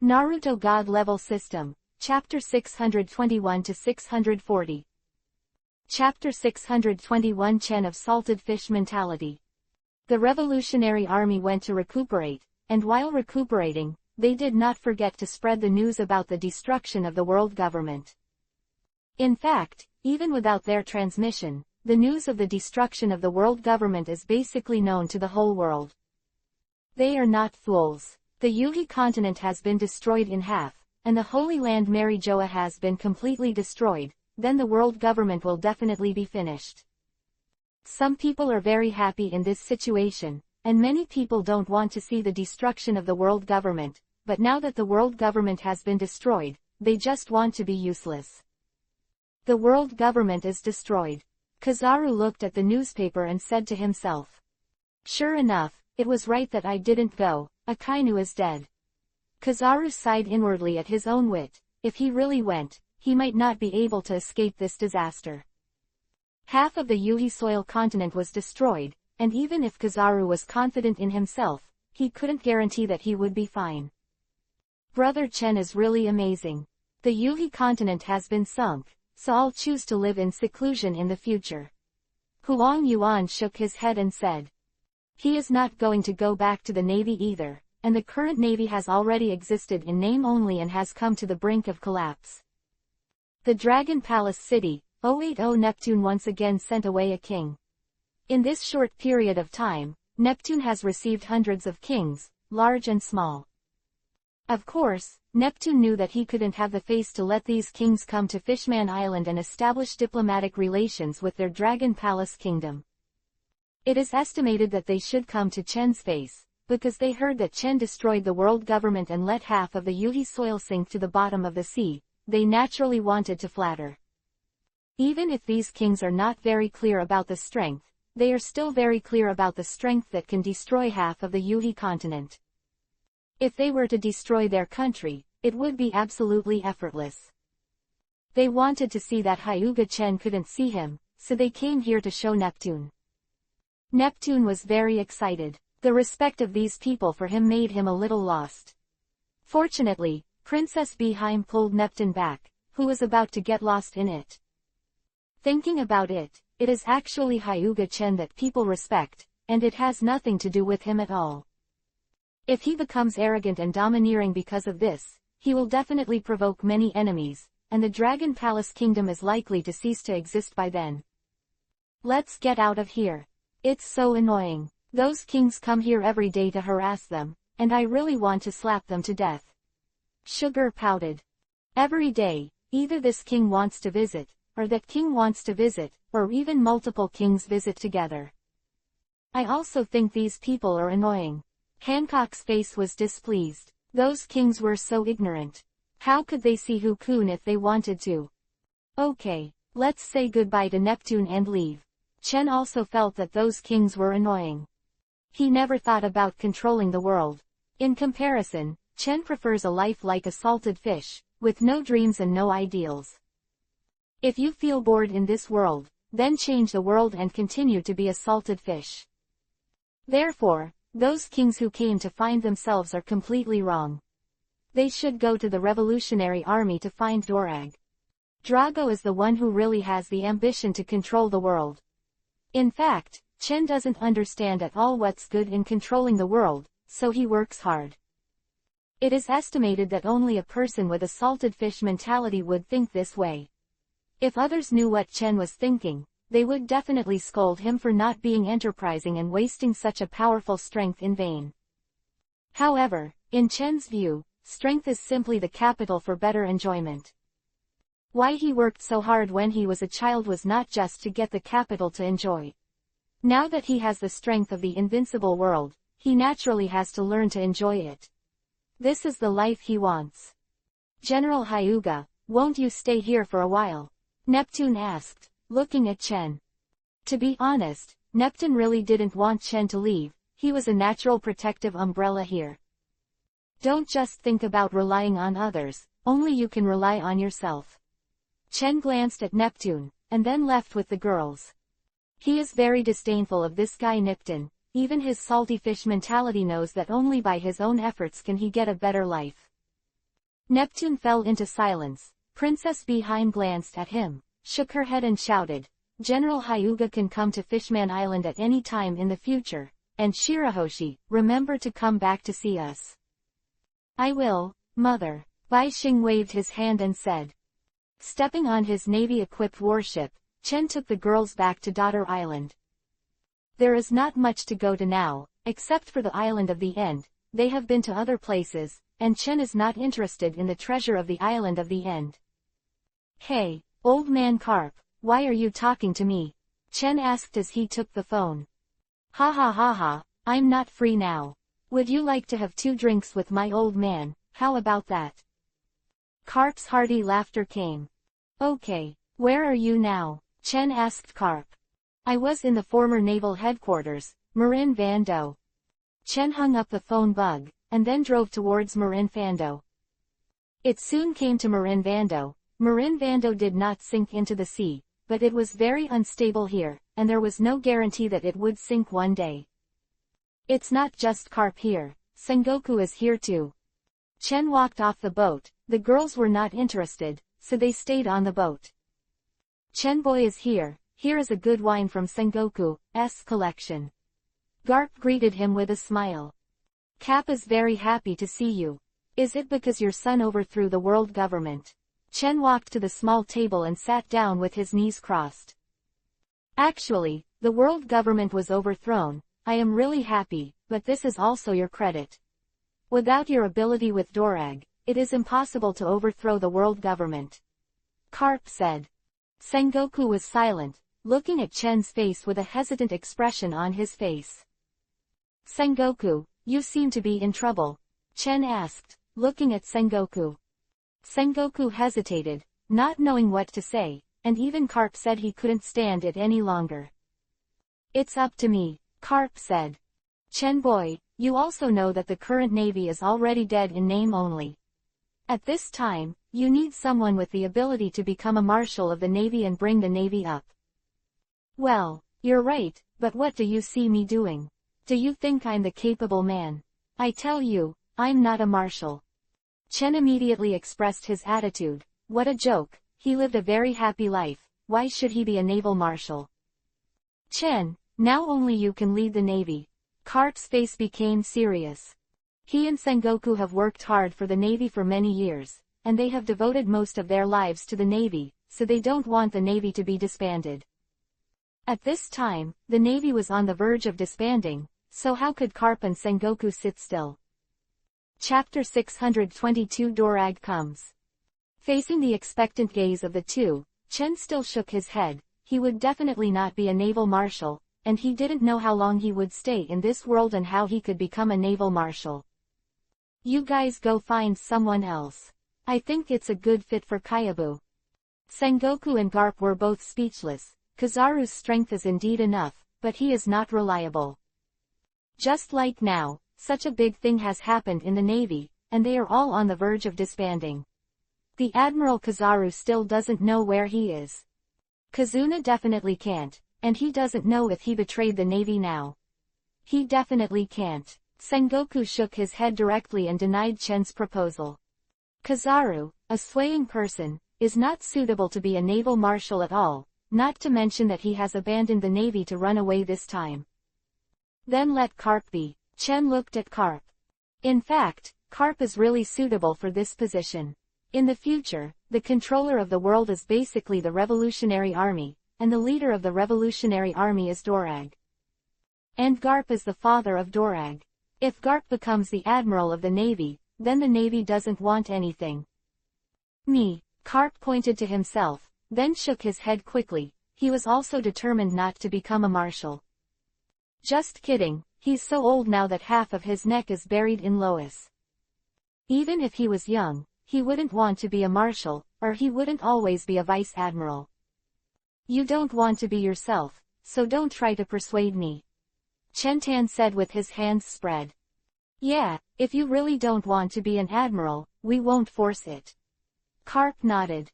Naruto God Level System, Chapter 621 to 640. Chapter 621 Chen of Salted Fish Mentality. The Revolutionary Army went to recuperate, and while recuperating, they did not forget to spread the news about the destruction of the world government. In fact, even without their transmission, the news of the destruction of the world government is basically known to the whole world. They are not fools. The Yuhi continent has been destroyed in half, and the Holy Land Marijoa has been completely destroyed, then the world government will definitely be finished. Some people are very happy in this situation, and many people don't want to see the destruction of the world government, but now that the world government has been destroyed, they just want to be useless. The world government is destroyed. Kizaru looked at the newspaper and said to himself. Sure enough, it was right that I didn't go, Akainu is dead. Kizaru sighed inwardly at his own wit. If he really went, he might not be able to escape this disaster. Half of the Yuhi soil continent was destroyed, and even if Kizaru was confident in himself, he couldn't guarantee that he would be fine. Brother Chen is really amazing. The Yuhi continent has been sunk, so I'll choose to live in seclusion in the future. Huang Yuan shook his head and said. He is not going to go back to the navy either, and the current navy has already existed in name only and has come to the brink of collapse. The Dragon Palace City, 080 Neptune once again sent away a king. In this short period of time, Neptune has received hundreds of kings, large and small. Of course, Neptune knew that he couldn't have the face to let these kings come to Fishman Island and establish diplomatic relations with their Dragon Palace kingdom. It is estimated that they should come to Chen's face, because they heard that Chen destroyed the world government and let half of the Yuhi soil sink to the bottom of the sea. They naturally wanted to flatter. Even if these kings are not very clear about the strength, they are still very clear about the strength that can destroy half of the Yuhi continent. If they were to destroy their country, it would be absolutely effortless. They wanted to see that Hyuga Chen couldn't see him, so they came here to show Neptune. Neptune was very excited. The respect of these people for him made him a little lost. Fortunately, Princess Beheim pulled Neptune back, who was about to get lost in it. Thinking about it, it is actually Hyuga Chen that people respect, and it has nothing to do with him at all. If he becomes arrogant and domineering because of this, he will definitely provoke many enemies, and the Dragon Palace Kingdom is likely to cease to exist by then. Let's get out of here. It's so annoying. Those kings come here every day to harass them, and I really want to slap them to death. Sugar pouted. Every day, either this king wants to visit, or that king wants to visit, or even multiple kings visit together. I also think these people are annoying. Hancock's face was displeased. Those kings were so ignorant. How could they see Hukun if they wanted to? Okay, let's say goodbye to Neptune and leave. Chen also felt that those kings were annoying. He never thought about controlling the world. In comparison, Chen prefers a life like a salted fish, with no dreams and no ideals. If you feel bored in this world, then change the world and continue to be a salted fish. Therefore, those kings who came to find themselves are completely wrong. They should go to the Revolutionary Army to find Dorag. Drago is the one who really has the ambition to control the world. In fact, Chen doesn't understand at all what's good in controlling the world, so he works hard. It is estimated that only a person with a salted fish mentality would think this way. If others knew what Chen was thinking, they would definitely scold him for not being enterprising and wasting such a powerful strength in vain. However, in Chen's view, strength is simply the capital for better enjoyment. Why he worked so hard when he was a child was not just to get the capital to enjoy. Now that he has the strength of the invincible world, he naturally has to learn to enjoy it. This is the life he wants. General Hyuga, won't you stay here for a while? Neptune asked, looking at Chen. To be honest, Neptune really didn't want Chen to leave. He was a natural protective umbrella here. Don't just think about relying on others, only you can rely on yourself. Chen glanced at Neptune, and then left with the girls. He is very disdainful of this guy Neptune. Even his salty fish mentality knows that only by his own efforts can he get a better life. Neptune fell into silence. Princess Behind glanced at him, shook her head and shouted, General Hyuga can come to Fishman Island at any time in the future, and Shirahoshi, remember to come back to see us. I will, Mother. Bai Xing waved his hand and said. Stepping on his Navy-equipped warship, Chen took the girls back to Daughter Island. There is not much to go to now, except for the Island of the End. They have been to other places, and Chen is not interested in the treasure of the Island of the End. Hey, old man Carp, why are you talking to me? Chen asked as he took the phone. Ha ha ha ha, I'm not free now. Would you like to have 2 drinks with my old man? How about that? Carp's hearty laughter came. Okay, where are you now? Chen asked Carp. I was in the former naval headquarters, Marin Vando. Chen hung up the phone bug, and then drove towards Marin Vando. It soon came to Marin Vando. Marin Vando did not sink into the sea, but it was very unstable here, and there was no guarantee that it would sink one day. It's not just Carp here, Sengoku is here too. Chen walked off the boat. The girls were not interested, so they stayed on the boat. Chen boy is here. Here is a good wine from Sengoku's collection. Garp greeted him with a smile. Cap is very happy to see you. Is it because your son overthrew the world government? Chen walked to the small table and sat down with his knees crossed. Actually, the world government was overthrown. I am really happy, but this is also your credit. Without your ability with Dorag, it is impossible to overthrow the world government. Carp said. Sengoku was silent, looking at Chen's face with a hesitant expression on his face. Sengoku, you seem to be in trouble. Chen asked, looking at Sengoku. Sengoku hesitated, not knowing what to say, and even Carp said he couldn't stand it any longer. It's up to me, Carp said. Chen boy, you also know that the current navy is already dead in name only. At this time, you need someone with the ability to become a marshal of the navy and bring the navy up. Well, you're right, but what do you see me doing? Do you think I'm the capable man? I tell you, I'm not a marshal. Chen immediately expressed his attitude. What a joke, he lived a very happy life, why should he be a naval marshal? Chen, now only you can lead the navy. Carp's face became serious. He and Sengoku have worked hard for the navy for many years, and they have devoted most of their lives to the navy, so they don't want the navy to be disbanded. At this time, the navy was on the verge of disbanding, so how could Carp and Sengoku sit still? Chapter 622 Dorag comes. Facing the expectant gaze of the two, Chen still shook his head. He would definitely not be a naval marshal, and he didn't know how long he would stay in this world and how he could become a naval marshal. You guys go find someone else. I think it's a good fit for Kyabu. Sengoku and Garp were both speechless. Kizaru's strength is indeed enough, but he is not reliable. Just like now, such a big thing has happened in the navy, and they are all on the verge of disbanding. The Admiral Kizaru still doesn't know where he is. Kazuna definitely can't, and he doesn't know if he betrayed the navy now. He definitely can't. Sengoku shook his head directly and denied Chen's proposal. Kizaru, a swaying person, is not suitable to be a naval marshal at all, not to mention that he has abandoned the navy to run away this time. Then let Carp be. Chen looked at Carp. In fact, Carp is really suitable for this position. In the future, the controller of the world is basically the Revolutionary Army, and the leader of the Revolutionary Army is Dorag. And Garp is the father of Dorag. If Garp becomes the admiral of the navy, then the navy doesn't want anything. Me. Carp pointed to himself, then shook his head quickly. He was also determined not to become a marshal. Just kidding, he's so old now that half of his neck is buried in Lois. Even if he was young, he wouldn't want to be a marshal, or he wouldn't always be a vice admiral. You don't want to be yourself, so don't try to persuade me. Chen Tan said with his hands spread. Yeah, if you really don't want to be an admiral, we won't force it. Carp nodded.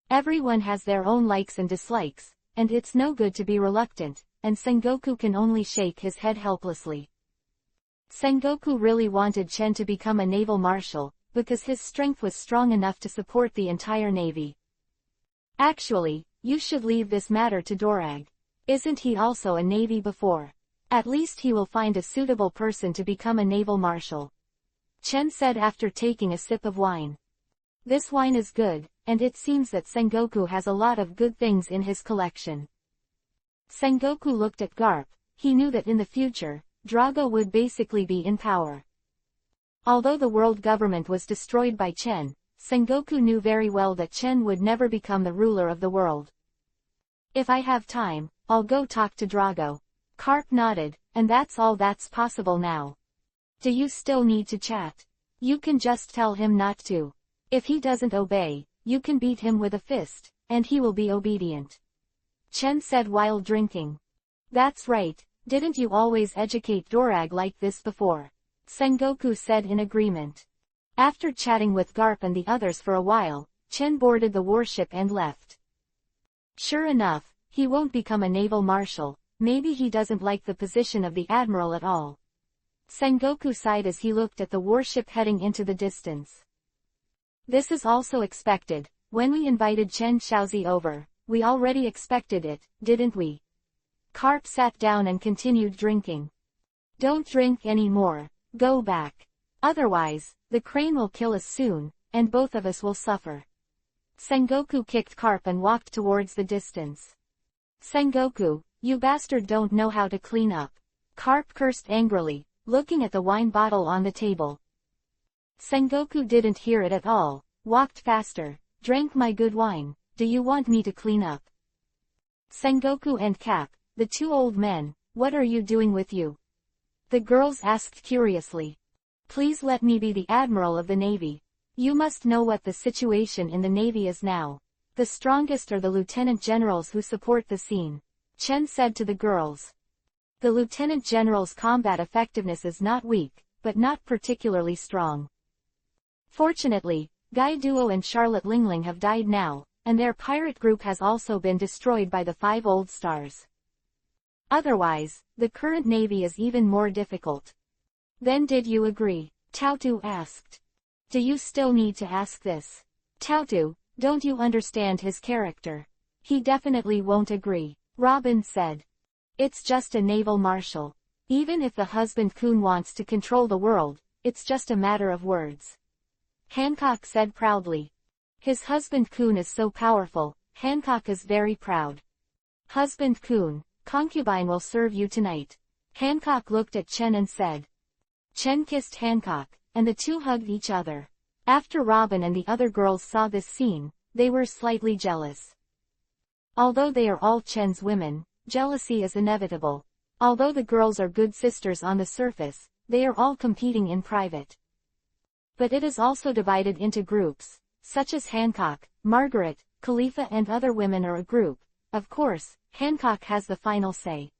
Everyone has their own likes and dislikes, and it's no good to be reluctant, and Sengoku can only shake his head helplessly. Sengoku really wanted Chen to become a naval marshal, because his strength was strong enough to support the entire navy. Actually, you should leave this matter to Dorag. Isn't he also a navy before? At least he will find a suitable person to become a naval marshal. Chen said after taking a sip of wine. This wine is good, and it seems that Sengoku has a lot of good things in his collection. Sengoku looked at Garp. He knew that in the future, Drago would basically be in power. Although the world government was destroyed by Chen, Sengoku knew very well that Chen would never become the ruler of the world. If I have time, I'll go talk to Drago. Garp nodded, and that's all that's possible now. Do you still need to chat? You can just tell him not to. If he doesn't obey, you can beat him with a fist, and he will be obedient. Chen said while drinking. That's right, didn't you always educate Dorag like this before? Sengoku said in agreement. After chatting with Garp and the others for a while, Chen boarded the warship and left. Sure enough, he won't become a naval marshal, maybe he doesn't like the position of the admiral at all. Sengoku sighed as he looked at the warship heading into the distance. This is also expected. When we invited Chen Shaozi over, we already expected it, didn't we? Garp sat down and continued drinking. Don't drink any more, go back. Otherwise, the crane will kill us soon, and both of us will suffer. Sengoku kicked Garp and walked towards the distance. Sengoku, you bastard don't know how to clean up. Garp cursed angrily, looking at the wine bottle on the table. Sengoku didn't hear it at all, walked faster, drank my good wine. Do you want me to clean up? Sengoku and Cap, the two old men, what are you doing with you? The girls asked curiously. Please let me be the admiral of the navy. You must know what the situation in the navy is now. The strongest are the lieutenant generals who support the scene. Chen said to the girls. The lieutenant general's combat effectiveness is not weak, but not particularly strong. Fortunately, Gai Duo and Charlotte Lingling have died now, and their pirate group has also been destroyed by the 5 old stars. Otherwise, the current navy is even more difficult. Then did you agree? Taotu asked. Do you still need to ask this? Taotu, don't you understand his character? He definitely won't agree, Robin said. It's just a naval marshal. Even if the husband Kun wants to control the world, it's just a matter of words. Hancock said proudly. His husband Kun is so powerful, Hancock is very proud. Husband Kun, concubine will serve you tonight. Hancock looked at Chen and said. Chen kissed Hancock, and the two hugged each other. After Robin and the other girls saw this scene, they were slightly jealous. Although they are all Chen's women, jealousy is inevitable. Although the girls are good sisters on the surface, they are all competing in private. But it is also divided into groups, such as Hancock, Margaret, Khalifa and other women are a group. Of course, Hancock has the final say.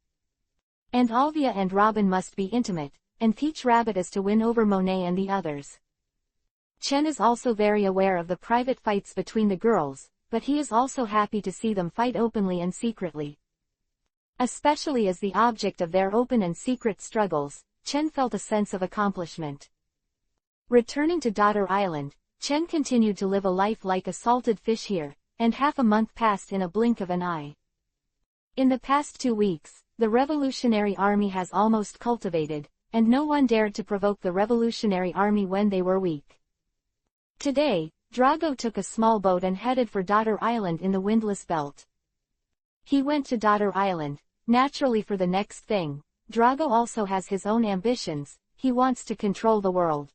And Alvia and Robin must be intimate, and Peach Rabbit is to win over Monet and the others. Chen is also very aware of the private fights between the girls, but he is also happy to see them fight openly and secretly. Especially as the object of their open and secret struggles, Chen felt a sense of accomplishment. Returning to Daughter Island, Chen continued to live a life like a salted fish here, and half a month passed in a blink of an eye. In the past 2 weeks, the Revolutionary Army has almost cultivated, and no one dared to provoke the Revolutionary Army when they were weak. Today, Drago took a small boat and headed for Daughter Island in the Windless Belt. He went to Daughter Island, naturally for the next thing. Drago also has his own ambitions, he wants to control the world.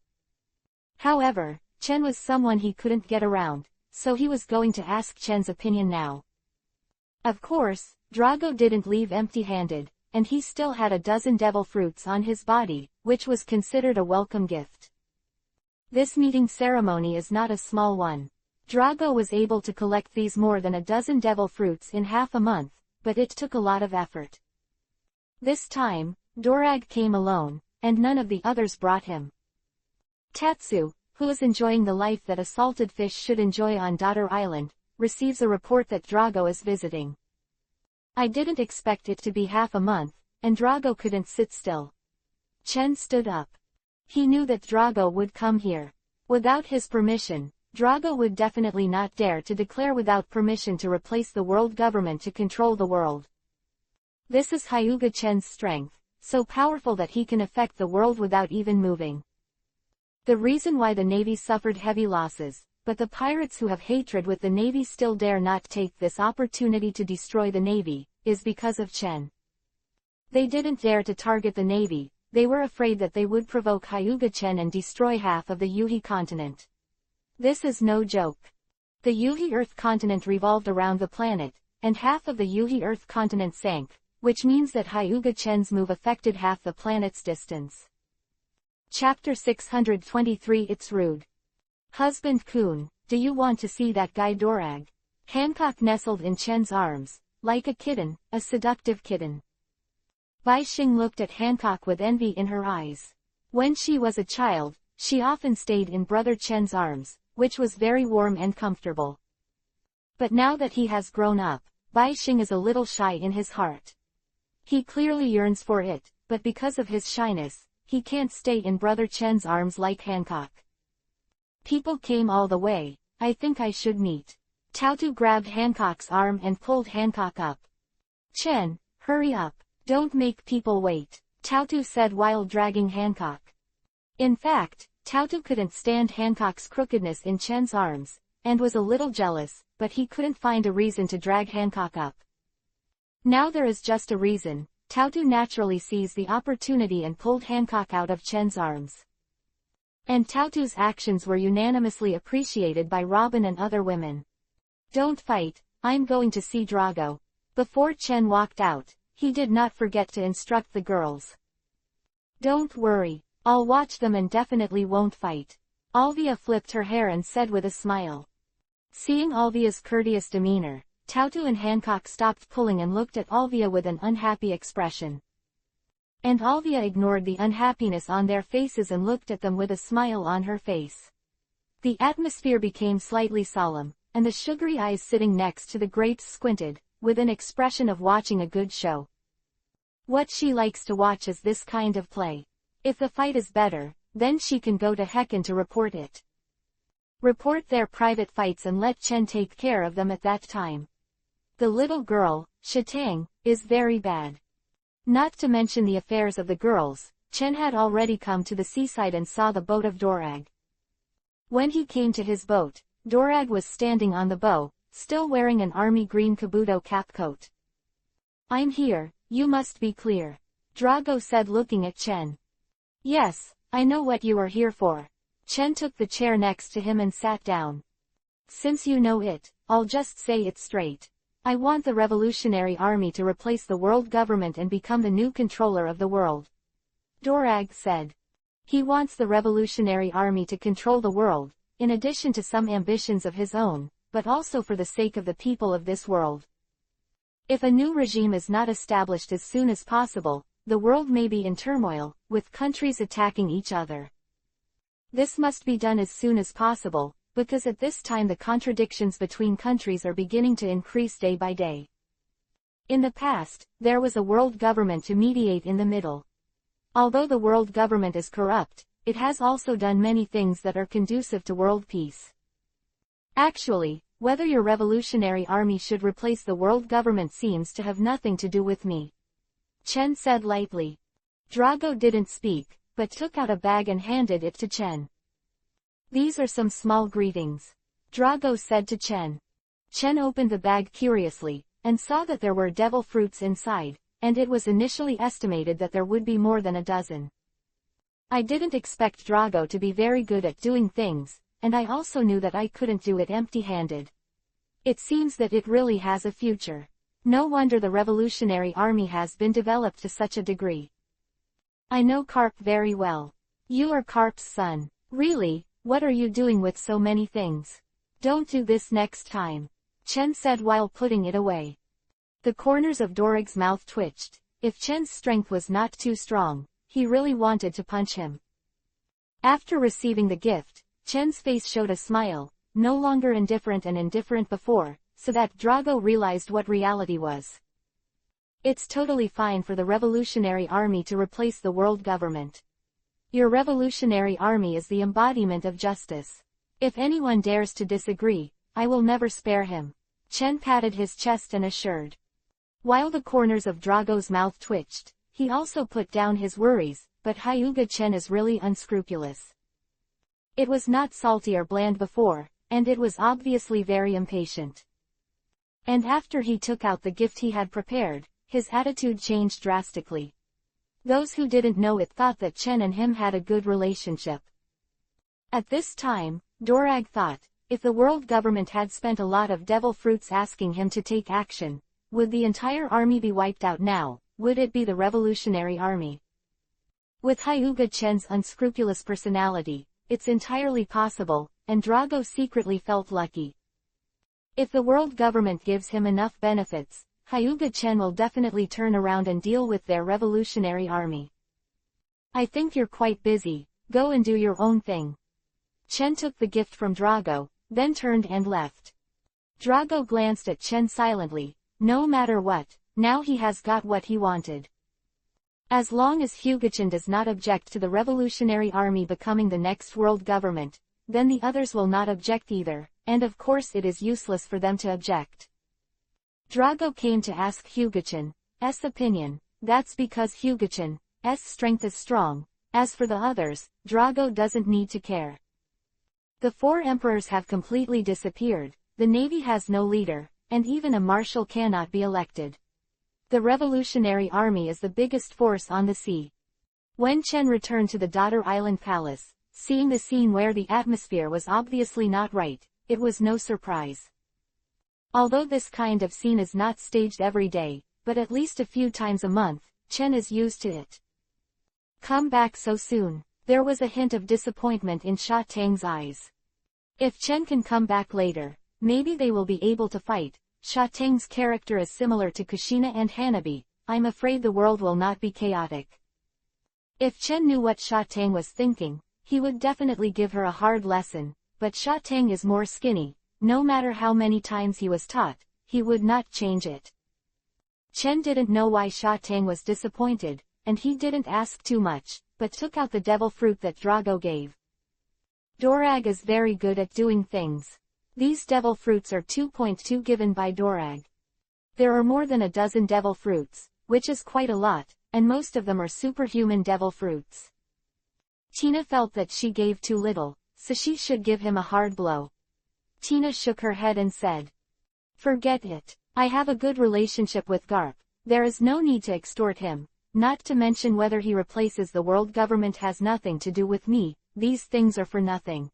However, Chen was someone he couldn't get around, so he was going to ask Chen's opinion now. Of course, Drago didn't leave empty-handed, and he still had a dozen devil fruits on his body, which was considered a welcome gift. This meeting ceremony is not a small one. Drago was able to collect these more than a dozen devil fruits in half a month, but it took a lot of effort. This time, Dorag came alone, and none of the others brought him. Tatsu, who is enjoying the life that a salted fish should enjoy on Daughter Island, receives a report that Drago is visiting. I didn't expect it to be half a month, and Drago couldn't sit still. Chen stood up. He knew that Drago would come here. Without his permission, Drago would definitely not dare to declare without permission to replace the world government to control the world. This is Hyuga Chen's strength, so powerful that he can affect the world without even moving. The reason why the Navy suffered heavy losses, but the pirates who have hatred with the Navy still dare not take this opportunity to destroy the Navy, is because of Chen. They didn't dare to target the Navy, they were afraid that they would provoke Hyuga Chen and destroy half of the Yuhi continent. This is no joke. The Yuhi Earth continent revolved around the planet, and half of the Yuhi Earth continent sank, which means that Hyuga Chen's move affected half the planet's distance. Chapter 623 It's rude. Husband Kun, do you want to see that guy Dorag? Hancock nestled in Chen's arms, like a kitten, a seductive kitten. Bai Xing looked at Hancock with envy in her eyes. When she was a child, she often stayed in brother Chen's arms, which was very warm and comfortable. But now that he has grown up, Bai Xing is a little shy in his heart. He clearly yearns for it, but because of his shyness, he can't stay in brother Chen's arms like Hancock. People came all the way, I think I should meet. Tautu grabbed Hancock's arm and pulled Hancock up. Chen, hurry up, don't make people wait, Tautu said while dragging Hancock. In fact, Tautu couldn't stand Hancock's crookedness in Chen's arms, and was a little jealous, but he couldn't find a reason to drag Hancock up. Now there is just a reason. Tautu naturally seized the opportunity and pulled Hancock out of Chen's arms. And Tautu's actions were unanimously appreciated by Robin and other women. Don't fight, I'm going to see Drago. Before Chen walked out, he did not forget to instruct the girls. Don't worry, I'll watch them and definitely won't fight. Alvia flipped her hair and said with a smile. Seeing Alvia's courteous demeanor, Tautu and Hancock stopped pulling and looked at Alvia with an unhappy expression. And Alvia ignored the unhappiness on their faces and looked at them with a smile on her face. The atmosphere became slightly solemn, and the sugary eyes sitting next to the grapes squinted, with an expression of watching a good show. What she likes to watch is this kind of play. If the fight is better, then she can go to Hecken to report it. Report their private fights and let Chen take care of them at that time. The little girl, Shatang, is very bad. Not to mention the affairs of the girls, Chen had already come to the seaside and saw the boat of Dorag. When he came to his boat, Dorag was standing on the bow, still wearing an army green kabuto cap coat. I'm here, you must be clear, Drago said looking at Chen. Yes, I know what you are here for. Chen took the chair next to him and sat down. Since you know it, I'll just say it straight. I want the Revolutionary Army to replace the world government and become the new controller of the world. Dorag said. He wants the Revolutionary Army to control the world, in addition to some ambitions of his own, but also for the sake of the people of this world. If a new regime is not established as soon as possible, the world may be in turmoil, with countries attacking each other. This must be done as soon as possible, because at this time the contradictions between countries are beginning to increase day by day. In the past, there was a world government to mediate in the middle. Although the world government is corrupt, it has also done many things that are conducive to world peace. Actually, whether your revolutionary army should replace the world government seems to have nothing to do with me. Chen said lightly. Drago didn't speak, but took out a bag and handed it to Chen. These are some small greetings, Drago said to Chen. Chen opened the bag curiously, and saw that there were devil fruits inside, and it was initially estimated that there would be more than a dozen. I didn't expect Drago to be very good at doing things, and I also knew that I couldn't do it empty-handed. It seems that it really has a future. No wonder the Revolutionary Army has been developed to such a degree. I know Carp very well. You are Carp's son. Really? What are you doing with so many things? Don't do this next time, Chen said while putting it away. The corners of Dorag's mouth twitched. If Chen's strength was not too strong, he really wanted to punch him. After receiving the gift, Chen's face showed a smile, no longer indifferent and indifferent before, so that Drago realized what reality was. It's totally fine for the Revolutionary Army to replace the world government. Your revolutionary army is the embodiment of justice. If anyone dares to disagree, I will never spare him. Chen patted his chest and assured. While the corners of Drago's mouth twitched, he also put down his worries, but Hyuga Chen is really unscrupulous. It was not salty or bland before, and it was obviously very impatient. And after he took out the gift he had prepared, his attitude changed drastically. Those who didn't know it thought that Chen and him had a good relationship. At this time, Dorag thought, if the world government had spent a lot of devil fruits asking him to take action, would the entire army be wiped out now? Would it be the revolutionary army? With Hyuga Chen's unscrupulous personality, it's entirely possible, and Drago secretly felt lucky. If the world government gives him enough benefits, Hyuga Chen will definitely turn around and deal with their revolutionary army. I think you're quite busy, go and do your own thing. Chen took the gift from Drago, then turned and left. Drago glanced at Chen silently. No matter what, now he has got what he wanted. As long as Hyuga-chan does not object to the revolutionary army becoming the next world government, then the others will not object either, and of course it is useless for them to object. Drago came to ask Hyuga-chan's opinion. That's because Hyuga-chan's strength is strong. As for the others, Drago doesn't need to care. The four emperors have completely disappeared, the navy has no leader, and even a marshal cannot be elected. The revolutionary army is the biggest force on the sea. When Chen returned to the Daughter Island Palace, seeing the scene where the atmosphere was obviously not right, it was no surprise. Although this kind of scene is not staged every day, but at least a few times a month, Chen is used to it. Come back so soon. There was a hint of disappointment in Sha Tang's eyes. If Chen can come back later, maybe they will be able to fight. Sha Tang's character is similar to Kushina and Hanabi. I'm afraid the world will not be chaotic. If Chen knew what Sha Tang was thinking, he would definitely give her a hard lesson, but Sha Tang is more skinny. No matter how many times he was taught, he would not change it. Chen didn't know why Sha Tang was disappointed, and he didn't ask too much, but took out the devil fruit that Drago gave. Dorag is very good at doing things. These devil fruits are 2.2 given by Dorag. There are more than a dozen devil fruits, which is quite a lot, and most of them are superhuman devil fruits. Tina felt that she gave too little, so she should give him a hard blow. Tina shook her head and said, "Forget it. I have a good relationship with Garp. There is no need to extort him. Not to mention whether he replaces the world government has nothing to do with me, these things are for nothing."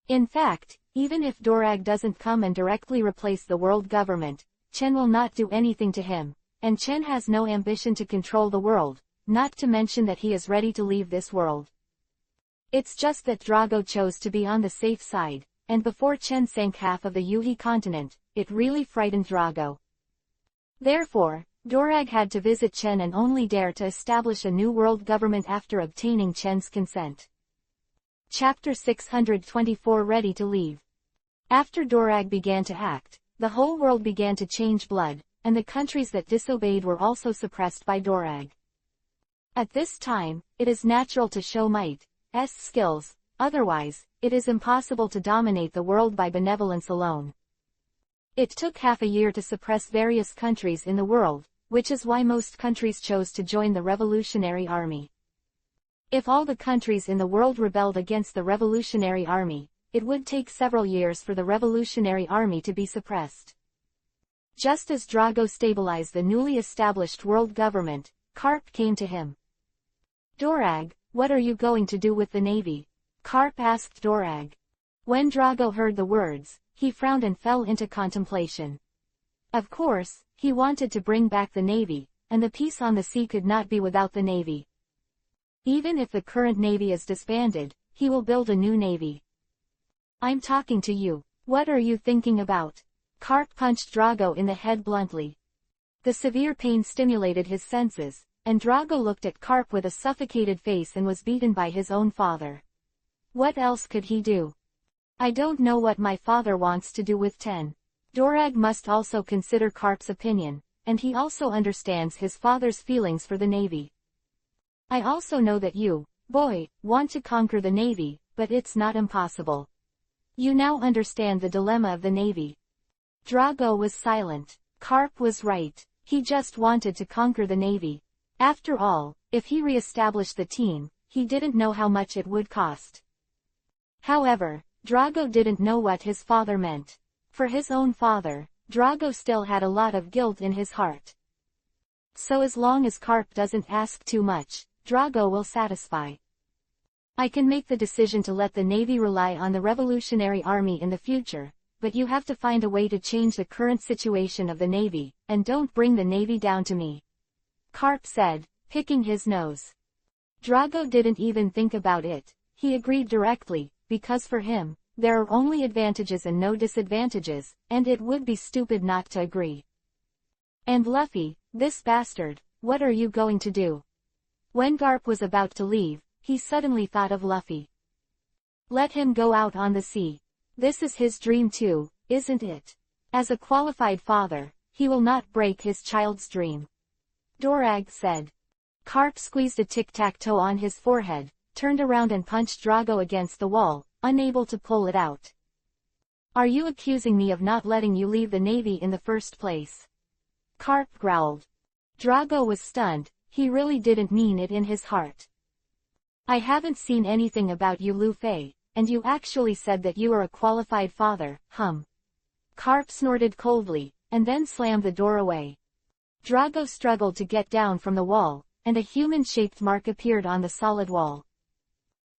In fact, even if Dorag doesn't come and directly replace the world government, Chen will not do anything to him, and Chen has no ambition to control the world, not to mention that he is ready to leave this world. It's just that Drago chose to be on the safe side, and before Chen sank half of the Yuhi continent, it really frightened Drago. Therefore, Dorag had to visit Chen and only dare to establish a new world government after obtaining Chen's consent. Chapter 624 Ready to Leave. After Dorag began to act, the whole world began to change blood, and the countries that disobeyed were also suppressed by Dorag. At this time, it is natural to show might's skills, otherwise, it is impossible to dominate the world by benevolence alone. It took half a year to suppress various countries in the world, which is why most countries chose to join the revolutionary army. If all the countries in the world rebelled against the revolutionary army, it would take several years for the revolutionary army to be suppressed. Just as Drago stabilized the newly established world government, Karp came to him. "Dorag, what are you going to do with the navy?" Karp asked Dorag. When Drago heard the words, he frowned and fell into contemplation. Of course, he wanted to bring back the navy, and the peace on the sea could not be without the navy. Even if the current navy is disbanded, he will build a new navy. "I'm talking to you. What are you thinking about?" Karp punched Drago in the head bluntly. The severe pain stimulated his senses, and Drago looked at Karp with a suffocated face and was beaten by his own father. What else could he do? "I don't know what my father wants to do with 10. Dorag must also consider Karp's opinion, and he also understands his father's feelings for the navy. "I also know that you, Boy, want to conquer the Navy, but it's not impossible. You now understand the dilemma of the Navy. Drago was silent. Karp was right. He just wanted to conquer the Navy. After all, if he re-established the team, he didn't know how much it would cost. However, Drago didn't know what his father meant. For his own father, Drago still had a lot of guilt in his heart. So as long as Karp doesn't ask too much, Drago will satisfy. I can make the decision to let the Navy rely on the Revolutionary Army in the future, but you have to find a way to change the current situation of the Navy, and don't bring the Navy down to me. Karp said, picking his nose. Drago didn't even think about it. He agreed directly, because for him, there are only advantages and no disadvantages, and it would be stupid not to agree. And Luffy, this bastard, what are you going to do? When Garp was about to leave, he suddenly thought of Luffy. Let him go out on the sea. This is his dream too, isn't it? As a qualified father, he will not break his child's dream. Dorag said. Karp squeezed a tic-tac-toe on his forehead, turned around and punched Drago against the wall, unable to pull it out. Are you accusing me of not letting you leave the Navy in the first place? Karp growled. Drago was stunned. He really didn't mean it in his heart. I haven't seen anything about you, Luffy, and you actually said that you are a qualified father, Karp snorted coldly, and then slammed the door away. Drago struggled to get down from the wall, and a human-shaped mark appeared on the solid wall.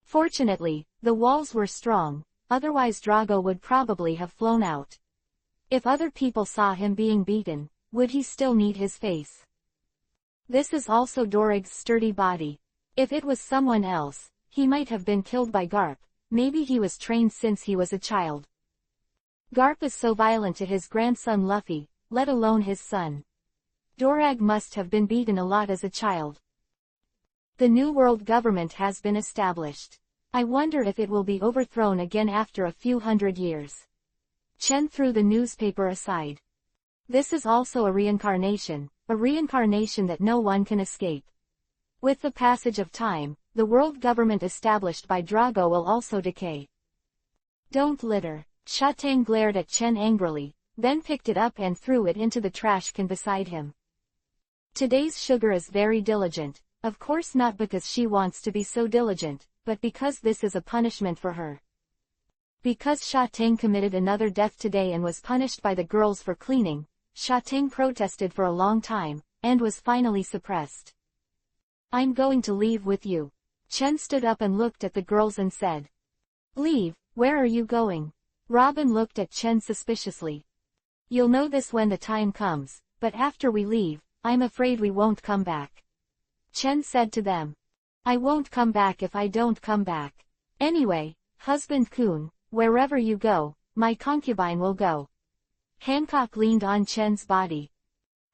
Fortunately, the walls were strong, otherwise Drago would probably have flown out. If other people saw him being beaten, would he still need his face? This is also Dorag's sturdy body. If it was someone else, he might have been killed by Garp. Maybe he was trained since he was a child. Garp is so violent to his grandson Luffy, let alone his son. Dorag must have been beaten a lot as a child. The New World government has been established. I wonder if it will be overthrown again after a few hundred years. Chen threw the newspaper aside. This is also a reincarnation that no one can escape. With the passage of time, the world government established by Drago will also decay. Don't litter. Shatang glared at Chen angrily, then picked it up and threw it into the trash can beside him. Today's sugar is very diligent, of course not because she wants to be so diligent, but because this is a punishment for her. Because Shatang committed another death today and was punished by the girls for cleaning, Shatang protested for a long time, and was finally suppressed. I'm going to leave with you. Chen stood up and looked at the girls and said. Leave? Where are you going? Robin looked at Chen suspiciously. You'll know this when the time comes, but after we leave, I'm afraid we won't come back. Chen said to them. I won't come back if I don't come back. Anyway, husband Kun, wherever you go, my concubine will go. Hancock leaned on Chen's body.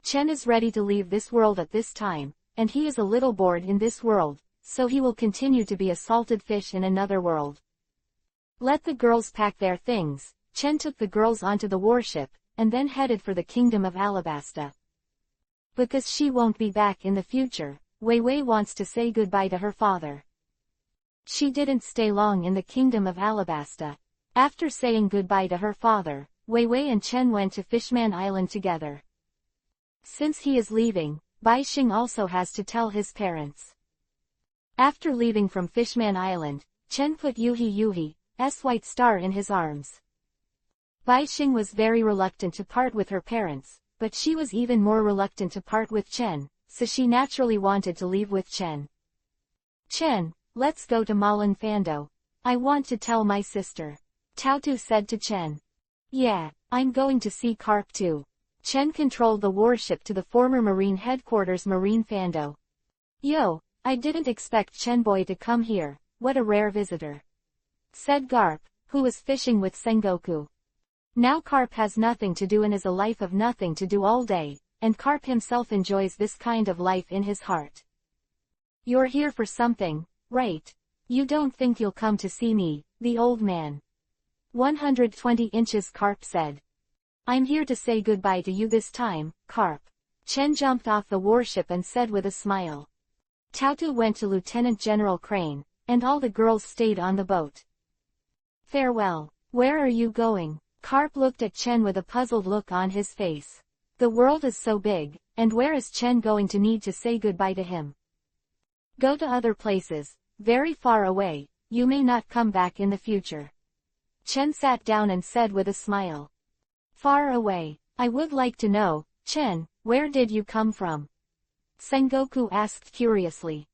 Chen is ready to leave this world at this time, and he is a little bored in this world, so he will continue to be a salted fish in another world. Let the girls pack their things. Chen took the girls onto the warship, and then headed for the kingdom of Alabasta. Because she won't be back in the future, Wei Wei wants to say goodbye to her father. She didn't stay long in the kingdom of Alabasta. After saying goodbye to her father, Wei Wei and Chen went to Fishman Island together. Since he is leaving, Bai Xing also has to tell his parents. After leaving from Fishman Island, Chen put Yuhi's white star in his arms. Bai Xing was very reluctant to part with her parents, but she was even more reluctant to part with Chen, so she naturally wanted to leave with Chen. Chen, let's go to Malin Fando. I want to tell my sister. Tautu said to Chen. Yeah, I'm going to see Karp too. Chen controlled the warship to the former Marine headquarters Marine Fando. Yo, I didn't expect Chen Boy to come here, what a rare visitor. Said Garp, who was fishing with Sengoku. Now Karp has nothing to do and is a life of nothing to do all day, and Karp himself enjoys this kind of life in his heart. You're here for something, right? You don't think you'll come to see me, the old man. 120 inches Karp said. I'm here to say goodbye to you this time, Karp. Chen jumped off the warship and said with a smile. Tautu went to Lieutenant General Crane, and all the girls stayed on the boat. Farewell. Where are you going? Carp looked at Chen with a puzzled look on his face. The world is so big, and where is Chen going to need to say goodbye to him? Go to other places, very far away, you may not come back in the future. Chen sat down and said with a smile. Far away, I would like to know, Chen, where did you come from? Sengoku asked curiously.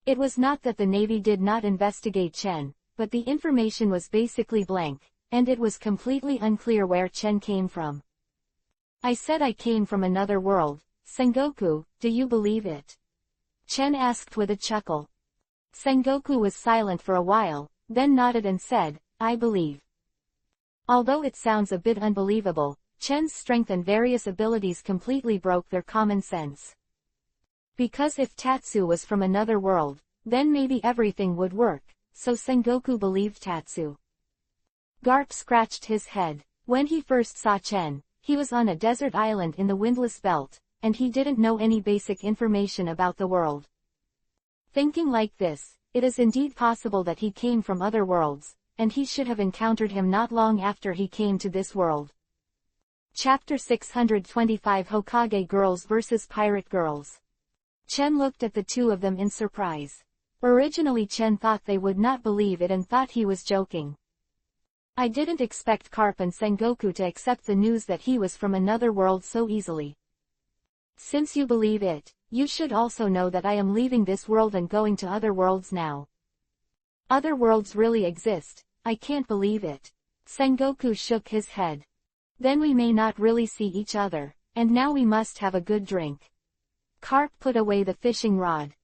It was not that the Navy did not investigate Chen, but the information was basically blank, and it was completely unclear where Chen came from. I said I came from another world, Sengoku, do you believe it? Chen asked with a chuckle. Sengoku was silent for a while, then nodded and said, I believe. Although it sounds a bit unbelievable, Chen's strength and various abilities completely broke their common sense. Because if Tatsu was from another world, then maybe everything would work, so Sengoku believed Tatsu. Garp scratched his head. When he first saw Chen, he was on a desert island in the windless belt, and he didn't know any basic information about the world. Thinking like this, it is indeed possible that he came from other worlds, and he should have encountered him not long after he came to this world. Chapter 625 Hokage Girls vs Pirate Girls. Chen looked at the two of them in surprise. Originally Chen thought they would not believe it and thought he was joking. I didn't expect Carp and Sengoku to accept the news that he was from another world so easily. Since you believe it, you should also know that I am leaving this world and going to other worlds now. Other worlds really exist, I can't believe it. Sengoku shook his head. Then we may not really see each other, and now we must have a good drink. Carp put away the fishing rod.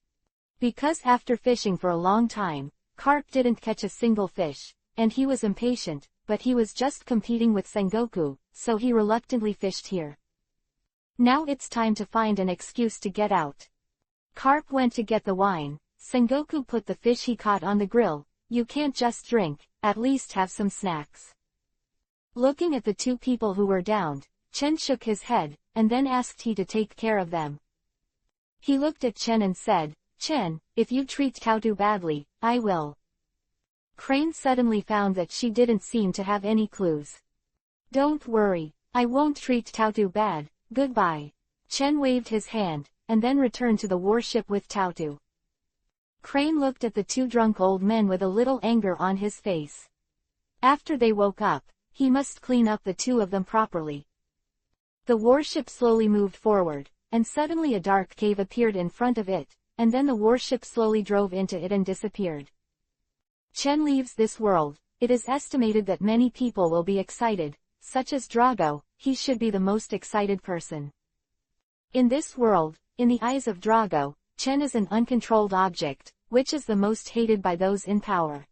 Because after fishing for a long time, Carp didn't catch a single fish, and he was impatient, but he was just competing with Sengoku, so he reluctantly fished here. Now it's time to find an excuse to get out. Carp went to get the wine. Sengoku put the fish he caught on the grill. You can't just drink, at least have some snacks. Looking at the two people who were downed, Chen shook his head, and then asked he to take care of them. He looked at Chen and said, Chen, if you treat Tautu badly, I will. Crane suddenly found that she didn't seem to have any clues. Don't worry, I won't treat Tautu bad, goodbye. Chen waved his hand, and then returned to the warship with Tautu. Crane looked at the two drunk old men with a little anger on his face. After they woke up, he must clean up the two of them properly. The warship slowly moved forward, and suddenly a dark cave appeared in front of it, and then the warship slowly drove into it and disappeared. Chen leaves this world. It is estimated that many people will be excited, such as Drago. He should be the most excited person. In this world, in the eyes of Drago, Chen is an uncontrolled object, which is the most hated by those in power.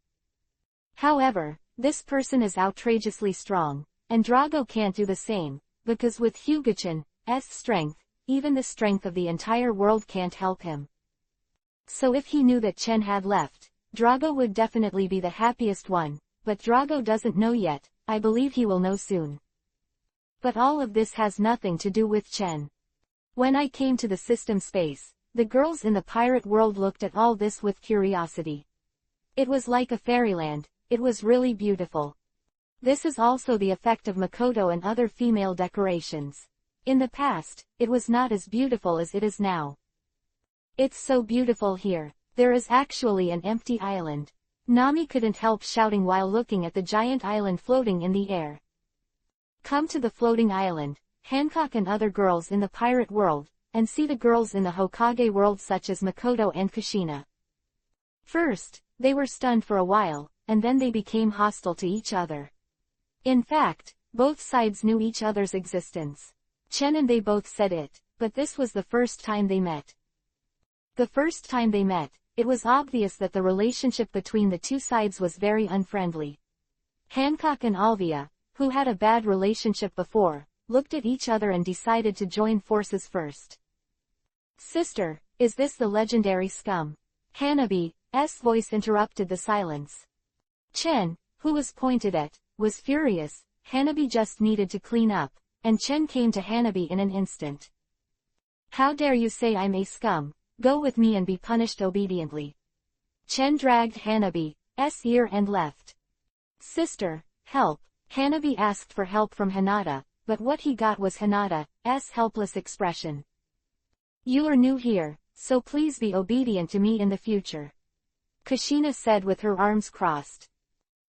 However, this person is outrageously strong, and Drago can't do the same, because with Hyuga-chan's strength, even the strength of the entire world can't help him. So if he knew that Chen had left, Drago would definitely be the happiest one, but Drago doesn't know yet. I believe he will know soon. But all of this has nothing to do with Chen. When I came to the system space, the girls in the pirate world looked at all this with curiosity. It was like a fairyland, it was really beautiful. This is also the effect of Makoto and other female decorations. In the past, it was not as beautiful as it is now. It's so beautiful here. There is actually an empty island. Nami couldn't help shouting while looking at the giant island floating in the air. Come to the floating island, Hancock and other girls in the pirate world, and see the girls in the Hokage world such as Makoto and Kushina. First, they were stunned for a while, and then they became hostile to each other. In fact, both sides knew each other's existence. Chen and they both said it, but this was the first time they met. The first time they met, it was obvious that the relationship between the two sides was very unfriendly. Hancock and Alvia, who had a bad relationship before, looked at each other and decided to join forces first. Sister, is this the legendary scum? Hanabi's voice interrupted the silence. Chen, who was pointed at, was furious. Hanabi just needed to clean up, and Chen came to Hanabi in an instant. How dare you say I'm a scum? Go with me and be punished obediently. Chen dragged Hanabi's ear and left. Sister, help. Hanabi asked for help from Hinata, but what he got was Hinata's helpless expression. You are new here, so please be obedient to me in the future. Kushina said with her arms crossed.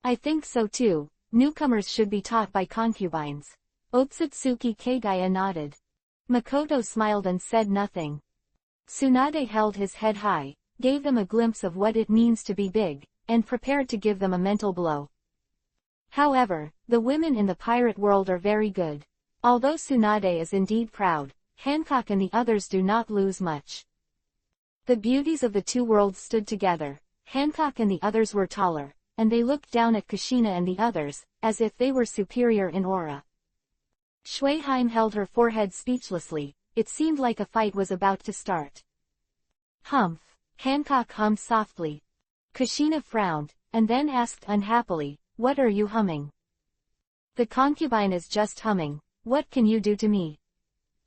I think so too, newcomers should be taught by concubines. Otsutsuki Kagaya nodded. Makoto smiled and said nothing. Tsunade held his head high, gave them a glimpse of what it means to be big, and prepared to give them a mental blow. However, the women in the pirate world are very good. Although Tsunade is indeed proud, Hancock and the others do not lose much. The beauties of the two worlds stood together. Hancock and the others were taller, and they looked down at Kushina and the others, as if they were superior in aura. Shuiheim held her forehead speechlessly. It seemed like a fight was about to start. Humph. Hancock hummed softly. Kushina frowned, and then asked unhappily, what are you humming? The concubine is just humming. What can you do to me?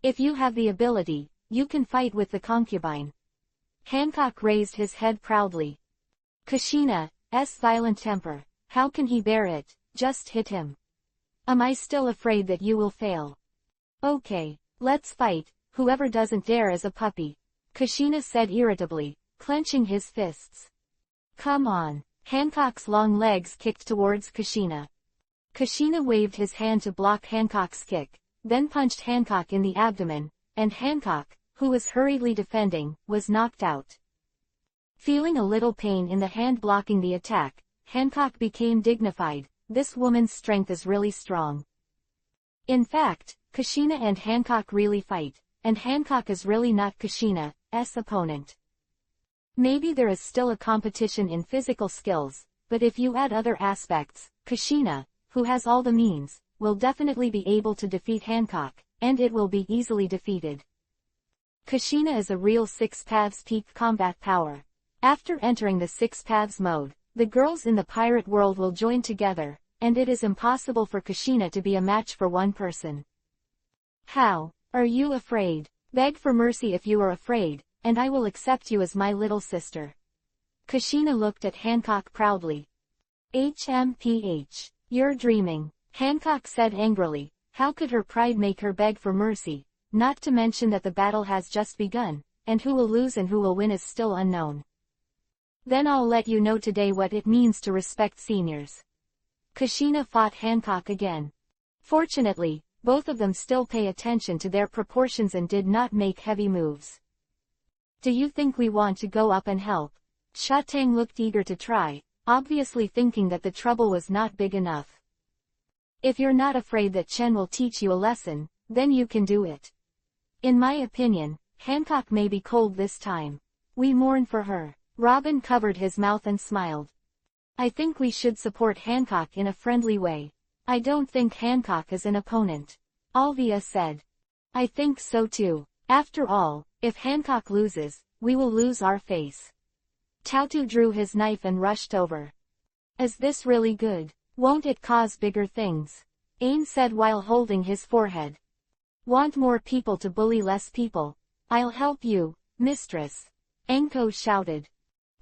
If you have the ability, you can fight with the concubine. Hancock raised his head proudly. Kushina's violent temper. How can he bear it? Just hit him. Am I still afraid that you will fail? Okay, let's fight. Whoever doesn't dare is a puppy. Kushina said irritably, clenching his fists. Come on. Hancock's long legs kicked towards Kushina. Kushina waved his hand to block Hancock's kick, then punched Hancock in the abdomen, and Hancock, who was hurriedly defending, was knocked out. Feeling a little pain in the hand blocking the attack, Hancock became dignified. This woman's strength is really strong. In fact, Kushina and Hancock really fight, and Hancock is really not Kushina's opponent. Maybe there is still a competition in physical skills, but if you add other aspects, Kushina, who has all the means, will definitely be able to defeat Hancock, and it will be easily defeated. Kushina is a real Six Paths peak combat power. After entering the Six Paths mode, the girls in the pirate world will join together, and it is impossible for Kushina to be a match for one person. How? Are you afraid? Beg for mercy if you are afraid, and I will accept you as my little sister. Kushina looked at Hancock proudly. HMPH. You're dreaming. Hancock said angrily. How could her pride make her beg for mercy? Not to mention that the battle has just begun, and who will lose and who will win is still unknown. Then I'll let you know today what it means to respect seniors. Kushina fought Hancock again. Fortunately, both of them still pay attention to their proportions and did not make heavy moves. Do you think we want to go up and help? Shatang looked eager to try, obviously thinking that the trouble was not big enough. If you're not afraid that Chen will teach you a lesson, then you can do it. In my opinion, Hancock may be cold this time. We mourn for her. Robin covered his mouth and smiled. I think we should support Hancock in a friendly way. I don't think Hancock is an opponent. Alvia said. I think so too. After all, if Hancock loses, we will lose our face. Tautu drew his knife and rushed over. Is this really good? Won't it cause bigger things? Ain said while holding his forehead. Want more people to bully less people? I'll help you, mistress. Enko shouted.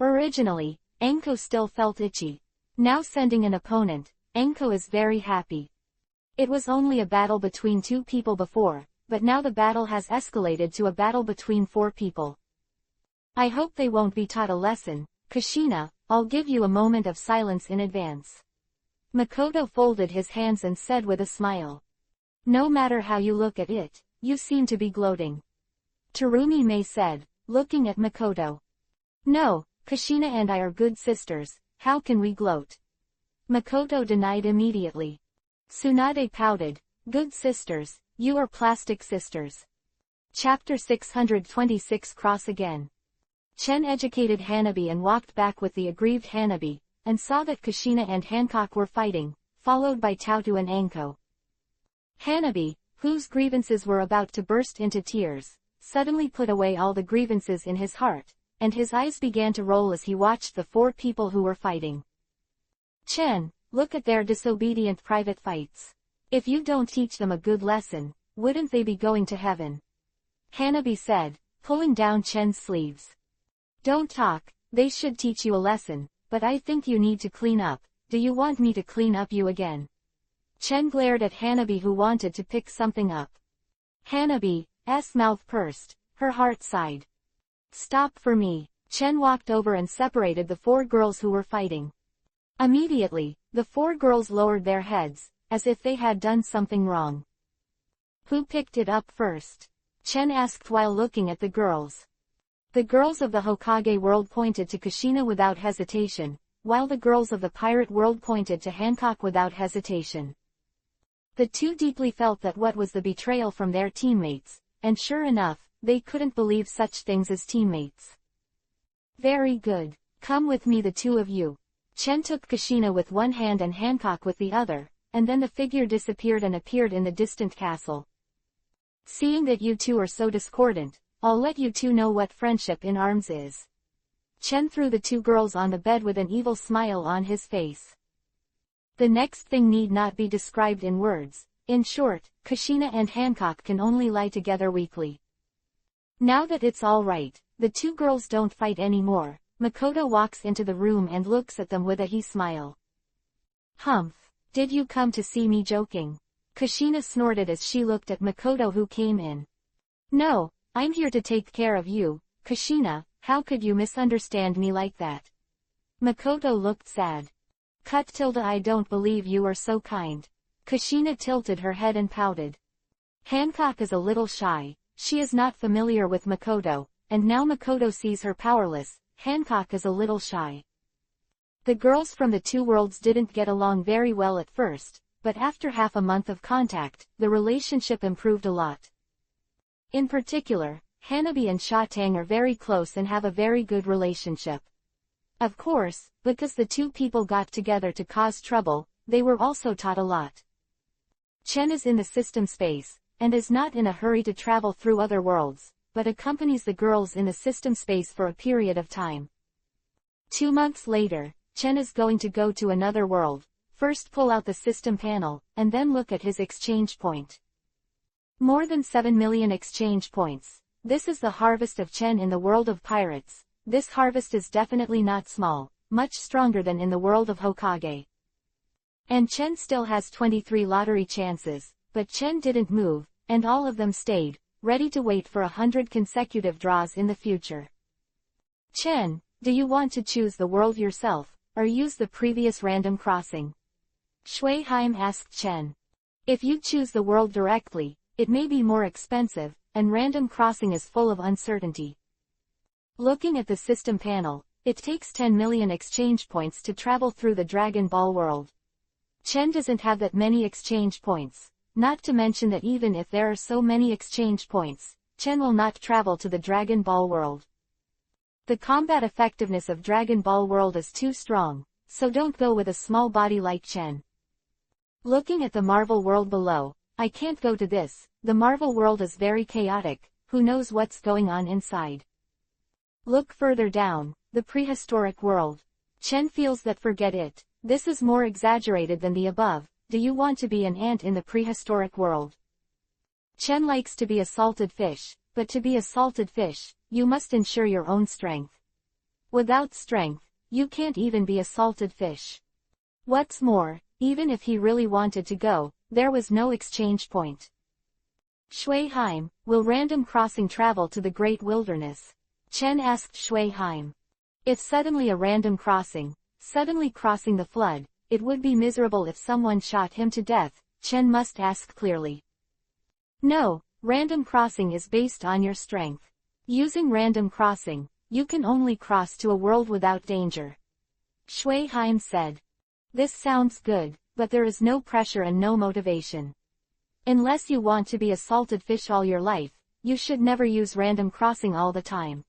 Originally, Enko still felt itchy. Now sending an opponent, Enko is very happy. It was only a battle between two people before, but now the battle has escalated to a battle between 4 people. I hope they won't be taught a lesson. Kushina, I'll give you a moment of silence in advance. Makoto folded his hands and said with a smile. No matter how you look at it, you seem to be gloating. Terumi May said, looking at Makoto. No, Kushina and I are good sisters, how can we gloat? Makoto denied immediately. Tsunade pouted, good sisters, you are plastic sisters. Chapter 626 Cross Again. Chen educated Hanabi and walked back with the aggrieved Hanabi, and saw that Kushina and Hancock were fighting, followed by Tautu and Anko. Hanabi, whose grievances were about to burst into tears, suddenly put away all the grievances in his heart, and his eyes began to roll as he watched the 4 people who were fighting. Chen, look at their disobedient private fights. If you don't teach them a good lesson, wouldn't they be going to heaven? Hanabi said, pulling down Chen's sleeves. Don't talk, they should teach you a lesson, but I think you need to clean up. Do you want me to clean up you again? Chen glared at Hanabi, who wanted to pick something up. Hanabi's mouth pursed, her heart sighed. Stop for me. Chen walked over and separated the 4 girls who were fighting. Immediately, the 4 girls lowered their heads, as if they had done something wrong. Who picked it up first? Chen asked while looking at the girls. The girls of the Hokage world pointed to Kushina without hesitation, while the girls of the pirate world pointed to Hancock without hesitation. The 2 deeply felt that what was the betrayal from their teammates, and sure enough, they couldn't believe such things as teammates. Very good. Come with me, the 2 of you. Chen took Kushina with one hand and Hancock with the other, and then the figure disappeared and appeared in the distant castle. Seeing that you 2 are so discordant, I'll let you 2 know what friendship in arms is. Chen threw the 2 girls on the bed with an evil smile on his face. The next thing need not be described in words. In short, Kushina and Hancock can only lie together weakly. Now that it's all right, the 2 girls don't fight anymore. Makoto walks into the room and looks at them with a he smile. Humph, did you come to see me joking? Kushina snorted as she looked at Makoto, who came in. No, I'm here to take care of you, Kushina. How could you misunderstand me like that? Makoto looked sad. I don't believe you are so kind. Kushina tilted her head and pouted. Hancock is a little shy. She is not familiar with Makoto, and now Makoto sees her powerless. Hancock is a little shy. The girls from the 2 worlds didn't get along very well at first, but after half a month of contact, the relationship improved a lot. In particular, Hanabi and Shatang are very close and have a very good relationship. Of course, because the 2 people got together to cause trouble, they were also taught a lot. Chen is in the system space, and is not in a hurry to travel through other worlds, but accompanies the girls in the system space for a period of time. 2 months later, Chen is going to go to another world, first pull out the system panel, and then look at his exchange point. More than 7 million exchange points. This is the harvest of Chen in the world of pirates. This harvest is definitely not small, much stronger than in the world of Hokage. And Chen still has 23 lottery chances, but Chen didn't move, and all of them stayed, ready to wait for 100 consecutive draws in the future. Chen, do you want to choose the world yourself, or use the previous random crossing? Shui Haim asked Chen. If you choose the world directly, it may be more expensive, and random crossing is full of uncertainty. Looking at the system panel, it takes 10 million exchange points to travel through the Dragon Ball world. Chen doesn't have that many exchange points, not to mention that even if there are so many exchange points, Chen will not travel to the Dragon Ball world. The combat effectiveness of Dragon Ball world is too strong, so don't go with a small body like Chen. Looking at the Marvel world below, I can't go to this. The Marvel world is very chaotic, who knows what's going on inside. Look further down, the prehistoric world. Chen feels that forget it, this is more exaggerated than the above. Do you want to be an ant in the prehistoric world? Chen likes to be a salted fish, but to be a salted fish, you must ensure your own strength. Without strength, you can't even be a salted fish. What's more, even if he really wanted to go, there was no exchange point. Shui Haim, will random crossing travel to the Great Wilderness? Chen asked Shui Haim. If suddenly a random crossing, suddenly crossing the flood, it would be miserable if someone shot him to death, Chen must ask clearly. No, random crossing is based on your strength. Using random crossing, you can only cross to a world without danger. Shui Haim said. This sounds good, but there is no pressure and no motivation. Unless you want to be a salted fish all your life, you should never use random crossing all the time.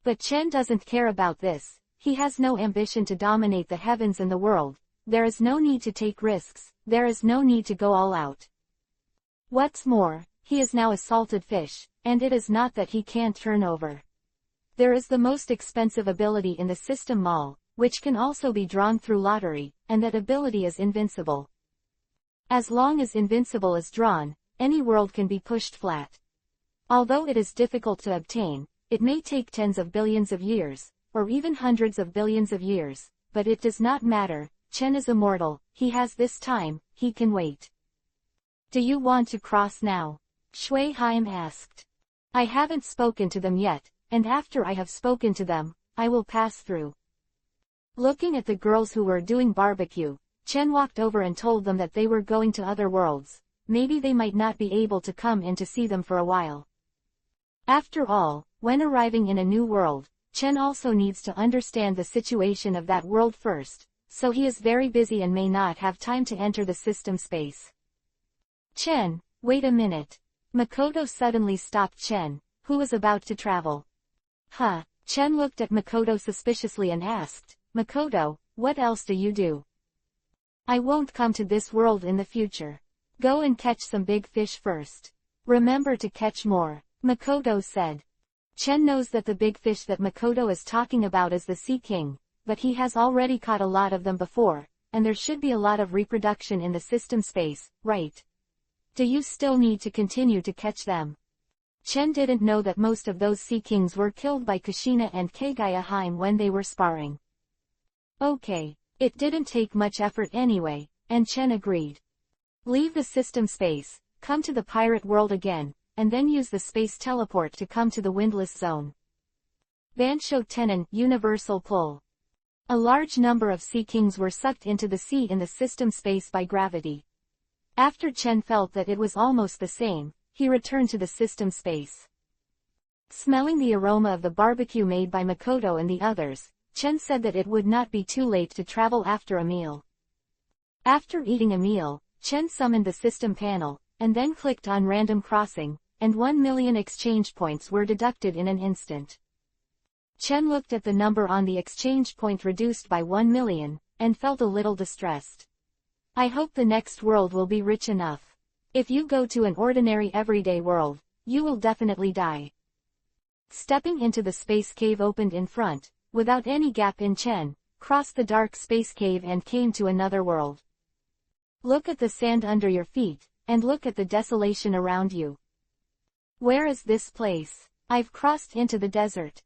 But Chen doesn't care about this, he has no ambition to dominate the heavens and the world, there is no need to take risks, there is no need to go all out. What's more, he is now a salted fish, and it is not that he can't turn over. There is the most expensive ability in the system mall, which can also be drawn through lottery, and that ability is invincible. As long as invincible is drawn, any world can be pushed flat. Although it is difficult to obtain, it may take tens of billions of years, or even hundreds of billions of years, but it does not matter. Chen is immortal, he has this time, he can wait. Do you want to cross now? Shui Haim asked. I haven't spoken to them yet, and after I have spoken to them, I will pass through. Looking at the girls who were doing barbecue, Chen walked over and told them that they were going to other worlds. Maybe they might not be able to come in to see them for a while. After all, when arriving in a new world, Chen also needs to understand the situation of that world first, so he is very busy and may not have time to enter the system space. Chen, wait a minute. Makoto suddenly stopped Chen, who was about to travel. Huh? Chen looked at Makoto suspiciously and asked, Makoto, what else do you do? I won't come to this world in the future. Go and catch some big fish first. Remember to catch more, Makoto said. Chen knows that the big fish that Makoto is talking about is the Sea King, but he has already caught a lot of them before, and there should be a lot of reproduction in the system space, right? Do you still need to continue to catch them? Chen didn't know that most of those Sea Kings were killed by Kushina and Kagaya Haim when they were sparring. Okay, it didn't take much effort anyway, and Chen agreed. Leave the system space, come to the pirate world again, and then use the space teleport to come to the windless zone. Bansho Tenon, Universal Pull. A large number of Sea Kings were sucked into the sea in the system space by gravity. After Chen felt that it was almost the same, he returned to the system space. Smelling the aroma of the barbecue made by Makoto and the others, Chen said that it would not be too late to travel after a meal. After eating a meal, Chen summoned the system panel, and then clicked on Random Crossing, and 1 million exchange points were deducted in an instant. Chen looked at the number on the exchange point reduced by 1 million, and felt a little distressed. I hope the next world will be rich enough. If you go to an ordinary everyday world, you will definitely die. Stepping into the space cave opened in front, without any gap in Chen, crossed the dark space cave and came to another world. Look at the sand under your feet, and look at the desolation around you. Where is this place? I've crossed into the desert.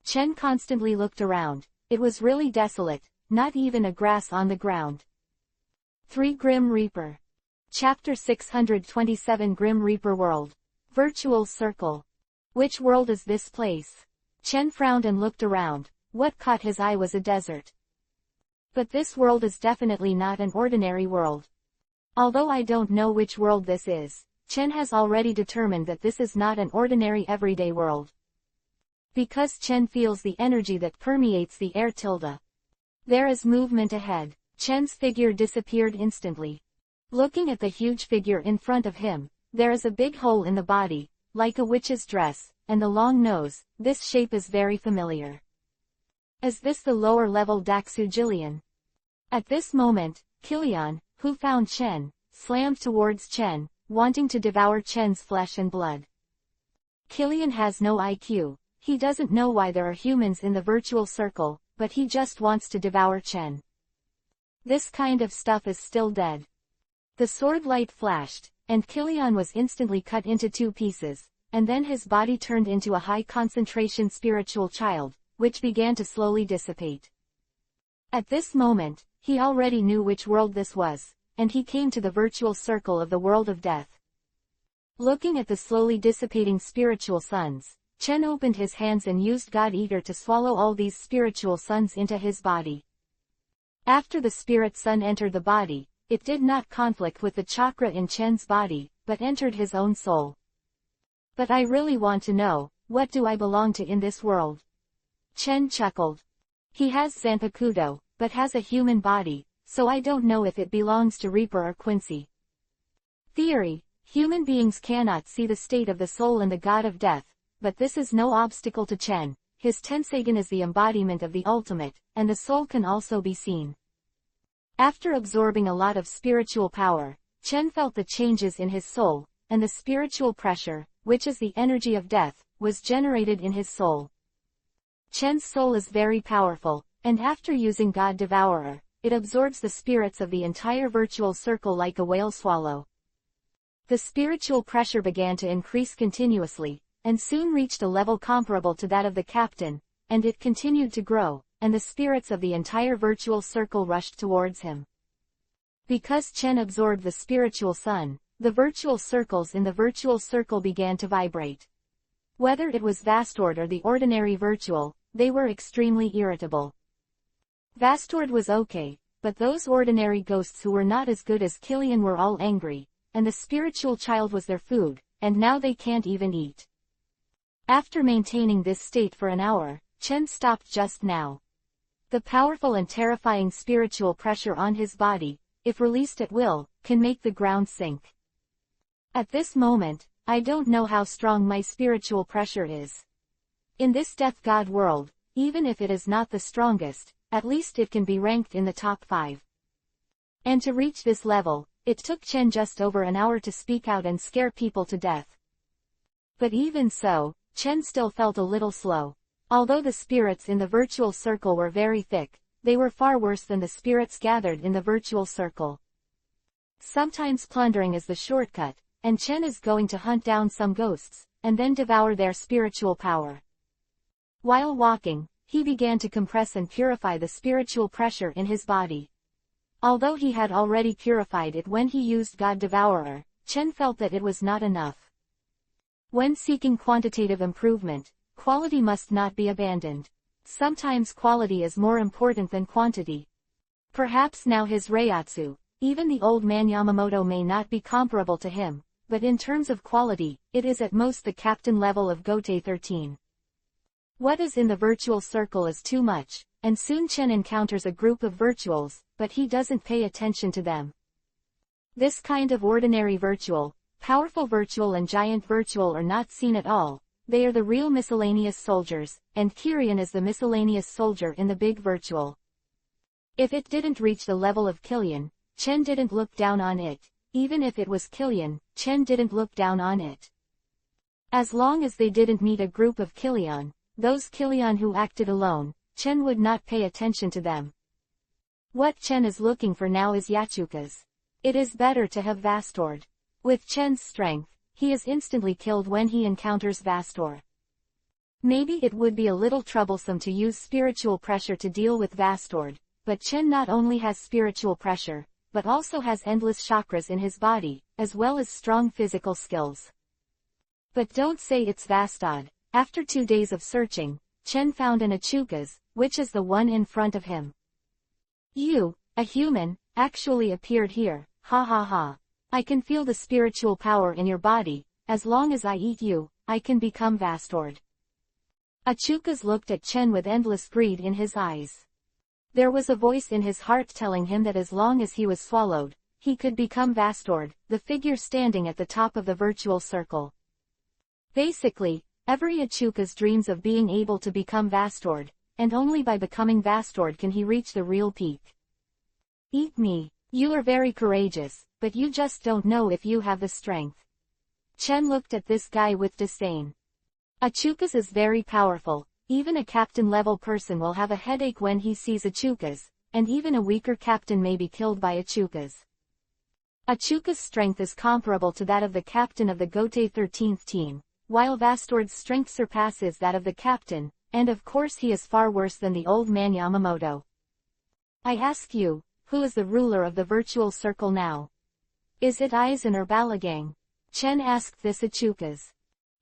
Chen constantly looked around. It was really desolate, not even a grass on the ground. 3 Grim Reaper. Chapter 627 Grim Reaper World. Virtual Circle. Which world is this place? Chen frowned and looked around. What caught his eye was a desert. But this world is definitely not an ordinary world. Although I don't know which world this is, Chen has already determined that this is not an ordinary everyday world. Because Chen feels the energy that permeates the air. There is movement ahead. Chen's figure disappeared instantly. Looking at the huge figure in front of him, there is a big hole in the body, like a witch's dress, and the long nose. This shape is very familiar. Is this the lower level Daxu Jillian? At this moment, Kilian, who found Chen, slammed towards Chen, wanting to devour Chen's flesh and blood. Kilian has no IQ, he doesn't know why there are humans in the virtual circle, but he just wants to devour Chen. This kind of stuff is still dead. The sword light flashed, and Kilian was instantly cut into 2 pieces, and then his body turned into a high-concentration spiritual child, which began to slowly dissipate. At this moment, he already knew which world this was, and he came to the virtual circle of the world of death. Looking at the slowly dissipating spiritual suns, Chen opened his hands and used God Eater to swallow all these spiritual suns into his body. After the spirit sun entered the body, it did not conflict with the chakra in Chen's body, but entered his own soul. But I really want to know, what do I belong to in this world? Chen chuckled. He has Zanpakuto, but has a human body, so I don't know if it belongs to Reaper or Quincy. Theory: human beings cannot see the state of the soul in the god of death, but this is no obstacle to Chen. His Tensagen is the embodiment of the ultimate, and the soul can also be seen. After absorbing a lot of spiritual power, Chen felt the changes in his soul, and the spiritual pressure, which is the energy of death, was generated in his soul. Chen's soul is very powerful, and after using God Devourer, it absorbs the spirits of the entire virtual circle like a whale swallow. The spiritual pressure began to increase continuously, and soon reached a level comparable to that of the captain, and it continued to grow, and the spirits of the entire virtual circle rushed towards him. Because Chen absorbed the spiritual sun, the virtual circles in the virtual circle began to vibrate. Whether it was Vastord or the ordinary virtual, they were extremely irritable. Vastord was okay, but those ordinary ghosts who were not as good as Killian were all angry, and the spiritual child was their food, and now they can't even eat. After maintaining this state for an hour, Chen stopped just now. The powerful and terrifying spiritual pressure on his body, if released at will, can make the ground sink. At this moment, I don't know how strong my spiritual pressure is. In this death god world, even if it is not the strongest, at least it can be ranked in the top 5. And to reach this level, it took Chen just over an hour to speak out and scare people to death. But even so, Chen still felt a little slow. Although the spirits in the virtual circle were very thick, they were far worse than the spirits gathered in the virtual circle. Sometimes plundering is the shortcut, and Chen is going to hunt down some ghosts, and then devour their spiritual power. While walking, he began to compress and purify the spiritual pressure in his body. Although he had already purified it when he used God Devourer, Chen felt that it was not enough. When seeking quantitative improvement, quality must not be abandoned. Sometimes quality is more important than quantity. Perhaps now his Reiatsu, even the old man Yamamoto may not be comparable to him, but in terms of quality, it is at most the captain level of Gotei 13. What is in the virtual circle is too much, and soon Chen encounters a group of virtuals, but he doesn't pay attention to them. This kind of ordinary virtual, powerful virtual and giant virtual are not seen at all. They are the real miscellaneous soldiers, and Kirian is the miscellaneous soldier in the big virtual. If it didn't reach the level of Killian, Chen didn't look down on it. Even if it was Killian, Chen didn't look down on it. As long as they didn't meet a group of Killian, those Killian who acted alone, Chen would not pay attention to them. What Chen is looking for now is Yachukas. It is better to have Vastord. With Chen's strength, he is instantly killed when he encounters Vastor. Maybe it would be a little troublesome to use spiritual pressure to deal with Vastord, but Chen not only has spiritual pressure, but also has endless chakras in his body, as well as strong physical skills. But don't say it's Vastod. After 2 days of searching, Chen found an Achukas, which is the one in front of him. You, a human, actually appeared here, ha ha ha. I can feel the spiritual power in your body. As long as I eat you, I can become Vastord. Achukas looked at Chen with endless greed in his eyes. There was a voice in his heart telling him that as long as he was swallowed, he could become Vastord, the figure standing at the top of the virtual circle. Basically, every Achukas dreams of being able to become Vastord, and only by becoming Vastord can he reach the real peak. Eat me. You are very courageous, but you just don't know if you have the strength. Chen looked at this guy with disdain. Achukas is very powerful. Even a captain-level person will have a headache when he sees Achukas, and even a weaker captain may be killed by Achukas. Achukas' strength is comparable to that of the captain of the Gotei 13th team, while Vastord's strength surpasses that of the captain, and of course he is far worse than the old man Yamamoto. I ask you, who is the ruler of the virtual circle now? Is it Aizen or Balagang? Chen asked this Achukas.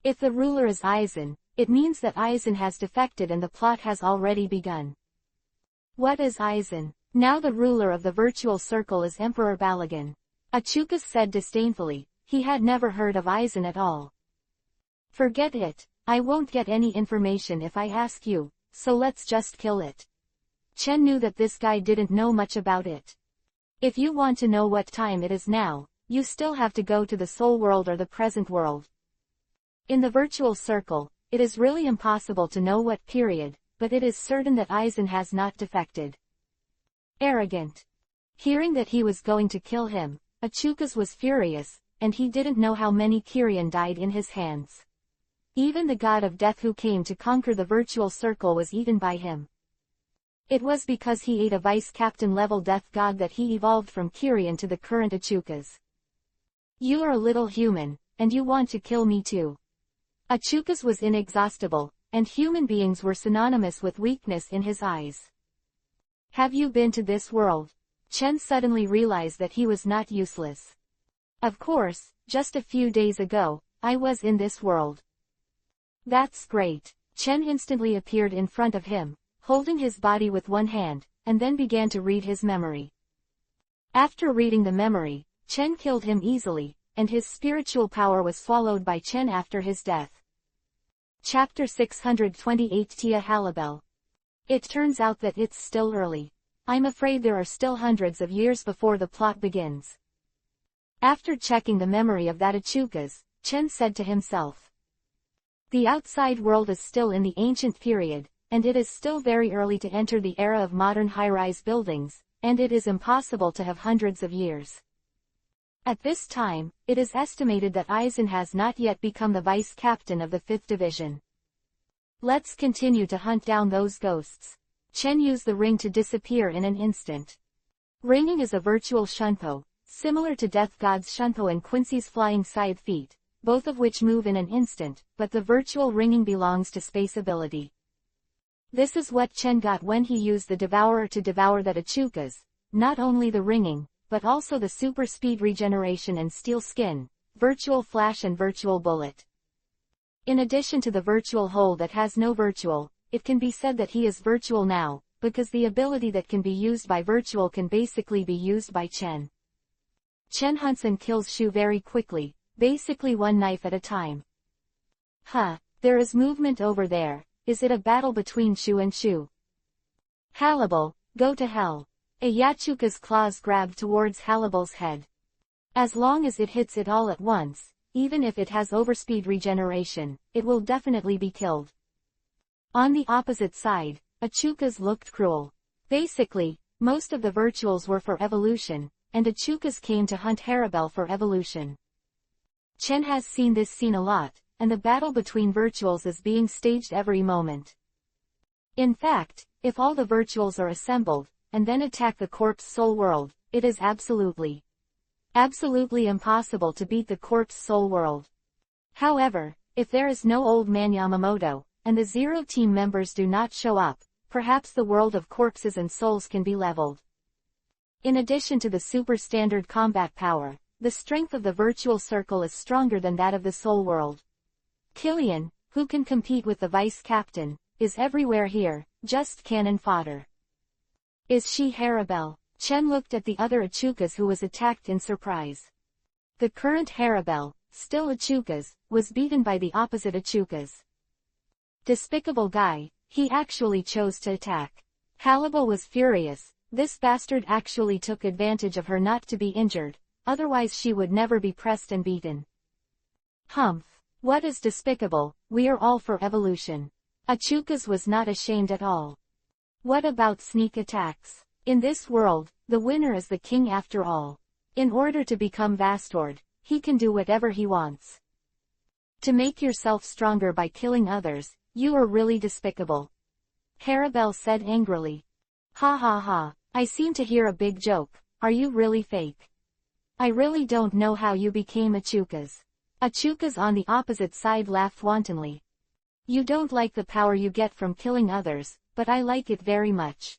If the ruler is Aizen, it means that Aizen has defected and the plot has already begun. What is Aizen? Now the ruler of the virtual circle is Emperor Balagan. Achukas said disdainfully. He had never heard of Aizen at all. Forget it. I won't get any information if I ask you, so let's just kill it. Chen knew that this guy didn't know much about it. If you want to know what time it is now, you still have to go to the soul world or the present world. In the virtual circle, it is really impossible to know what period, but it is certain that Aizen has not defected. Arrogant. Hearing that he was going to kill him, Achukas was furious, and he didn't know how many Kirian died in his hands. Even the god of death who came to conquer the virtual circle was eaten by him. It was because he ate a vice-captain level death god that he evolved from Kirian to the current Achukas. You are a little human, and you want to kill me too. Achukas was inexhaustible, and human beings were synonymous with weakness in his eyes. Have you been to this world? Chen suddenly realized that he was not useless. Of course, just a few days ago, I was in this world. That's great. Chen instantly appeared in front of him, holding his body with one hand, and then began to read his memory. After reading the memory, Chen killed him easily, and his spiritual power was swallowed by Chen after his death. Chapter 628 Tia Halibel. It turns out that it's still early. I'm afraid there are still hundreds of years before the plot begins. After checking the memory of that Achukas, Chen said to himself. The outside world is still in the ancient period, and it is still very early to enter the era of modern high-rise buildings, and it is impossible to have hundreds of years. At this time, it is estimated that Aizen has not yet become the vice captain of the 5th Division. Let's continue to hunt down those ghosts. Chen used the ring to disappear in an instant. Ringing is a virtual shunpo, similar to Death God's shunpo and Quincy's flying side feet, both of which move in an instant, but the virtual ringing belongs to space ability. This is what Chen got when he used the Devourer to devour that Achukas, not only the ringing, but also the super speed regeneration and steel skin, virtual flash and virtual bullet. In addition to the virtual hole that has no virtual, it can be said that he is virtual now, because the ability that can be used by virtual can basically be used by Chen. Chen hunts and kills Shu very quickly, basically one knife at a time. There is movement over there. Is it a battle between Shu and Shu? Halibel, go to hell. A Yachuka's claws grabbed towards Halibel's head. As long as it hits it all at once, even if it has overspeed regeneration, it will definitely be killed. On the opposite side, Achukas looked cruel. Basically, most of the virtuals were for evolution, and Achukas came to hunt Haribel for evolution. Chen has seen this scene a lot, and the battle between virtuals is being staged every moment. In fact, if all the virtuals are assembled, and then attack the corpse soul world, it is absolutely impossible to beat the corpse soul world. However, if there is no old man Yamamoto, and the Zero team members do not show up, perhaps the world of corpses and souls can be leveled. In addition to the super standard combat power, the strength of the virtual circle is stronger than that of the soul world. Killian, who can compete with the vice captain, is everywhere here, just cannon fodder. Is she Haribel? Chen looked at the other Achukas who was attacked in surprise. The current Haribel, still Achukas, was beaten by the opposite Achukas. Despicable guy, he actually chose to attack. Halibel was furious. This bastard actually took advantage of her not to be injured, otherwise she would never be pressed and beaten. Humph. What is despicable? We are all for evolution. Achukas was not ashamed at all. What about sneak attacks? In this world, the winner is the king after all. In order to become Vastord, he can do whatever he wants. To make yourself stronger by killing others, you are really despicable. Haribel said angrily. Ha ha ha, I seem to hear a big joke. Are you really fake? I really don't know how you became Achukas. Achukas on the opposite side laughed wantonly. You don't like the power you get from killing others, but I like it very much.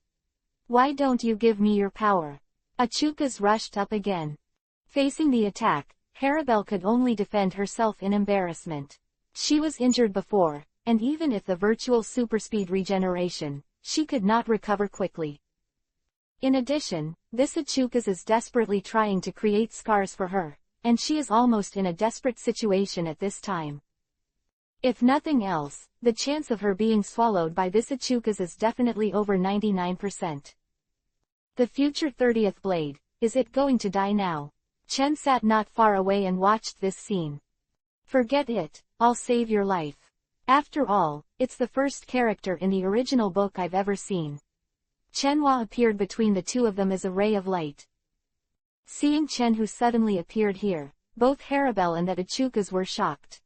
Why don't you give me your power? Achukas rushed up again. Facing the attack, Haribel could only defend herself in embarrassment. She was injured before, and even if the virtual superspeed regeneration, she could not recover quickly. In addition, this Achukas is desperately trying to create scars for her, and she is almost in a desperate situation at this time. If nothing else, the chance of her being swallowed by this Achukas is definitely over 99%. The future 30th blade, is it going to die now? Chen sat not far away and watched this scene. Forget it, I'll save your life. After all, it's the first character in the original book I've ever seen. Chenhua appeared between the two of them as a ray of light. Seeing Chen who suddenly appeared here, both Haribel and that Achukas were shocked.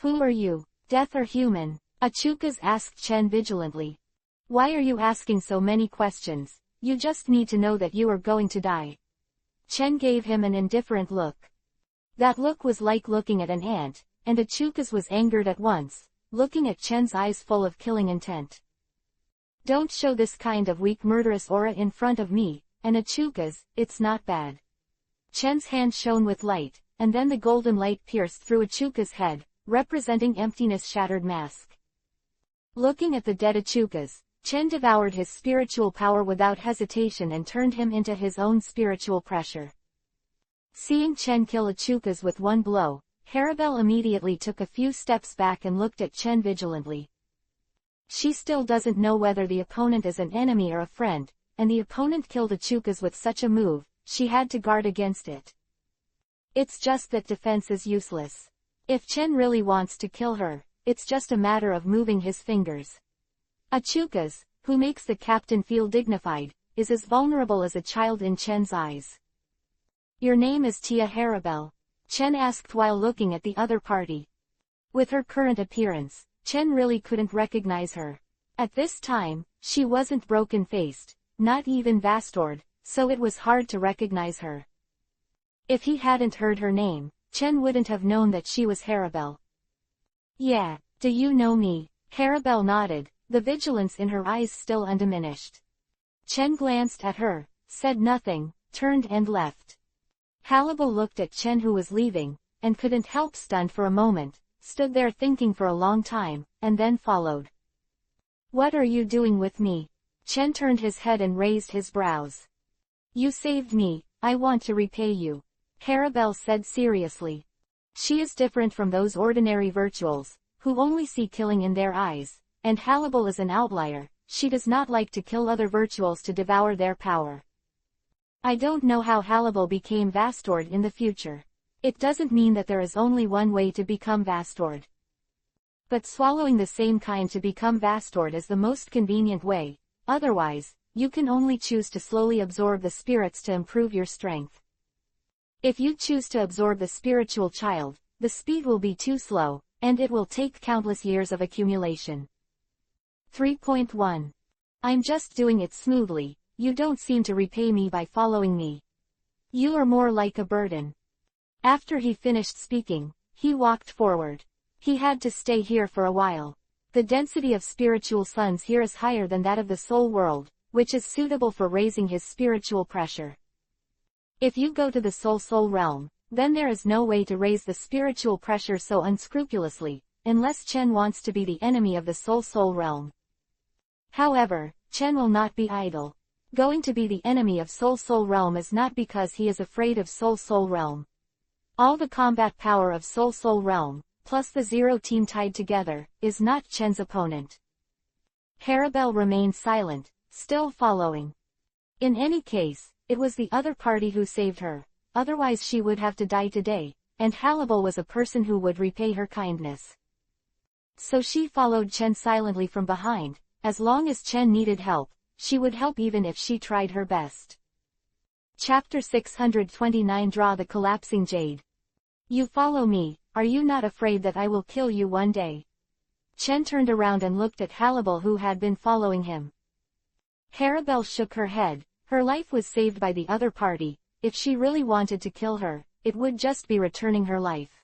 Who are you, death or human? Achukas asked Chen vigilantly. Why are you asking so many questions? You just need to know that you are going to die. Chen gave him an indifferent look. That look was like looking at an ant, and Achukas was angered at once, looking at Chen's eyes full of killing intent. Don't show this kind of weak murderous aura in front of me, and Achukas, it's not bad. Chen's hand shone with light, and then the golden light pierced through Achukas' head, representing emptiness shattered mask. Looking at the dead Achukas, Chen devoured his spiritual power without hesitation and turned him into his own spiritual pressure. Seeing Chen kill Achukas with one blow, Haribel immediately took a few steps back and looked at Chen vigilantly. She still doesn't know whether the opponent is an enemy or a friend, and the opponent killed Achukas with such a move, she had to guard against it. It's just that defense is useless. If Chen really wants to kill her, it's just a matter of moving his fingers. Achukas, who makes the captain feel dignified, is as vulnerable as a child in Chen's eyes. Your name is Tia Haribel? Chen asked while looking at the other party. With her current appearance, Chen really couldn't recognize her. At this time, she wasn't broken-faced, not even Vastored, so it was hard to recognize her. If he hadn't heard her name, Chen wouldn't have known that she was Haribel. Yeah, do you know me? Haribel nodded, the vigilance in her eyes still undiminished. Chen glanced at her, said nothing, turned and left. Haribel looked at Chen who was leaving, and couldn't help stunned for a moment, stood there thinking for a long time, and then followed. What are you doing with me? Chen turned his head and raised his brows. You saved me, I want to repay you. Haribel said seriously. She is different from those ordinary virtuals, who only see killing in their eyes, and Haribel is an outlier, she does not like to kill other virtuals to devour their power. I don't know how Haribel became Vastored in the future. It doesn't mean that there is only one way to become Vastored. But swallowing the same kind to become Vastored is the most convenient way, otherwise, you can only choose to slowly absorb the spirits to improve your strength. If you choose to absorb the spiritual child, the speed will be too slow, and it will take countless years of accumulation. 3.1. I'm just doing it smoothly, you don't seem to repay me by following me. You are more like a burden. After he finished speaking, he walked forward. He had to stay here for a while. The density of spiritual suns here is higher than that of the soul world, which is suitable for raising his spiritual pressure. If you go to the soul realm, then there is no way to raise the spiritual pressure so unscrupulously, unless Chen wants to be the enemy of the soul realm. However, Chen will not be idle. Going to be the enemy of soul realm is not because he is afraid of soul realm. All the combat power of soul realm, plus the Zero team tied together, is not Chen's opponent. Haribel remained silent, still following. In any case, it was the other party who saved her, otherwise she would have to die today, and Haribel was a person who would repay her kindness. So she followed Chen silently from behind. As long as Chen needed help, she would help even if she tried her best. Chapter 629 Draw the Collapsing Jade. You follow me, are you not afraid that I will kill you one day? Chen turned around and looked at Haribel who had been following him. Haribel shook her head, her life was saved by the other party, if she really wanted to kill her, it would just be returning her life.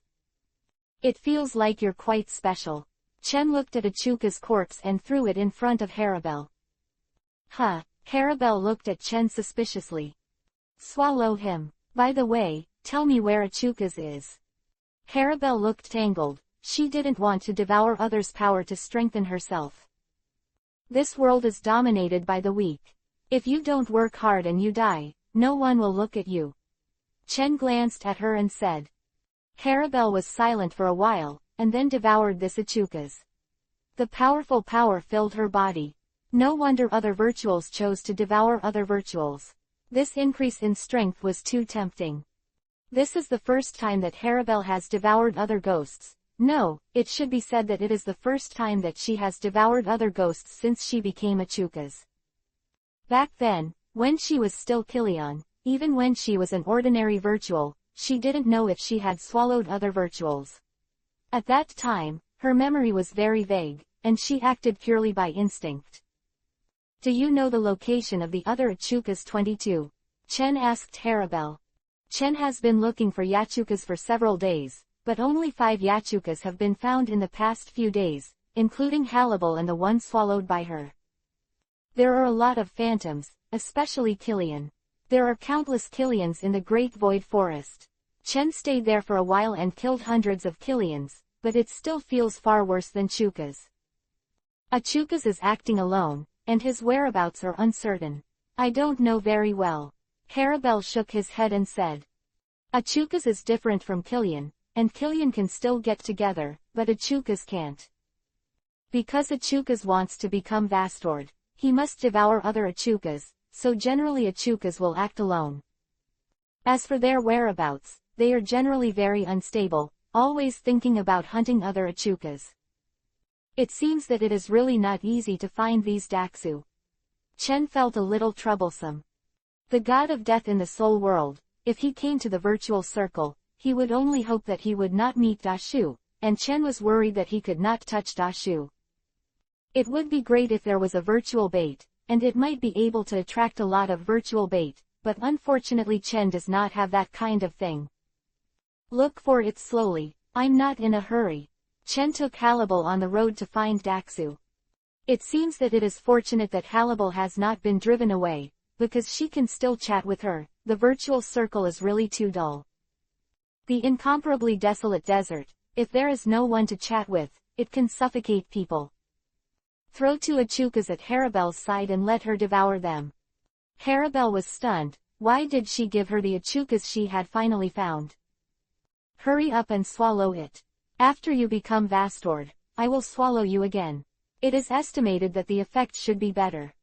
It feels like you're quite special. Chen looked at Achuka's corpse and threw it in front of Haribel. Huh, Haribel looked at Chen suspiciously. Swallow him. By the way, tell me where Achuka's is. Haribel looked tangled, she didn't want to devour others' power to strengthen herself. This world is dominated by the weak. If you don't work hard and you die, no one will look at you. Chen glanced at her and said. Haribel was silent for a while, and then devoured this Achuka's. The powerful power filled her body. No wonder other virtuals chose to devour other virtuals. This increase in strength was too tempting. This is the first time that Haribel has devoured other ghosts. No, it should be said that it is the first time that she has devoured other ghosts since she became Achuka's. Back then, when she was still Kilian, even when she was an ordinary virtual, she didn't know if she had swallowed other virtuals. At that time, her memory was very vague, and she acted purely by instinct. Do you know the location of the other Achuka's 22? Chen asked Haribel. Chen has been looking for yachukas for several days, but only 5 yachukas have been found in the past few days, including Halibal and the one swallowed by her. There are a lot of phantoms, especially Killian. There are countless Killians in the Great Void Forest. Chen stayed there for a while and killed hundreds of Killians, but it still feels far worse than Chukas. Chukas is acting alone, and his whereabouts are uncertain. I don't know very well. Haribel shook his head and said. Chukas is different from Killian, and Killian can still get together, but Chukas can't. Because Chukas wants to become Vastord, he must devour other Chukas, so generally Chukas will act alone. As for their whereabouts, they are generally very unstable, always thinking about hunting other Chukas. It seems that it is really not easy to find these Daxu. Chen felt a little troublesome. The god of death in the soul world, if he came to the virtual circle, he would only hope that he would not meet Dashu, and Chen was worried that he could not touch Dashu. It would be great if there was a virtual bait, and it might be able to attract a lot of virtual bait, but unfortunately Chen does not have that kind of thing. Look for it slowly, I'm not in a hurry. Chen took Halibal on the road to find Daxu. It seems that it is fortunate that Halibal has not been driven away, because she can still chat with her. The virtual circle is really too dull. The incomparably desolate desert, if there is no one to chat with, it can suffocate people. Throw 2 Chukas at Haribel's side and let her devour them. Haribel was stunned. Why did she give her the Chukas she had finally found? Hurry up and swallow it. After you become Vastord, I will swallow you again. It is estimated that the effect should be better.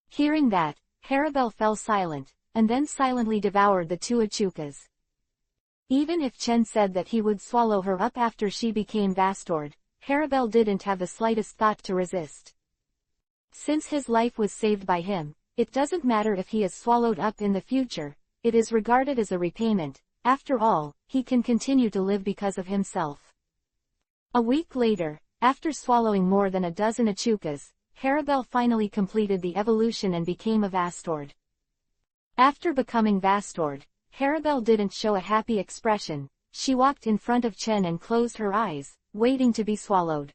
Hearing that, Haribel fell silent, and then silently devoured the 2 Chukas. Even if Chen said that he would swallow her up after she became Vastord, Haribel didn't have the slightest thought to resist. Since his life was saved by him, it doesn't matter if he is swallowed up in the future, it is regarded as a repayment. After all, he can continue to live because of himself. A week later, after swallowing more than a dozen Chukas, Haribel finally completed the evolution and became a Vastord. After becoming Vastord, Haribel didn't show a happy expression. She walked in front of Chen and closed her eyes, waiting to be swallowed.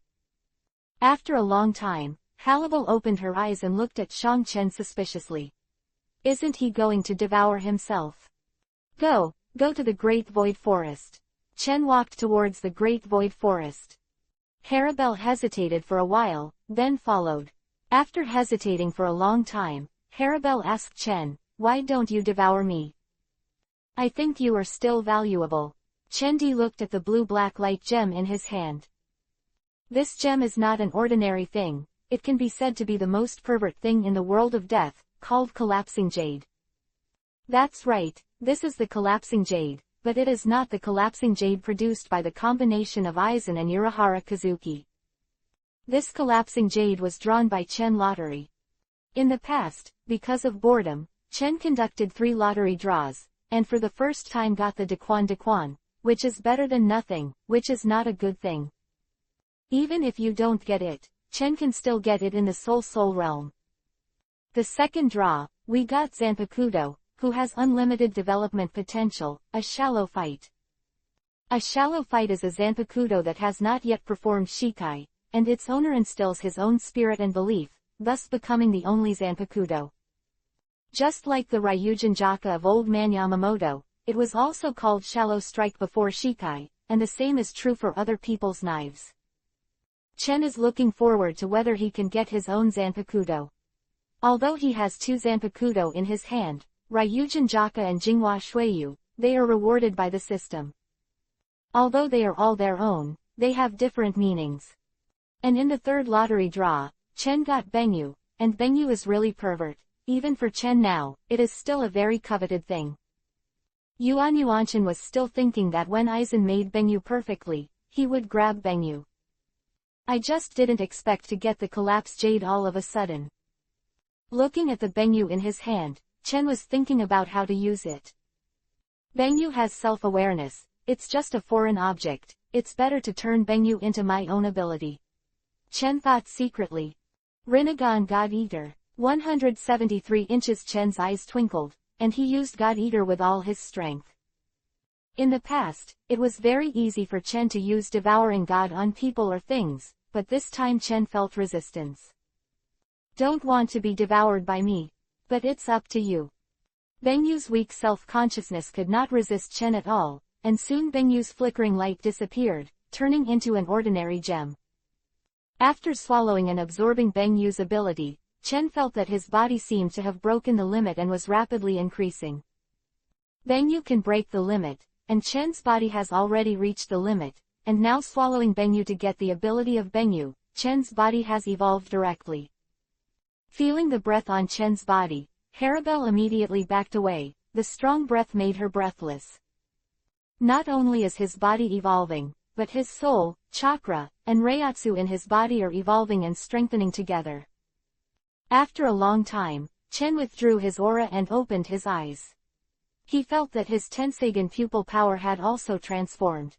After a long time, Halibal opened her eyes and looked at Shang Chen suspiciously. Isn't he going to devour himself? Go to the Great Void Forest. Chen walked towards the Great Void Forest. Haribel hesitated for a while, then followed. After hesitating for a long time, Haribel asked Chen, why don't you devour me? I think you are still valuable. Chen Di looked at the blue-black light gem in his hand. This gem is not an ordinary thing, it can be said to be the most pervert thing in the world of death, called collapsing jade. That's right, this is the collapsing jade, but it is not the collapsing jade produced by the combination of Aizen and Urahara Kazuki. This collapsing jade was drawn by Chen Lottery. In the past, because of boredom, Chen conducted 3 lottery draws, and for the first time got the Daquan, which is better than nothing, which is not a good thing. Even if you don't get it, Chen can still get it in the Soul realm. The second draw, we got Zanpakuto, who has unlimited development potential, a shallow fight. A shallow fight is a Zanpakuto that has not yet performed Shikai, and its owner instills his own spirit and belief, thus becoming the only Zanpakuto. Just like the Ryujin Jaka of Old Man Yamamoto, it was also called Shallow Strike before Shikai, and the same is true for other people's knives. Chen is looking forward to whether he can get his own Zanpakuto. Although he has 2 Zanpakuto in his hand, Ryujin Jaka and Jinghua Shuiyu, they are rewarded by the system. Although they are all their own, they have different meanings. And in the third lottery draw, Chen got Bengyu, and Bengyu is really pervert. Even for Chen now, it is still a very coveted thing. Yuan Yuanshan was still thinking that when Aizen made Bengyu perfectly, he would grab Bengyu. I just didn't expect to get the collapse jade all of a sudden. Looking at the Bengyu in his hand, Chen was thinking about how to use it. Bengyu has self-awareness, it's just a foreign object, it's better to turn Bengyu into my own ability. Chen thought secretly. Rinnegan God Eater. 173 inches. Chen's eyes twinkled, and he used God Eater with all his strength. In the past, it was very easy for Chen to use devouring God on people or things, but this time Chen felt resistance. Don't want to be devoured by me. But it's up to you. Bengyu's weak self-consciousness could not resist Chen at all, and soon Bengyu's flickering light disappeared, turning into an ordinary gem. After swallowing and absorbing Bengyu's ability, Chen felt that his body seemed to have broken the limit and was rapidly increasing. Bengyu can break the limit, and Chen's body has already reached the limit, and now swallowing Bengyu to get the ability of Bengyu, Chen's body has evolved directly. Feeling the breath on Chen's body, Haribel immediately backed away. The strong breath made her breathless. Not only is his body evolving, but his soul, chakra, and reiatsu in his body are evolving and strengthening together. After a long time, Chen withdrew his aura and opened his eyes. He felt that his Tensagen pupil power had also transformed.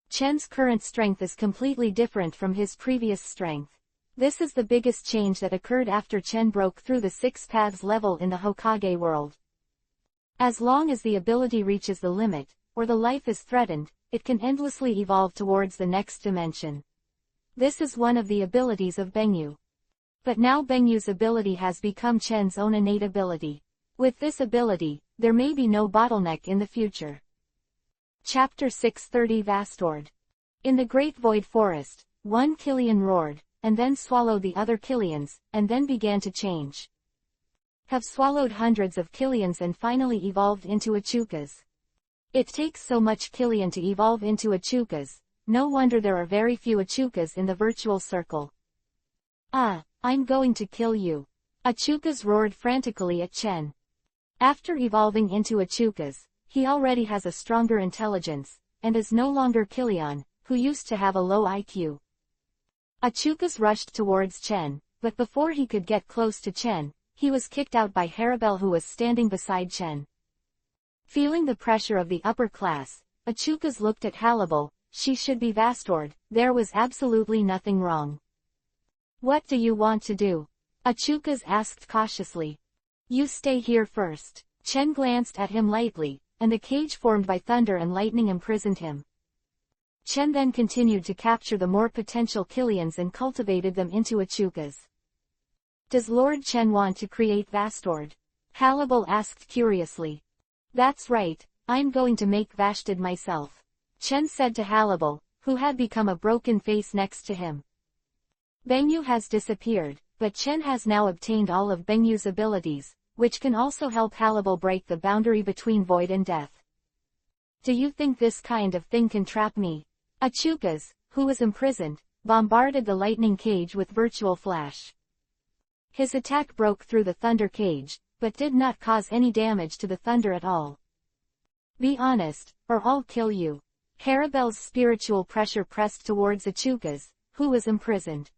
Chen's current strength is completely different from his previous strength. This is the biggest change that occurred after Chen broke through the 6 paths level in the Hokage world. As long as the ability reaches the limit, or the life is threatened, it can endlessly evolve towards the next dimension. This is one of the abilities of Bengyu. But now Bengyu's ability has become Chen's own innate ability. With this ability, there may be no bottleneck in the future. Chapter 630 Vastord. In the Great Void Forest, one Killian roared, and then swallowed the other Killians, and then began to change. Have swallowed hundreds of Killians and finally evolved into Achukas. It takes so much Killian to evolve into Achukas, no wonder there are very few Achukas in the virtual circle. Ah, I'm going to kill you. Achukas roared frantically at Chen. After evolving into Achukas, he already has a stronger intelligence, and is no longer Killian, who used to have a low IQ. Achukas rushed towards Chen, but before he could get close to Chen, he was kicked out by Haribel who was standing beside Chen. Feeling the pressure of the upper class, Achukas looked at Halibel. She should be Vastord. There was absolutely nothing wrong. What do you want to do? Achukas asked cautiously. You stay here first. Chen glanced at him lightly, and the cage formed by thunder and lightning imprisoned him. Chen then continued to capture the more potential Killians and cultivated them into Achukas. Does Lord Chen want to create Vastord? Halibel asked curiously. That's right, I'm going to make Vastord myself. Chen said to Halibel, who had become a broken face next to him. Bengyu has disappeared, but Chen has now obtained all of Bengyu's abilities, which can also help Halibel break the boundary between void and death. Do you think this kind of thing can trap me? Achukas, who was imprisoned, bombarded the lightning cage with virtual flash. His attack broke through the thunder cage, but did not cause any damage to the thunder at all. Be honest, or I'll kill you. Haribel's spiritual pressure pressed towards Achukas, who was imprisoned.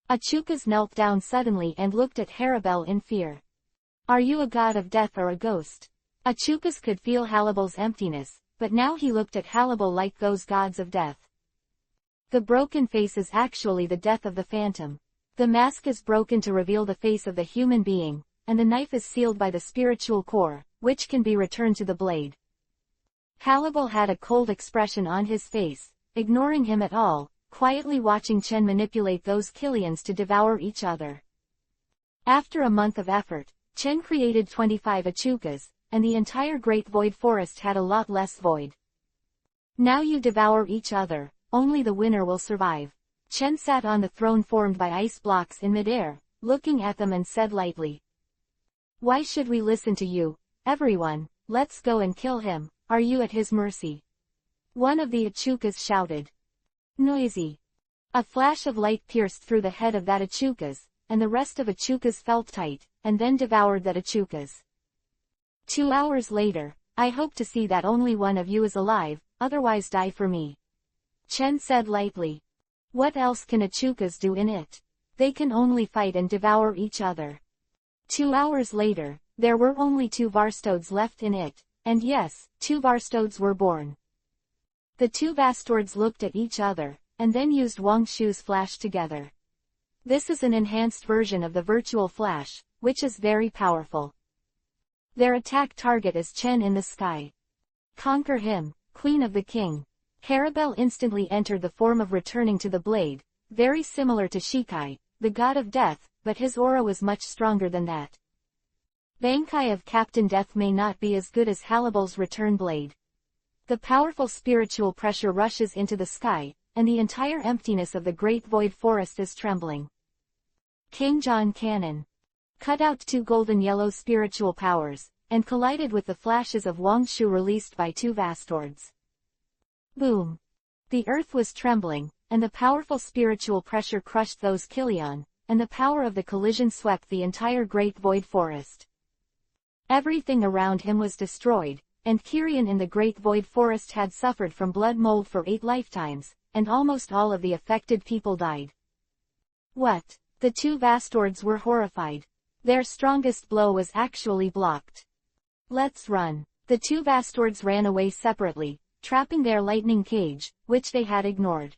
Achukas knelt down suddenly and looked at Haribel in fear. Are you a god of death or a ghost? Achukas could feel Halibel's emptiness, but now he looked at Halibel like those gods of death. The broken face is actually the death of the phantom. The mask is broken to reveal the face of the human being, and the knife is sealed by the spiritual core, which can be returned to the blade. Halibel had a cold expression on his face, ignoring him at all, quietly watching Chen manipulate those Killians to devour each other. After a month of effort, Chen created 25 Achukas, and the entire Great Void Forest had a lot less void. Now you devour each other, only the winner will survive. Chen sat on the throne formed by ice blocks in midair, looking at them and said lightly. Why should we listen to you, everyone? Let's go and kill him. Are you at his mercy? One of the Achukas shouted. Noisy. A flash of light pierced through the head of that Achukas, and the rest of Achukas felt tight, and then devoured that Achukas. 2 hours later, I hope to see that only one of you is alive, otherwise die for me. Chen said lightly. What else can Achukas do in it? They can only fight and devour each other. 2 hours later, there were only 2 Varstodes left in it, and yes, 2 Varstodes were born. The 2 Vastords looked at each other, and then used Wang Shu's flash together. This is an enhanced version of the virtual flash, which is very powerful. Their attack target is Chen in the sky. Conquer him. Queen of the King. Haribel instantly entered the form of returning to the blade, very similar to Shikai, the god of death, but his aura was much stronger than that. Bankai of Captain Death may not be as good as Halibel's return blade. The powerful spiritual pressure rushes into the sky, and the entire emptiness of the great void forest is trembling. King John Cannon cut out 2 golden yellow spiritual powers, and collided with the flashes of Wang Shu released by 2 Vastords. Boom! The earth was trembling, and the powerful spiritual pressure crushed those Kilian, and the power of the collision swept the entire great void forest. Everything around him was destroyed, and Kirian in the great void forest had suffered from blood mold for 8 lifetimes, and almost all of the affected people died. What? The 2 Vastords were horrified. Their strongest blow was actually blocked. Let's run. The 2 Vastords ran away separately, trapping their lightning cage, which they had ignored.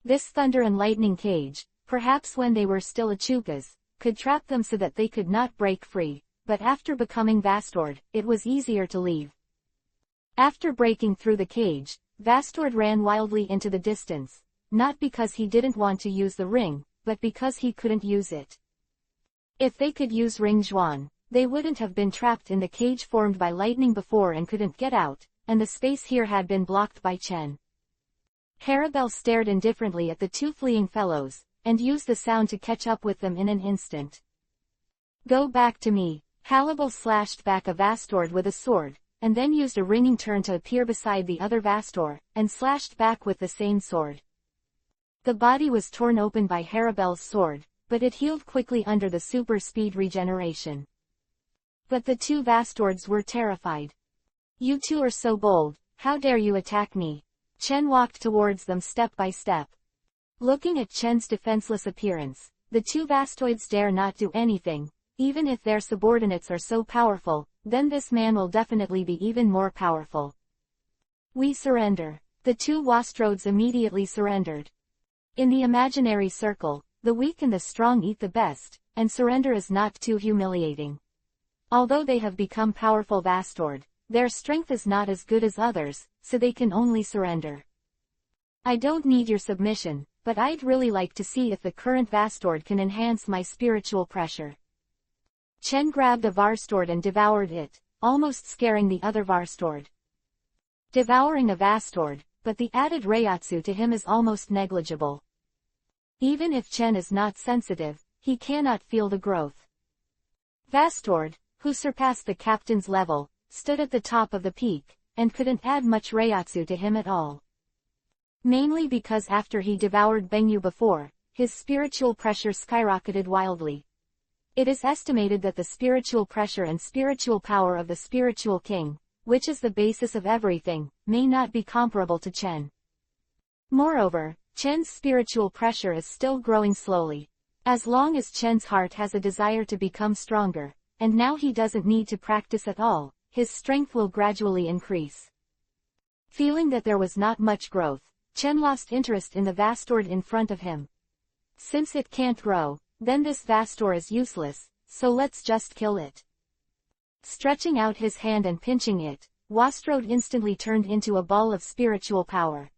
This thunder and lightning cage, perhaps when they were still Achukas, could trap them so that they could not break free, but after becoming Vastord, it was easier to leave. After breaking through the cage, Vastord ran wildly into the distance, not because he didn't want to use the ring, but because he couldn't use it. If they could use Ring Zhuan, they wouldn't have been trapped in the cage formed by lightning before and couldn't get out, and the space here had been blocked by Chen. Haribel stared indifferently at the 2 fleeing fellows, and used the sound to catch up with them in an instant. Go back to me. Halibel slashed back a Vastord with a sword, and then used a ringing turn to appear beside the other Vastor, and slashed back with the same sword. The body was torn open by Haribel's sword, but it healed quickly under the super speed regeneration. But the 2 Vastords were terrified. You 2 are so bold, how dare you attack me? Chen walked towards them step by step. Looking at Chen's defenseless appearance, the 2 Vastoids dare not do anything. Even if their subordinates are so powerful, then this man will definitely be even more powerful. We surrender. The 2 Vastrods immediately surrendered. In the imaginary circle, the weak and the strong eat the best, and surrender is not too humiliating. Although they have become powerful Vastord, their strength is not as good as others, so they can only surrender. I don't need your submission, but I'd really like to see if the current Vastord can enhance my spiritual pressure. Chen grabbed a Varstord and devoured it, almost scaring the other Varstord. Devouring a Vastord, but the added Reiatsu to him is almost negligible. Even if Chen is not sensitive, he cannot feel the growth. Vastord, who surpassed the captain's level, stood at the top of the peak, and couldn't add much Reiatsu to him at all. Mainly because after he devoured Bengyu before, his spiritual pressure skyrocketed wildly. It is estimated that the spiritual pressure and spiritual power of the spiritual king, which is the basis of everything, may not be comparable to Chen. Moreover, Chen's spiritual pressure is still growing slowly. As long as Chen's heart has a desire to become stronger, and now he doesn't need to practice at all, his strength will gradually increase. Feeling that there was not much growth, Chen lost interest in the Vastord in front of him. Since it can't grow, then this Vastor is useless, so let's just kill it. Stretching out his hand and pinching it, Vastrod instantly turned into a ball of spiritual power.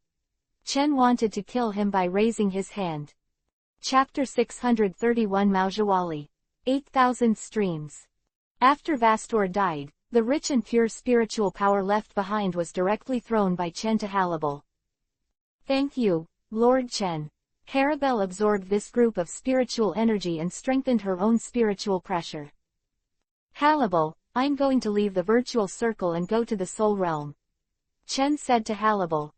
Chen wanted to kill him by raising his hand. Chapter 631 Maujawali. 8,000 streams. After Vastor died, the rich and pure spiritual power left behind was directly thrown by Chen to Halibel. Thank you, Lord Chen. Haribel absorbed this group of spiritual energy and strengthened her own spiritual pressure. Halibel, I'm going to leave the virtual circle and go to the Soul Realm. Chen said to Halibel.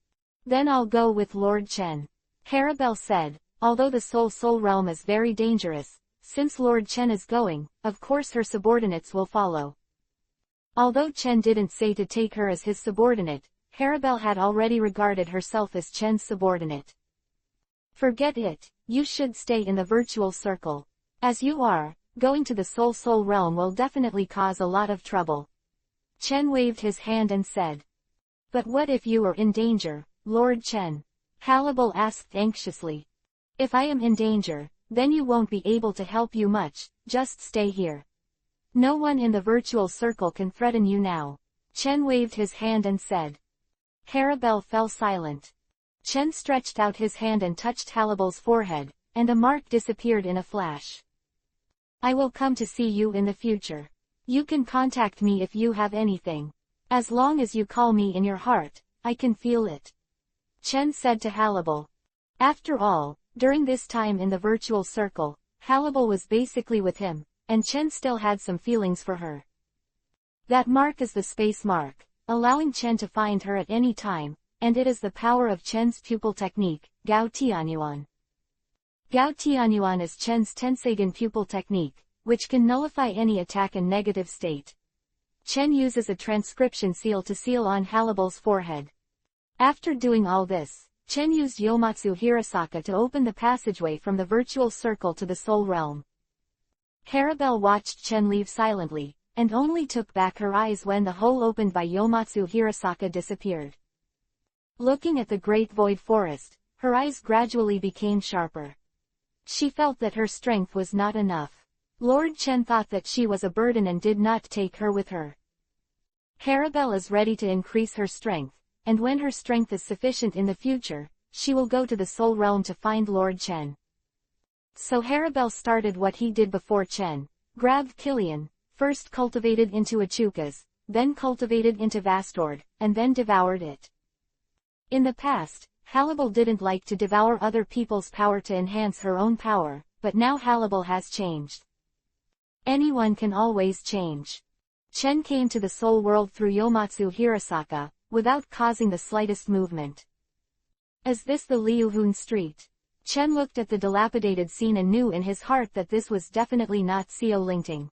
Then I'll go with Lord Chen. Haribel said, although the Soul Realm is very dangerous, since Lord Chen is going, of course her subordinates will follow. Although Chen didn't say to take her as his subordinate, Haribel had already regarded herself as Chen's subordinate. Forget it, you should stay in the virtual circle. As you are, going to the Soul Realm will definitely cause a lot of trouble. Chen waved his hand and said. But what if you are in danger, Lord Chen? Halibel asked anxiously. If I am in danger, then you won't be able to help you much, just stay here. No one in the virtual circle can threaten you now. Chen waved his hand and said. Haribel fell silent. Chen stretched out his hand and touched Halibel's forehead, and a mark disappeared in a flash. I will come to see you in the future. You can contact me if you have anything. As long as you call me in your heart, I can feel it. Chen said to Halibel. After all, during this time in the virtual circle, Halibel was basically with him, and Chen still had some feelings for her. That mark is the space mark, allowing Chen to find her at any time, and it is the power of Chen's pupil technique, Gao Tianyuan. Gao Tianyuan is Chen's Tensegan pupil technique, which can nullify any attack and negative state. Chen uses a transcription seal to seal on Halibel's forehead. After doing all this, Chen used Yomatsu Hirasaka to open the passageway from the virtual circle to the soul realm. Haribel watched Chen leave silently, and only took back her eyes when the hole opened by Yomatsu Hirasaka disappeared. Looking at the great void forest, her eyes gradually became sharper. She felt that her strength was not enough. Lord Chen thought that she was a burden and did not take her with her. Haribel is ready to increase her strength, and when her strength is sufficient in the future, she will go to the soul realm to find Lord Chen. So Haribel started what he did before Chen, grabbed Killian, first cultivated into Achukas, then cultivated into Vastord, and then devoured it. In the past, Halibel didn't like to devour other people's power to enhance her own power, but now Halibel has changed. Anyone can always change. Chen came to the soul world through Yomatsu Hirasaka, without causing the slightest movement. Is this the Liuhun Street? Chen looked at the dilapidated scene and knew in his heart that this was definitely not Seo Lingting.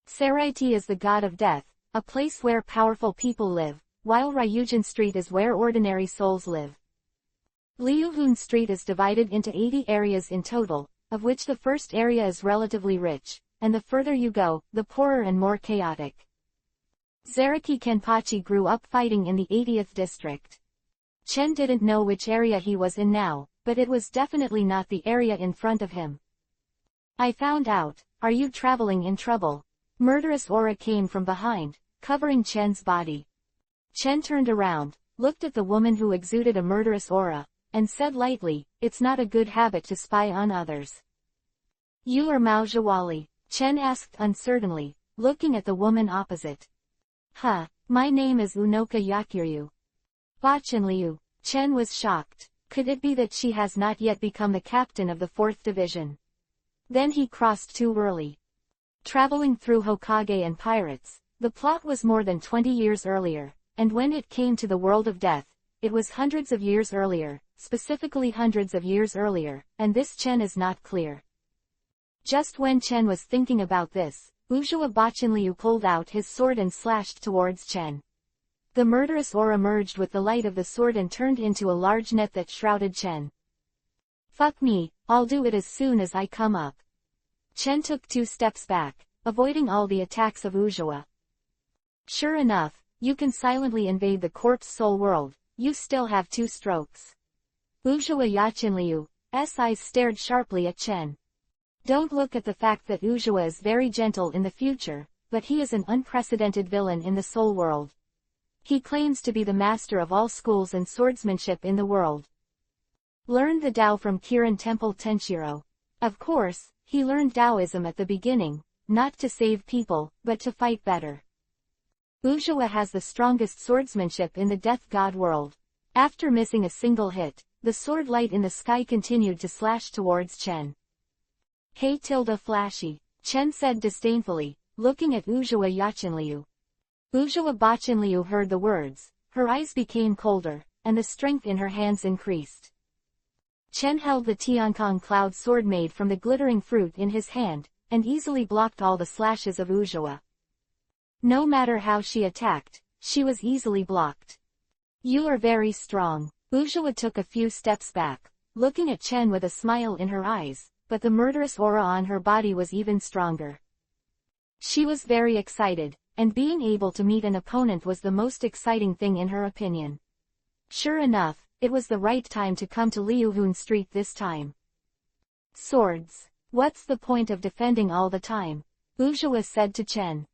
Saraiti is the god of death, a place where powerful people live, while Ryujin Street is where ordinary souls live. Liuhun Street is divided into 80 areas in total, of which the first area is relatively rich, and the further you go, the poorer and more chaotic. Zaraki Kenpachi grew up fighting in the 80th district. Chen didn't know which area he was in now, but it was definitely not the area in front of him. I found out. Are you traveling in trouble? Murderous aura came from behind, covering Chen's body. Chen turned around, looked at the woman who exuded a murderous aura, and said lightly, it's not a good habit to spy on others. You are Mao Zhawali? Chen asked uncertainly, looking at the woman opposite. My name is Unoka Yakiryu. Bachenliu. Chen was shocked. Could it be that she has not yet become the captain of the 4th Division? Then he crossed too early. Traveling through Hokage and pirates, the plot was more than 20 years earlier, and when it came to the world of death, it was hundreds of years earlier, specifically hundreds of years earlier, and this Chen is not clear. Just when Chen was thinking about this, Ujua Bachenliu pulled out his sword and slashed towards Chen. The murderous aura merged with the light of the sword and turned into a large net that shrouded Chen. Fuck me, I'll do it as soon as I come up. Chen took 2 steps back, avoiding all the attacks of Ujua. Sure enough, you can silently invade the corpse soul world, you still have 2 strokes. Ujua Yachenliu's eyes stared sharply at Chen. Don't look at the fact that Ujua is very gentle in the future, but he is an unprecedented villain in the soul world. He claims to be the master of all schools and swordsmanship in the world. Learned the Tao from Kirin Temple Tenshiro. Of course, he learned Taoism at the beginning, not to save people, but to fight better. Ujua has the strongest swordsmanship in the death god world. After missing a single hit, the sword light in the sky continued to slash towards Chen. Hey flashy, Chen said disdainfully, looking at Ujua Yachenliu. Ujua Bachenliu heard the words, her eyes became colder, and the strength in her hands increased. Chen held the Tiankong cloud sword made from the glittering fruit in his hand, and easily blocked all the slashes of Ujua. No matter how she attacked, she was easily blocked. You are very strong. Ujua took a few steps back, looking at Chen with a smile in her eyes, but the murderous aura on her body was even stronger. She was very excited, and being able to meet an opponent was the most exciting thing in her opinion. Sure enough, it was the right time to come to Liuhun Street this time. Swords. What's the point of defending all the time? Ujua said to Chen.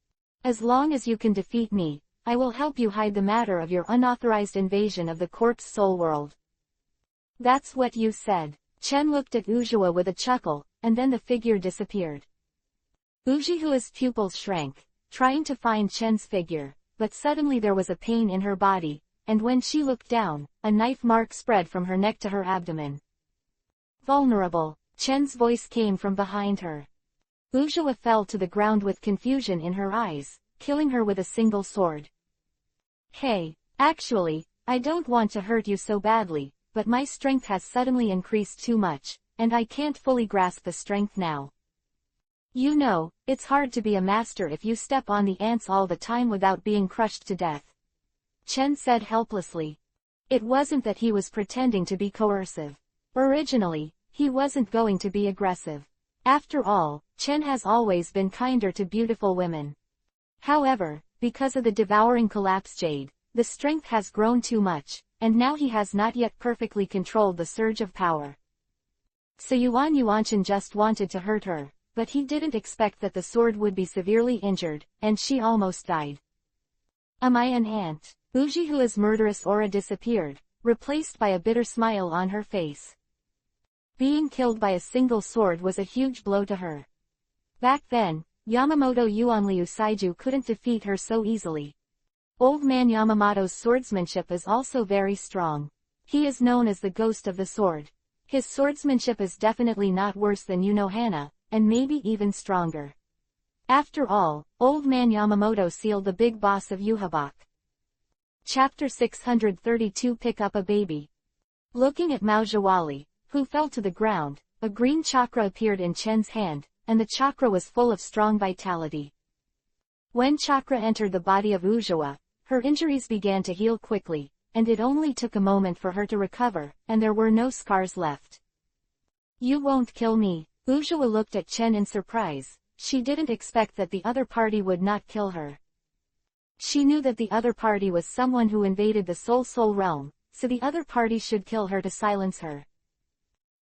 As long as you can defeat me, I will help you hide the matter of your unauthorized invasion of the corpse soul world. That's what you said. Chen looked at Ujua with a chuckle, and then the figure disappeared. Ujihua's pupils shrank, trying to find Chen's figure, but suddenly there was a pain in her body, and when she looked down, a knife mark spread from her neck to her abdomen. Vulnerable, Chen's voice came from behind her. Ujua fell to the ground with confusion in her eyes, killing her with a single sword. Hey, actually, I don't want to hurt you so badly, but my strength has suddenly increased too much, and I can't fully grasp the strength now. You know, it's hard to be a master if you step on the ants all the time without being crushed to death. Chen said helplessly. It wasn't that he was pretending to be coercive. Originally, he wasn't going to be aggressive. After all, Chen has always been kinder to beautiful women. However, because of the devouring collapse jade, the strength has grown too much, and now he has not yet perfectly controlled the surge of power. So Yuanchen just wanted to hurt her, but he didn't expect that the sword would be severely injured, and she almost died. Am I an ant? Ujihua's murderous aura disappeared, replaced by a bitter smile on her face. Being killed by a single sword was a huge blow to her. Back then, Yamamoto Yuanliu Saiju couldn't defeat her so easily. Old man Yamamoto's swordsmanship is also very strong. He is known as the ghost of the sword. His swordsmanship is definitely not worse than Unohana, and maybe even stronger. After all, old man Yamamoto sealed the big boss of Yuhabak. Chapter 632 Pick Up a Baby. Looking at Mao Zhawali, who fell to the ground, a green chakra appeared in Chen's hand, and the chakra was full of strong vitality. When chakra entered the body of Ujua, her injuries began to heal quickly, and it only took a moment for her to recover, and there were no scars left. You won't kill me. Ujua looked at Chen in surprise. She didn't expect that the other party would not kill her. She knew that the other party was someone who invaded the soul realm, so the other party should kill her to silence her.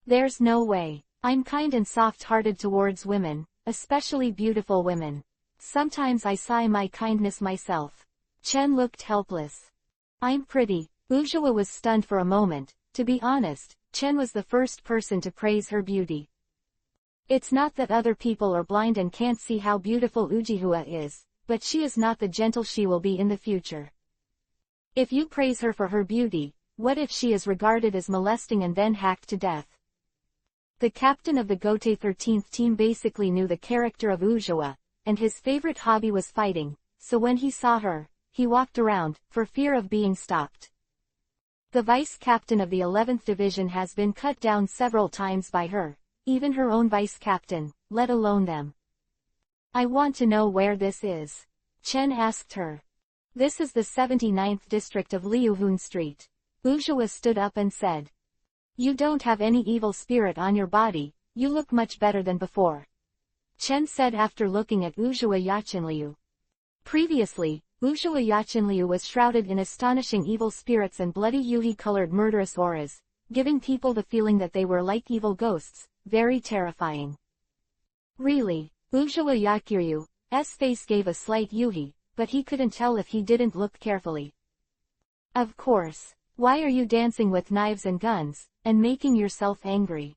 There's no way. I'm kind and soft-hearted towards women, especially beautiful women. Sometimes I sigh my kindness myself. Chen looked helpless. I'm pretty. Ujua was stunned for a moment. To be honest, Chen was the first person to praise her beauty. It's not that other people are blind and can't see how beautiful Ujihua is, but she is not the gentle she will be in the future. If you praise her for her beauty, what if she is regarded as molesting and then hacked to death? The captain of the Gote 13th team basically knew the character of Ujua, and his favorite hobby was fighting, so when he saw her, he walked around, for fear of being stopped. The vice-captain of the 11th division has been cut down several times by her, even her own vice-captain, let alone them. I want to know where this is. Chen asked her. This is the 79th district of Liuhun Street. Ujua stood up and said. You don't have any evil spirit on your body, you look much better than before. Chen said after looking at Ujua Yachinliu. Previously, Ujua Yachinliu was shrouded in astonishing evil spirits and bloody yuhi-colored murderous auras, giving people the feeling that they were like evil ghosts, very terrifying. Really, Ujua Yakiryu's face gave a slight yuhi, but he couldn't tell if he didn't look carefully. Of course. Why are you dancing with knives and guns, and making yourself angry?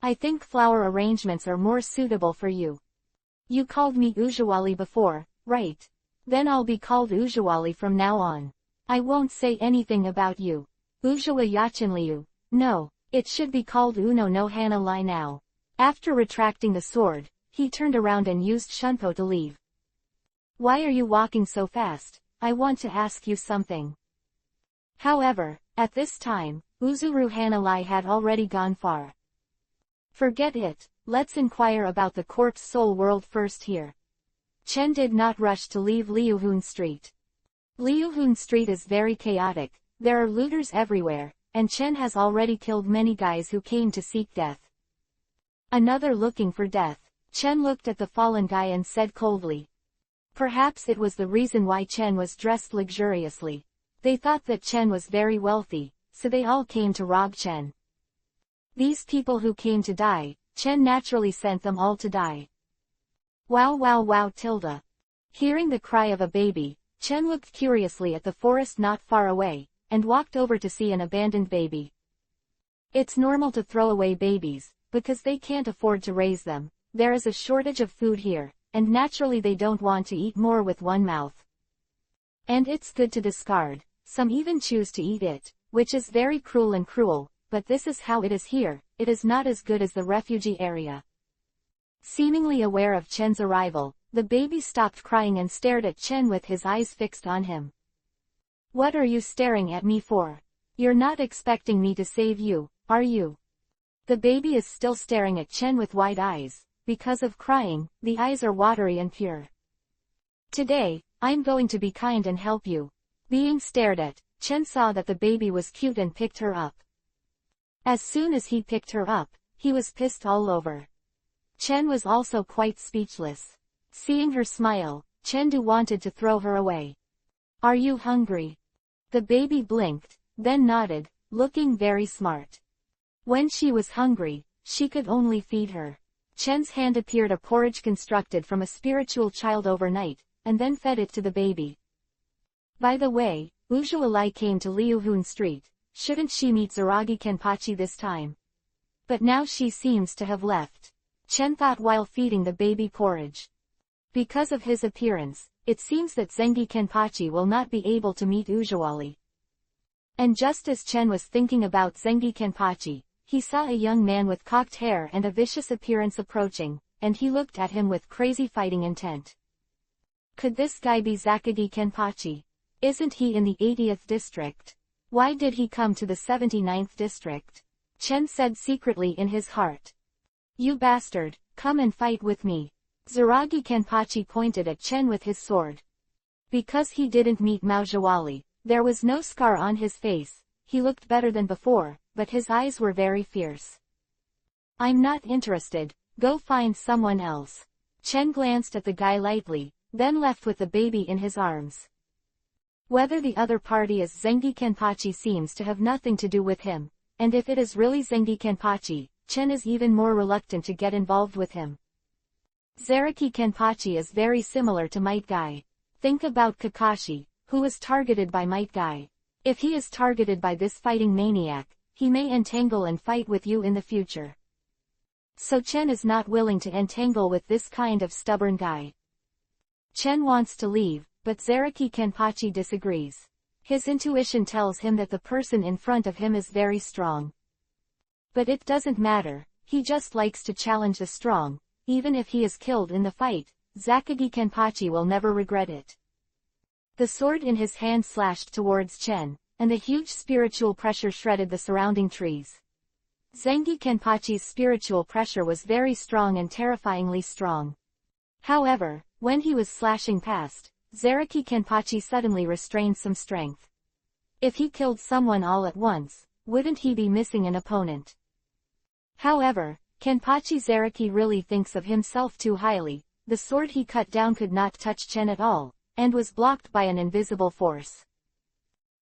I think flower arrangements are more suitable for you. You called me Ujuwali before, right? Then I'll be called Ujuwali from now on. I won't say anything about you. Ujua Yachinliu. No, it should be called Uno no Hana Lai now. After retracting the sword, he turned around and used Shunpo to leave. Why are you walking so fast? I want to ask you something. However, at this time, Uzuru Hanalai had already gone far. Forget it, let's inquire about the corpse soul world first here. Chen did not rush to leave Liuhun Street. Liuhun Street is very chaotic, there are looters everywhere, and Chen has already killed many guys who came to seek death. Another looking for death. Chen looked at the fallen guy and said coldly. Perhaps it was the reason why Chen was dressed luxuriously. They thought that Chen was very wealthy, so they all came to rob Chen. These people who came to die, Chen naturally sent them all to die. Wow wow wow tilde. Hearing the cry of a baby, Chen looked curiously at the forest not far away, and walked over to see an abandoned baby. It's normal to throw away babies, because they can't afford to raise them. There is a shortage of food here, and naturally they don't want to eat more with one mouth. And it's good to discard. Some even choose to eat it, which is very cruel, but this is how it is here. It is not as good as the refugee area. Seemingly aware of Chen's arrival, the baby stopped crying and stared at Chen with his eyes fixed on him. What are you staring at me for? You're not expecting me to save you, are you? The baby is still staring at Chen with wide eyes. Because of crying, the eyes are watery and pure. Today, I'm going to be kind and help you. Being stared at, Chen saw that the baby was cute and picked her up. As soon as he picked her up, he was pissed all over. Chen was also quite speechless. Seeing her smile, Chengdu wanted to throw her away. Are you hungry? The baby blinked, then nodded, looking very smart. When she was hungry, she could only feed her. Chen's hand appeared a porridge constructed from a spiritual child overnight, and then fed it to the baby. By the way, Usually came to Liuhun Street. Shouldn't she meet Zaragi Kenpachi this time? But now she seems to have left. Chen thought while feeding the baby porridge. Because of his appearance, it seems that Zengi Kenpachi will not be able to meet Usually. And just as Chen was thinking about Zengi Kenpachi, he saw a young man with cocked hair and a vicious appearance approaching, and he looked at him with crazy fighting intent. Could this guy be Zakagi Kenpachi? Isn't he in the 80th district? Why did he come to the 79th district? Chen said secretly in his heart. You bastard, come and fight with me. Zaragi Kenpachi pointed at Chen with his sword. Because he didn't meet Maojawali, there was no scar on his face. He looked better than before, but his eyes were very fierce. I'm not interested, go find someone else. Chen glanced at the guy lightly, then left with the baby in his arms. Whether the other party is Zengi Kenpachi seems to have nothing to do with him, and if it is really Zengi Kenpachi, Chen is even more reluctant to get involved with him. Zaraki Kenpachi is very similar to Might Guy. Think about Kakashi, who was targeted by Might Guy. If he is targeted by this fighting maniac, he may entangle and fight with you in the future. So Chen is not willing to entangle with this kind of stubborn guy. Chen wants to leave, but Zaraki Kenpachi disagrees. His intuition tells him that the person in front of him is very strong. But it doesn't matter, he just likes to challenge the strong. Even if he is killed in the fight, Zakagi Kenpachi will never regret it. The sword in his hand slashed towards Chen, and the huge spiritual pressure shredded the surrounding trees. Zengi Kenpachi's spiritual pressure was very strong and terrifyingly strong. However, when he was slashing past, Zaraki Kenpachi suddenly restrained some strength. If he killed someone all at once, wouldn't he be missing an opponent? However, Kenpachi Zaraki really thinks of himself too highly. The sword he cut down could not touch Chen at all, and was blocked by an invisible force.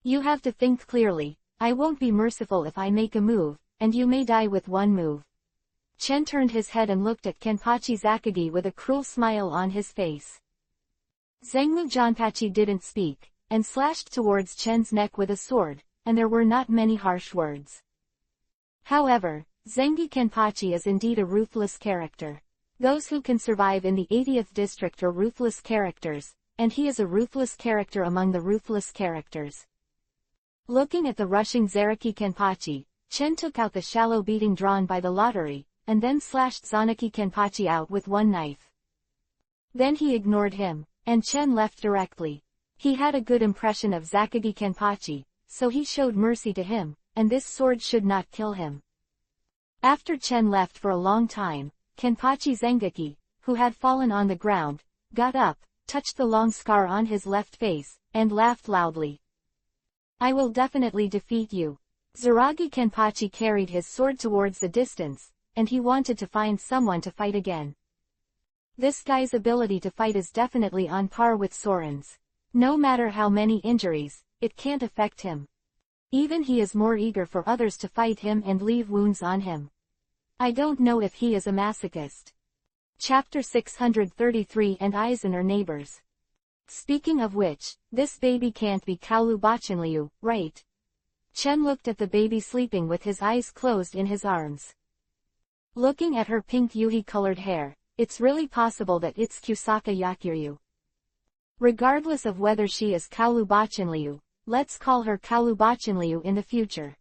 You have to think clearly. I won't be merciful if I make a move, and you may die with one move. Chen turned his head and looked at Kenpachi Zakagi with a cruel smile on his face. Zengmu Janpachi didn't speak, and slashed towards Chen's neck with a sword, and there were not many harsh words. However, Zengi Kenpachi is indeed a ruthless character. Those who can survive in the 80th district are ruthless characters, and he is a ruthless character among the ruthless characters. Looking at the rushing Zaraki Kenpachi, Chen took out the shallow beating drawn by the lottery, and then slashed Zanaki Kenpachi out with one knife. Then he ignored him, and Chen left directly. He had a good impression of Zakagi Kenpachi, so he showed mercy to him, and this sword should not kill him. After Chen left for a long time, Kenpachi Zengaki, who had fallen on the ground, got up, touched the long scar on his left face, and laughed loudly. I will definitely defeat you. Zaragi Kenpachi carried his sword towards the distance, and he wanted to find someone to fight again. This guy's ability to fight is definitely on par with Soren's. No matter how many injuries, it can't affect him. Even he is more eager for others to fight him and leave wounds on him. I don't know if he is a masochist. Chapter 633 and Aizen are neighbors. Speaking of which, this baby can't be Kaolu Bachanliu, right? Chen looked at the baby sleeping with his eyes closed in his arms. Looking at her pink yuhi-colored hair, it's really possible that it's Kusaka Yakiryu. Regardless of whether she is Kaolu Bachanliu, let's call her Kaolu Bachanliu in the future.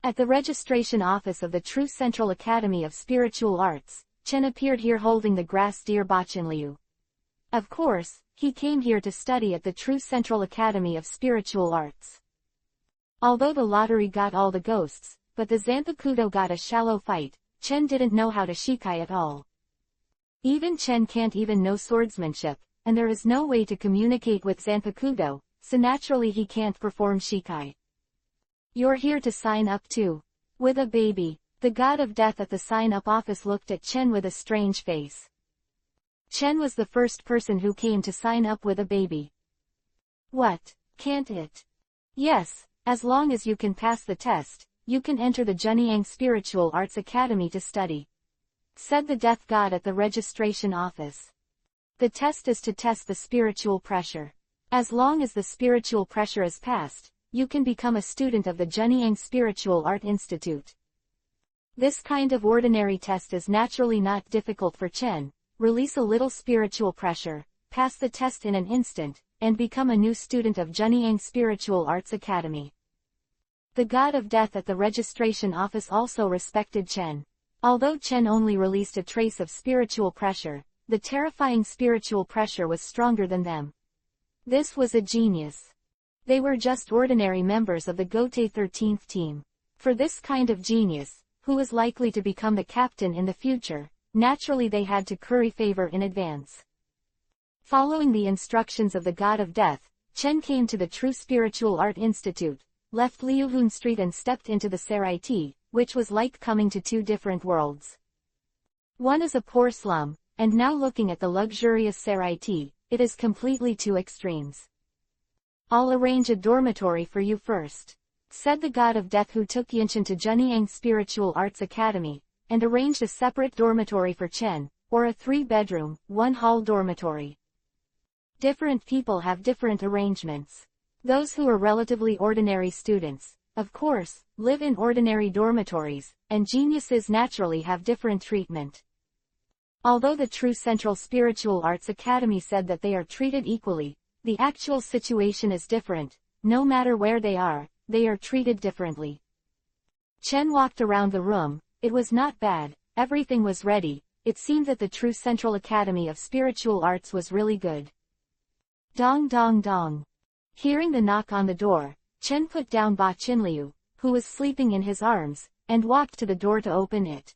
At the registration office of the True Central Academy of Spiritual Arts, Chen appeared here holding the grass deer Bachanliu. Of course, he came here to study at the True Central Academy of Spiritual Arts. Although the lottery got all the ghosts, but the Zanpakuto got a shallow fight, Chen didn't know how to shikai at all. Even Chen can't even know swordsmanship, and there is no way to communicate with Zanpakuto, so naturally he can't perform shikai. You're here to sign up too. With a baby. The god of death at the sign-up office looked at Chen with a strange face. Chen was the first person who came to sign up with a baby. What? Can't it? Yes, as long as you can pass the test, you can enter the Junyang Spiritual Arts Academy to study, said the death god at the registration office. The test is to test the spiritual pressure. As long as the spiritual pressure is passed, you can become a student of the Junyang Spiritual Art Institute. This kind of ordinary test is naturally not difficult for Chen. Release a little spiritual pressure, pass the test in an instant, and become a new student of Junyang Spiritual Arts Academy. The god of death at the registration office also respected Chen. Although Chen only released a trace of spiritual pressure, the terrifying spiritual pressure was stronger than them. This was a genius. They were just ordinary members of the Gotei 13th team. For this kind of genius, who was likely to become the captain in the future, naturally they had to curry favor in advance. Following the instructions of the god of death, Chen came to the True Spiritual Art Institute, left Liuhun Street and stepped into the Seraiti, which was like coming to two different worlds. One is a poor slum, and now looking at the luxurious Seraiti, it is completely two extremes. I'll arrange a dormitory for you first, said the god of death who took Yinshin to Junyang Spiritual Arts Academy, and arranged a separate dormitory for Chen, or a 3-bedroom, 1-hall dormitory. Different people have different arrangements. Those who are relatively ordinary students, of course, live in ordinary dormitories, and geniuses naturally have different treatment. Although the True Central Spiritual Arts Academy said that they are treated equally, the actual situation is different. No matter where they are treated differently. Chen walked around the room. It was not bad, everything was ready. It seemed that the True Central Academy of Spiritual Arts was really good. Dong dong dong. Hearing the knock on the door, Chen put down Ba Chinliu, who was sleeping in his arms, and walked to the door to open it.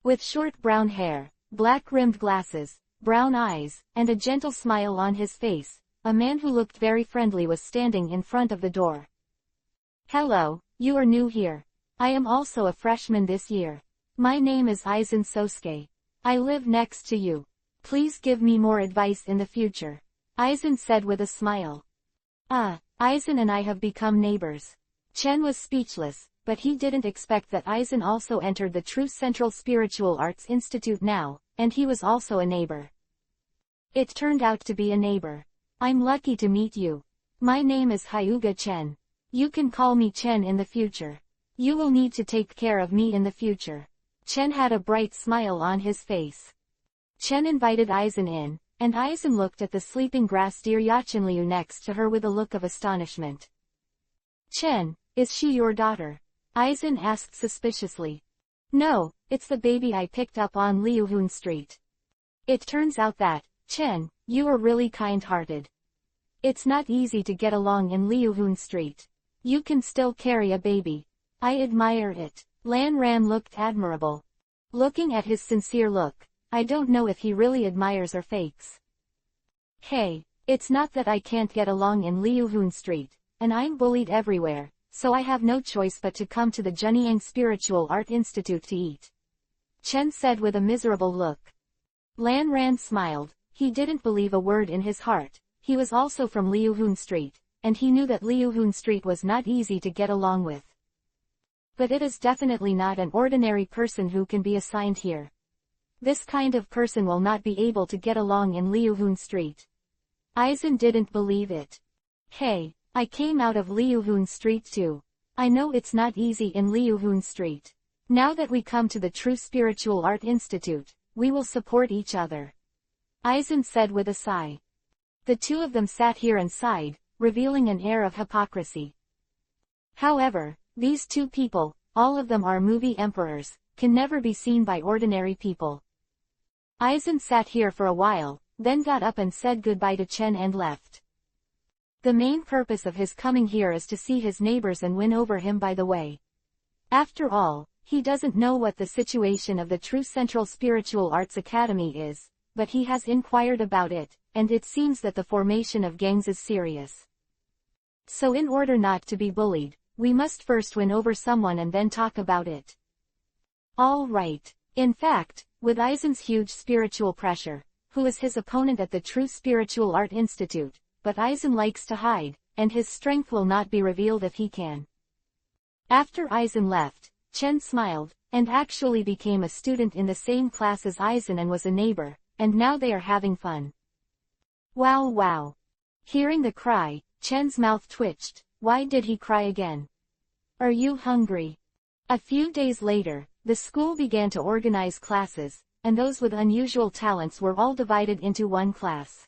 With short brown hair, black-rimmed glasses, brown eyes, and a gentle smile on his face, a man who looked very friendly was standing in front of the door. Hello, you are new here. I am also a freshman this year. My name is Aizen Sosuke. I live next to you. Please give me more advice in the future, Aizen said with a smile. Aizen and I have become neighbors. Chen was speechless, but he didn't expect that Aizen also entered the True Central Spiritual Arts Institute now, and he was also a neighbor. It turned out to be a neighbor. I'm lucky to meet you. My name is Hyuga Chen. You can call me Chen in the future. You will need to take care of me in the future. Chen had a bright smile on his face. Chen invited Aizen in, and Aizen looked at the sleeping grass deer Yachinliu next to her with a look of astonishment. Chen, is she your daughter? Aizen asked suspiciously. No, it's the baby I picked up on Liuhun Street. It turns out that, Chen, you are really kind-hearted. It's not easy to get along in Liuhun Street. You can still carry a baby. I admire it. Lan Ran looked admirable. Looking at his sincere look, I don't know if he really admires or fakes. Hey, it's not that I can't get along in Liuhun Street, and I'm bullied everywhere, so I have no choice but to come to the Junyang Spiritual Art Institute to eat, Chen said with a miserable look. Lan Ran smiled. He didn't believe a word in his heart. He was also from Liuhun Street, and he knew that Liuhun Street was not easy to get along with. But it is definitely not an ordinary person who can be assigned here. This kind of person will not be able to get along in Liuhun Street. Aizen didn't believe it. Hey, I came out of Liuhun Street too. I know it's not easy in Liuhun Street. Now that we come to the True Spiritual Art Institute, we will support each other. Aizen said with a sigh. The two of them sat here and sighed, revealing an air of hypocrisy. However, these two people, all of them are movie emperors, can never be seen by ordinary people. Aizen sat here for a while, then got up and said goodbye to Chen and left. The main purpose of his coming here is to see his neighbors and win over him by the way. After all, he doesn't know what the situation of the True Central Spiritual Arts Academy is, but he has inquired about it, and it seems that the formation of gangs is serious. So in order not to be bullied, we must first win over someone and then talk about it. All right. In fact, with Aizen's huge spiritual pressure, who is his opponent at the True Spiritual Art Institute, but Aizen likes to hide, and his strength will not be revealed if he can. After Aizen left, Chen smiled, and actually became a student in the same class as Aizen and was a neighbor, and now they are having fun. Wow wow. Hearing the cry, Chen's mouth twitched. Why did he cry again? Are you hungry? A few days later, the school began to organize classes, and those with unusual talents were all divided into one class.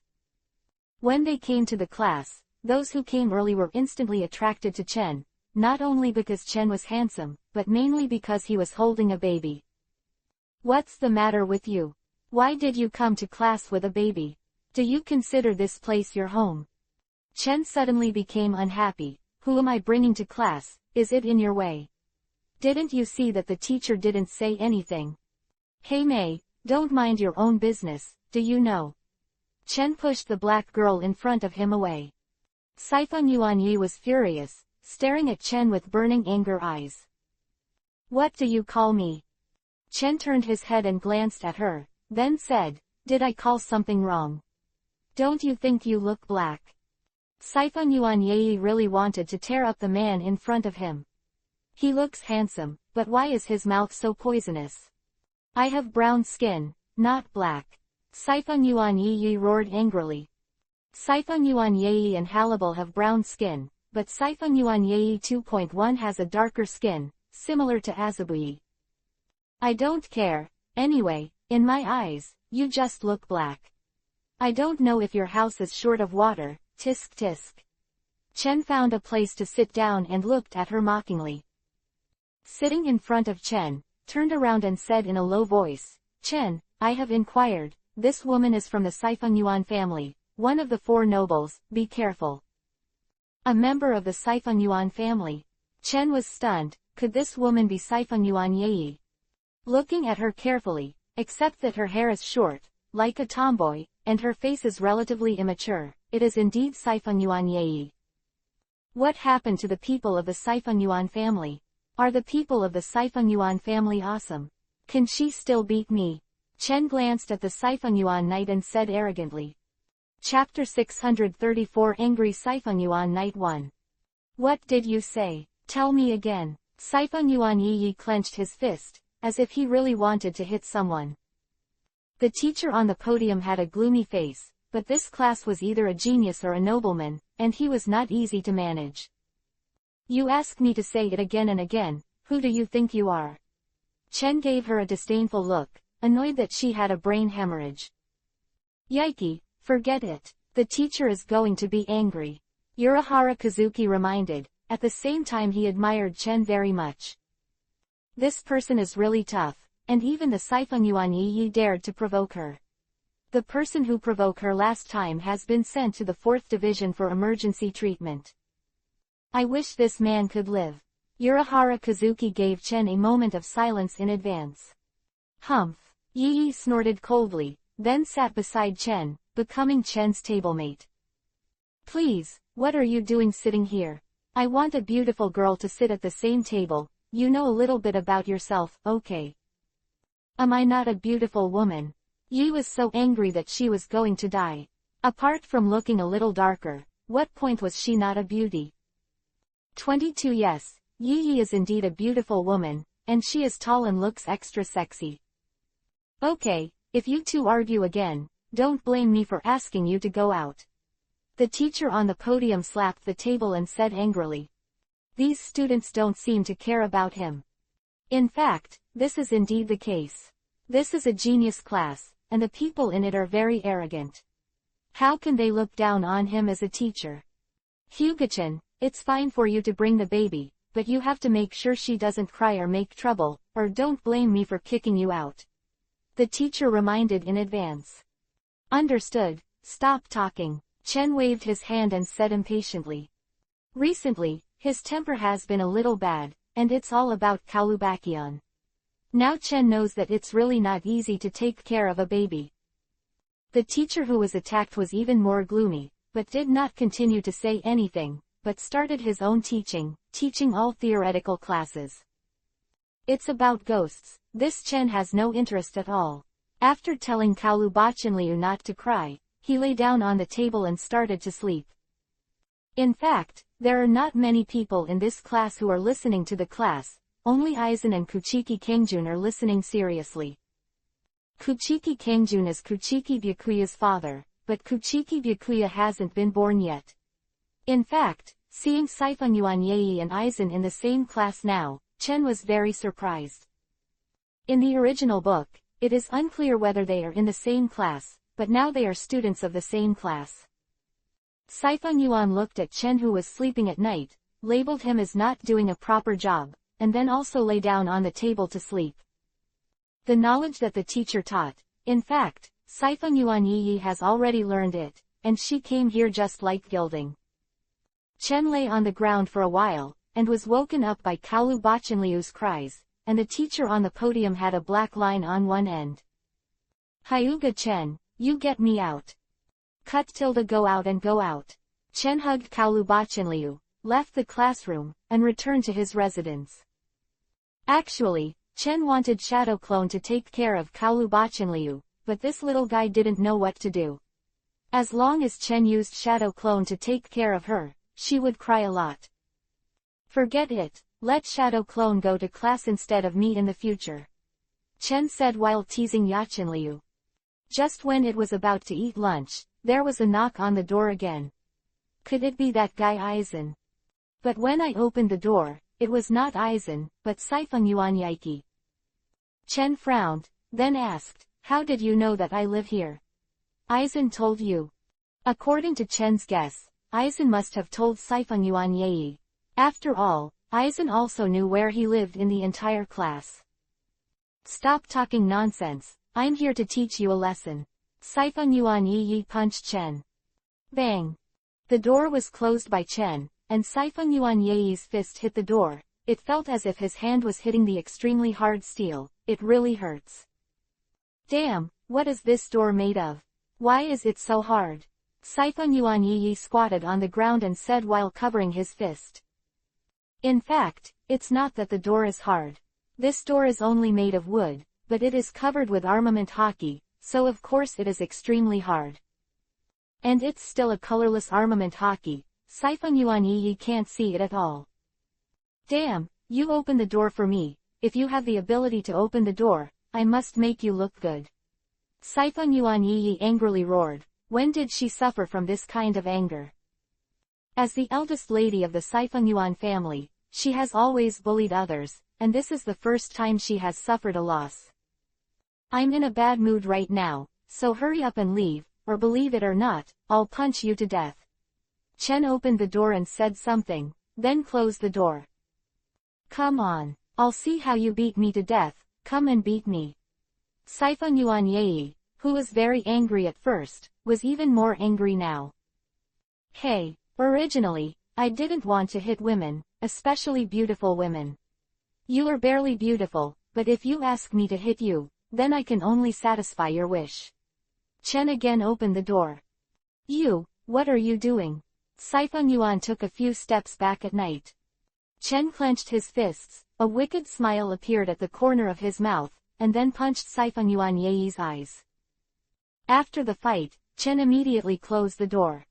When they came to the class, those who came early were instantly attracted to Chen, not only because Chen was handsome, but mainly because he was holding a baby. What's the matter with you? Why did you come to class with a baby? Do you consider this place your home? Chen suddenly became unhappy. Who am I bringing to class? Is it in your way? Didn't you see that the teacher didn't say anything? Hey Mei, don't mind your own business, do you know? Chen pushed the black girl in front of him away. Sifan Yuanyi was furious, staring at Chen with burning anger eyes. What do you call me? Chen turned his head and glanced at her, then said, did I call something wrong? Don't you think you look black? Sifan Yuanyi really wanted to tear up the man in front of him. He looks handsome, but why is his mouth so poisonous? I have brown skin, not black. Sifan Yuanyi roared angrily. Sifan Yuanyi and Halibal have brown skin, but Sifan Yuanyi 2.1 has a darker skin, similar to Azabuyi. I don't care, anyway, in my eyes, you just look black. I don't know if your house is short of water, tisk tisk. Chen found a place to sit down and looked at her mockingly. Sitting in front of Chen, turned around and said in a low voice, Chen, I have inquired, this woman is from the Sifan Yuan family, one of the 4 nobles, be careful. A member of the Sifan Yuan family. Chen was stunned, could this woman be Sifan Yuanyi? Looking at her carefully, except that her hair is short, like a tomboy, and her face is relatively immature, it is indeed Sifan Yuanyi. What happened to the people of the Sifan Yuan family? Are the people of the Sifan Yuan family awesome? Can she still beat me? Chen glanced at the Sifan Yuan knight and said arrogantly. Chapter 634 Angry Sifan Yuan Knight 1. What did you say? Tell me again. Sifan Yuanyi clenched his fist, as if he really wanted to hit someone. The teacher on the podium had a gloomy face, but this class was either a genius or a nobleman, and he was not easy to manage. You ask me to say it again and again, who do you think you are? Chen gave her a disdainful look, annoyed that she had a brain hemorrhage. Yike, forget it. The teacher is going to be angry. Urahara Kazuki reminded, at the same time he admired Chen very much. This person is really tough, and even the Sifan Yuanyi dared to provoke her. The person who provoked her last time has been sent to the 4th division for emergency treatment. I wish this man could live. Urahara Kazuki gave Chen a moment of silence in advance. Humph. Yi snorted coldly, then sat beside Chen, becoming Chen's tablemate. Please, what are you doing sitting here? I want a beautiful girl to sit at the same table, you know a little bit about yourself, okay? Am I not a beautiful woman? Yi was so angry that she was going to die. Apart from looking a little darker, what point was she not a beauty? 22 Yes, Yi is indeed a beautiful woman, and she is tall and looks extra sexy. Okay, if you two argue again, don't blame me for asking you to go out. The teacher on the podium slapped the table and said angrily, "These students don't seem to care about him." In fact, this is indeed the case. This is a genius class, and the people in it are very arrogant. How can they look down on him as a teacher? "Hyuga-chan, it's fine for you to bring the baby, but you have to make sure she doesn't cry or make trouble, or don't blame me for kicking you out," the teacher reminded in advance. "Understood, stop talking," Chen waved his hand and said impatiently. Recently, his temper has been a little bad, and it's all about Kalubakion. Now Chen knows that it's really not easy to take care of a baby. The teacher who was attacked was even more gloomy, but did not continue to say anything, but started his own teaching all theoretical classes. It's about ghosts. This Chen has no interest at all. After telling Kalubachanliu not to cry, he lay down on the table and started to sleep. In fact, there are not many people in this class who are listening to the class, only Aizen and Kuchiki Kengjun are listening seriously. Kuchiki Kengjun is Kuchiki Byakuya's father, but Kuchiki Byakuya hasn't been born yet. In fact, seeing Siphon Yuanyei and Aizen in the same class now, Chen was very surprised. In the original book, it is unclear whether they are in the same class, but now they are students of the same class. Siphon Yuan looked at Chen who was sleeping at night, labeled him as not doing a proper job, and then also lay down on the table to sleep. The knowledge that the teacher taught, in fact, Siphon Yuanyei has already learned it, and she came here just like gilding. Chen lay on the ground for a while, and was woken up by Kalubachanliu's cries, and the teacher on the podium had a black line on one end. "Hyuga Chen, you get me out. Cut tilde go out and go out." Chen hugged Kalubachanliu, left the classroom, and returned to his residence. Actually, Chen wanted Shadow Clone to take care of Kalubachanliu, but this little guy didn't know what to do. As long as Chen used Shadow Clone to take care of her, she would cry a lot. "Forget it, let Shadow Clone go to class instead of me in the future," Chen said while teasing Yachanliu. Just when it was about to eat lunch, there was a knock on the door again. Could it be that guy Aizen? But when I opened the door, it was not Aizen, but Siphon Yuanyei. Chen frowned, then asked, "How did you know that I live here?" "Aizen told you." According to Chen's guess, Aizen must have told Siphon Yuanyei. After all, Aizen also knew where he lived in the entire class. "Stop talking nonsense, I'm here to teach you a lesson." Siphon Yuanyei punched Chen. Bang! The door was closed by Chen, and Siphon Yuanyei's fist hit the door. It felt as if his hand was hitting the extremely hard steel. It really hurts. "Damn, what is this door made of? Why is it so hard?" Siphon Yuanyei squatted on the ground and said while covering his fist. "In fact, it's not that the door is hard. This door is only made of wood, but it is covered with armament hockey, so of course it is extremely hard. And it's still a colorless armament hockey. Siphon Yuanyei can't see it at all." "Damn, you open the door for me. If you have the ability to open the door, I must make you look good." Siphon Yuanyei angrily roared. When did she suffer from this kind of anger? As the eldest lady of the Siphon Yuan family, she has always bullied others, and this is the first time she has suffered a loss. "I'm in a bad mood right now, so hurry up and leave, or believe it or not, I'll punch you to death." Chen opened the door and said something, then closed the door. "Come on, I'll see how you beat me to death, come and beat me." Siphon Yuanyei, who was very angry at first, was even more angry now. "Hey, originally, I didn't want to hit women, especially beautiful women. You are barely beautiful, but if you ask me to hit you, then I can only satisfy your wish." Chen again opened the door. "You, what are you doing?" Siphon Yuan took a few steps back at night. Chen clenched his fists, a wicked smile appeared at the corner of his mouth, and then punched Siphon Yuanyei's eyes. After the fight, Chen immediately closed the door.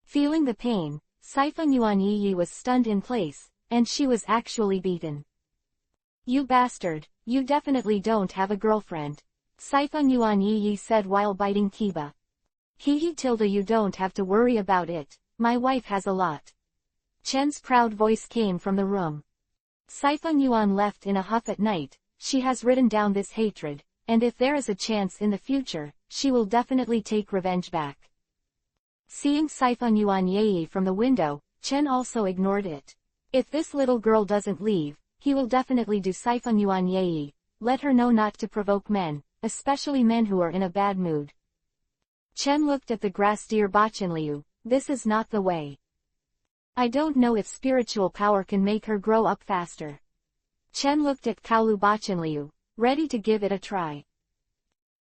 Feeling the pain, Siphon Yuanyei was stunned in place, and she was actually beaten. "You bastard, you definitely don't have a girlfriend," Siphon Yuanyei said while biting Kiba. Tilda, you don't have to worry about it, my wife has a lot. Chen's proud voice came from the room. Sifeng Yuan left in a huff at night. She has written down this hatred, and if there is a chance in the future, she will definitely take revenge back. Seeing Sifeng Yuan Yi from the window, Chen also ignored it. If this little girl doesn't leave, he will definitely do Sifeng Yuan Yi. Let her know not to provoke men, especially men who are in a bad mood. Chen looked at the grass deer Bachenliu. This is not the way. I don't know if spiritual power can make her grow up faster. Chen looked at Kaolu Bachenliu, ready to give it a try.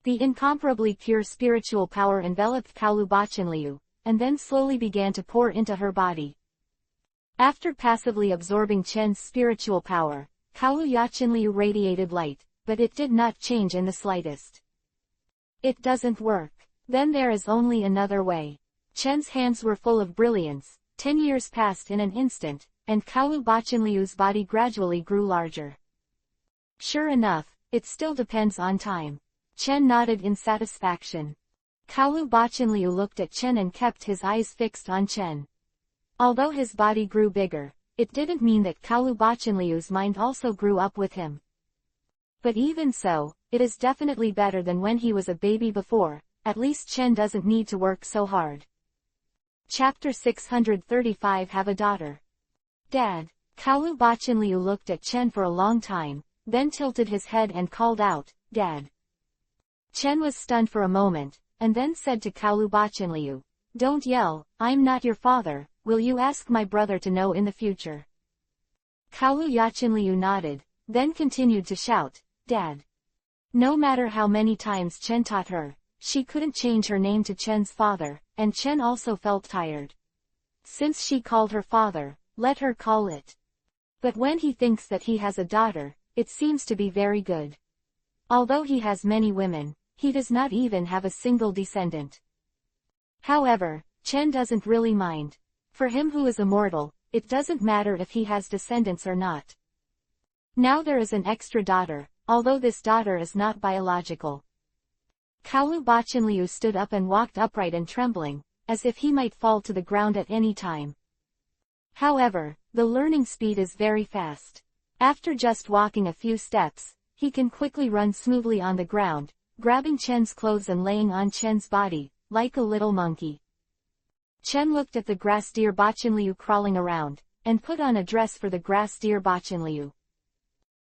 The incomparably pure spiritual power enveloped Kaolu Bachenliu, and then slowly began to pour into her body. After passively absorbing Chen's spiritual power, Kaolu Yachenliu radiated light, but it did not change in the slightest. It doesn't work. Then there is only another way. Chen's hands were full of brilliance. 10 years passed in an instant, and Kaolu Bachenliu's body gradually grew larger. Sure enough, it still depends on time. Chen nodded in satisfaction. Kaolu Bachenliu looked at Chen and kept his eyes fixed on Chen. Although his body grew bigger, it didn't mean that Kaolu Bachenliu's mind also grew up with him. But even so, it is definitely better than when he was a baby before. At least Chen doesn't need to work so hard. Chapter 635 Have a daughter. Dad. Kaolu Bachenliu looked at Chen for a long time, then tilted his head and called out, Dad. Chen was stunned for a moment, and then said to Kaolu Bachenliu, Don't yell, I'm not your father, will you ask my brother to know in the future? Kaolu Yachenliu nodded, then continued to shout, Dad. No matter how many times Chen taught her, she couldn't change her name to Chen's father, and Chen also felt tired. Since she called her father, let her call it. But when he thinks that he has a daughter, it seems to be very good. Although he has many women, he does not even have a single descendant. However, Chen doesn't really mind. For him who is immortal, it doesn't matter if he has descendants or not. Now there is an extra daughter, although this daughter is not biological. Kaolu Bachenliu stood up and walked upright and trembling, as if he might fall to the ground at any time. However, the learning speed is very fast. After just walking a few steps, he can quickly run smoothly on the ground, grabbing Chen's clothes and laying on Chen's body, like a little monkey. Chen looked at the grass deer Bachenliu crawling around, and put on a dress for the grass deer Bachenliu.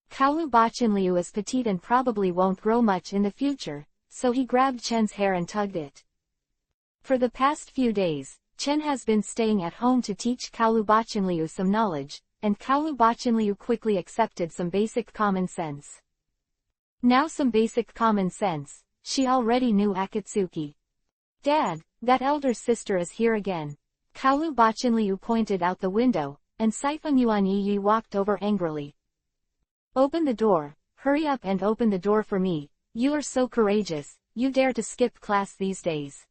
Kaolu Bachenliu is petite and probably won't grow much in the future, so he grabbed Chen's hair and tugged it. For the past few days, Chen has been staying at home to teach Kaolu Bachenliu some knowledge, and Kaolu Bachenliu quickly accepted some basic common sense. Now some basic common sense, she already knew Akatsuki. Dad, that elder sister is here again. Kaolu Bachenliu pointed out the window, and Sifeng Yuan Yi walked over angrily. Open the door, hurry up and open the door for me. You are so courageous, you dare to skip class these days.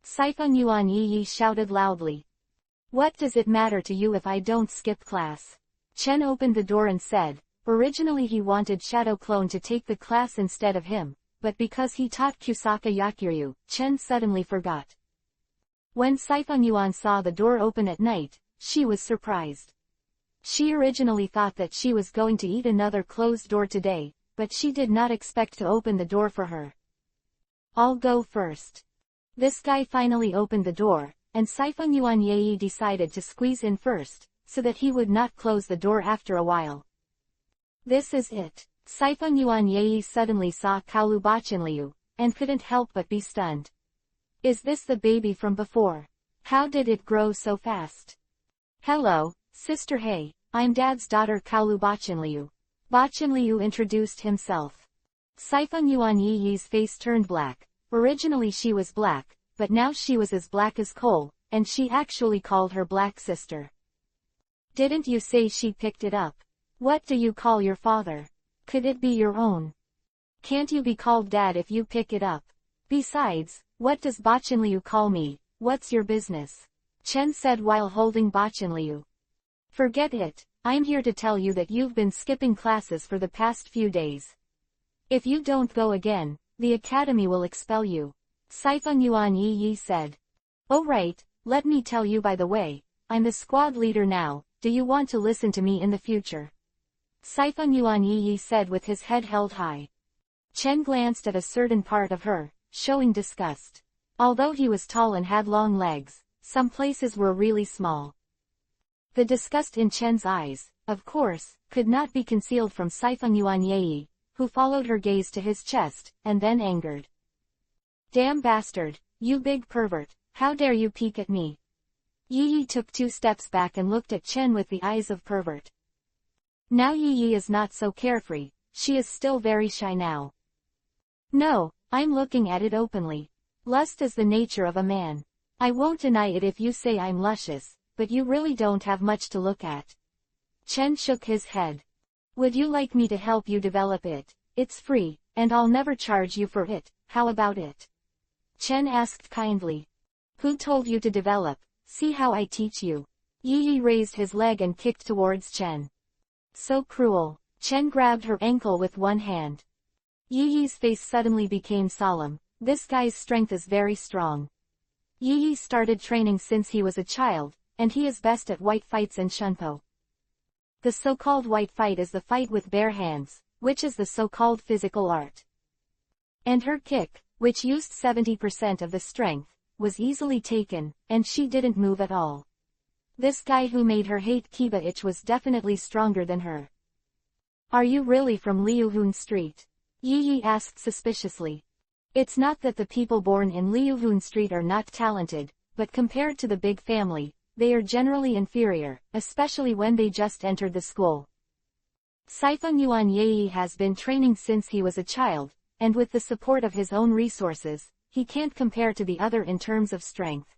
Sifeng Yuan Yi shouted loudly. What does it matter to you if I don't skip class? Chen opened the door and said, originally he wanted Shadow Clone to take the class instead of him, but because he taught Kusaka Yakiryu, Chen suddenly forgot. When Sifeng Yuan saw the door open at night, she was surprised. She originally thought that she was going to eat another closed door today, but she did not expect to open the door for her. I'll go first. This guy finally opened the door, and Sifeng Yuan Yi decided to squeeze in first, so that he would not close the door after a while. This is it. Sifeng Yuan Yi suddenly saw Kaolu Bachenliu, and couldn't help but be stunned. Is this the baby from before? How did it grow so fast? Hello, sister. Hey, I'm Dad's daughter Kaolu Bachenliu. Bachenliu introduced himself. Sifeng Yuan Yi's face turned black. Originally she was black, but now she was as black as coal, and she actually called her black sister. Didn't you say she picked it up? What do you call your father? Could it be your own? Can't you be called Dad if you pick it up? Besides, what does Bachenliu call me? What's your business? Chen said while holding Bachenliu. Forget it. I'm here to tell you that you've been skipping classes for the past few days. If you don't go again, the academy will expel you. Sifeng Yuan Yi said. Oh right, let me tell you by the way, I'm the squad leader now, do you want to listen to me in the future? Sifeng Yuan Yi said with his head held high. Chen glanced at a certain part of her, showing disgust. Although he was tall and had long legs, some places were really small. The disgust in Chen's eyes, of course, could not be concealed from Sifeng Yuan Yi, who followed her gaze to his chest, and then angered. Damn bastard, you big pervert, how dare you peek at me? Yi took 2 steps back and looked at Chen with the eyes of pervert. Now Yi is not so carefree, she is still very shy now. No, I'm looking at it openly. Lust is the nature of a man. I won't deny it if you say I'm luscious, but you really don't have much to look at. Chen shook his head. Would you like me to help you develop it? It's free, and I'll never charge you for it, how about it? Chen asked kindly. Who told you to develop? See how I teach you. Yi raised his leg and kicked towards Chen. So cruel. Chen grabbed her ankle with one hand. Yi's face suddenly became solemn. This guy's strength is very strong. Yi started training since he was a child, and he is best at white fights and shunpo. The so-called white fight is the fight with bare hands, which is the so-called physical art. And her kick, which used 70% of the strength, was easily taken, and she didn't move at all. This guy who made her hate Kiba itch was definitely stronger than her. Are you really from Liuhun Street? Yi asked suspiciously. It's not that the people born in Liuhun Street are not talented, but compared to the big family, they are generally inferior, especially when they just entered the school. Sifeng Yuan Yi has been training since he was a child, and with the support of his own resources, he can't compare to the other in terms of strength.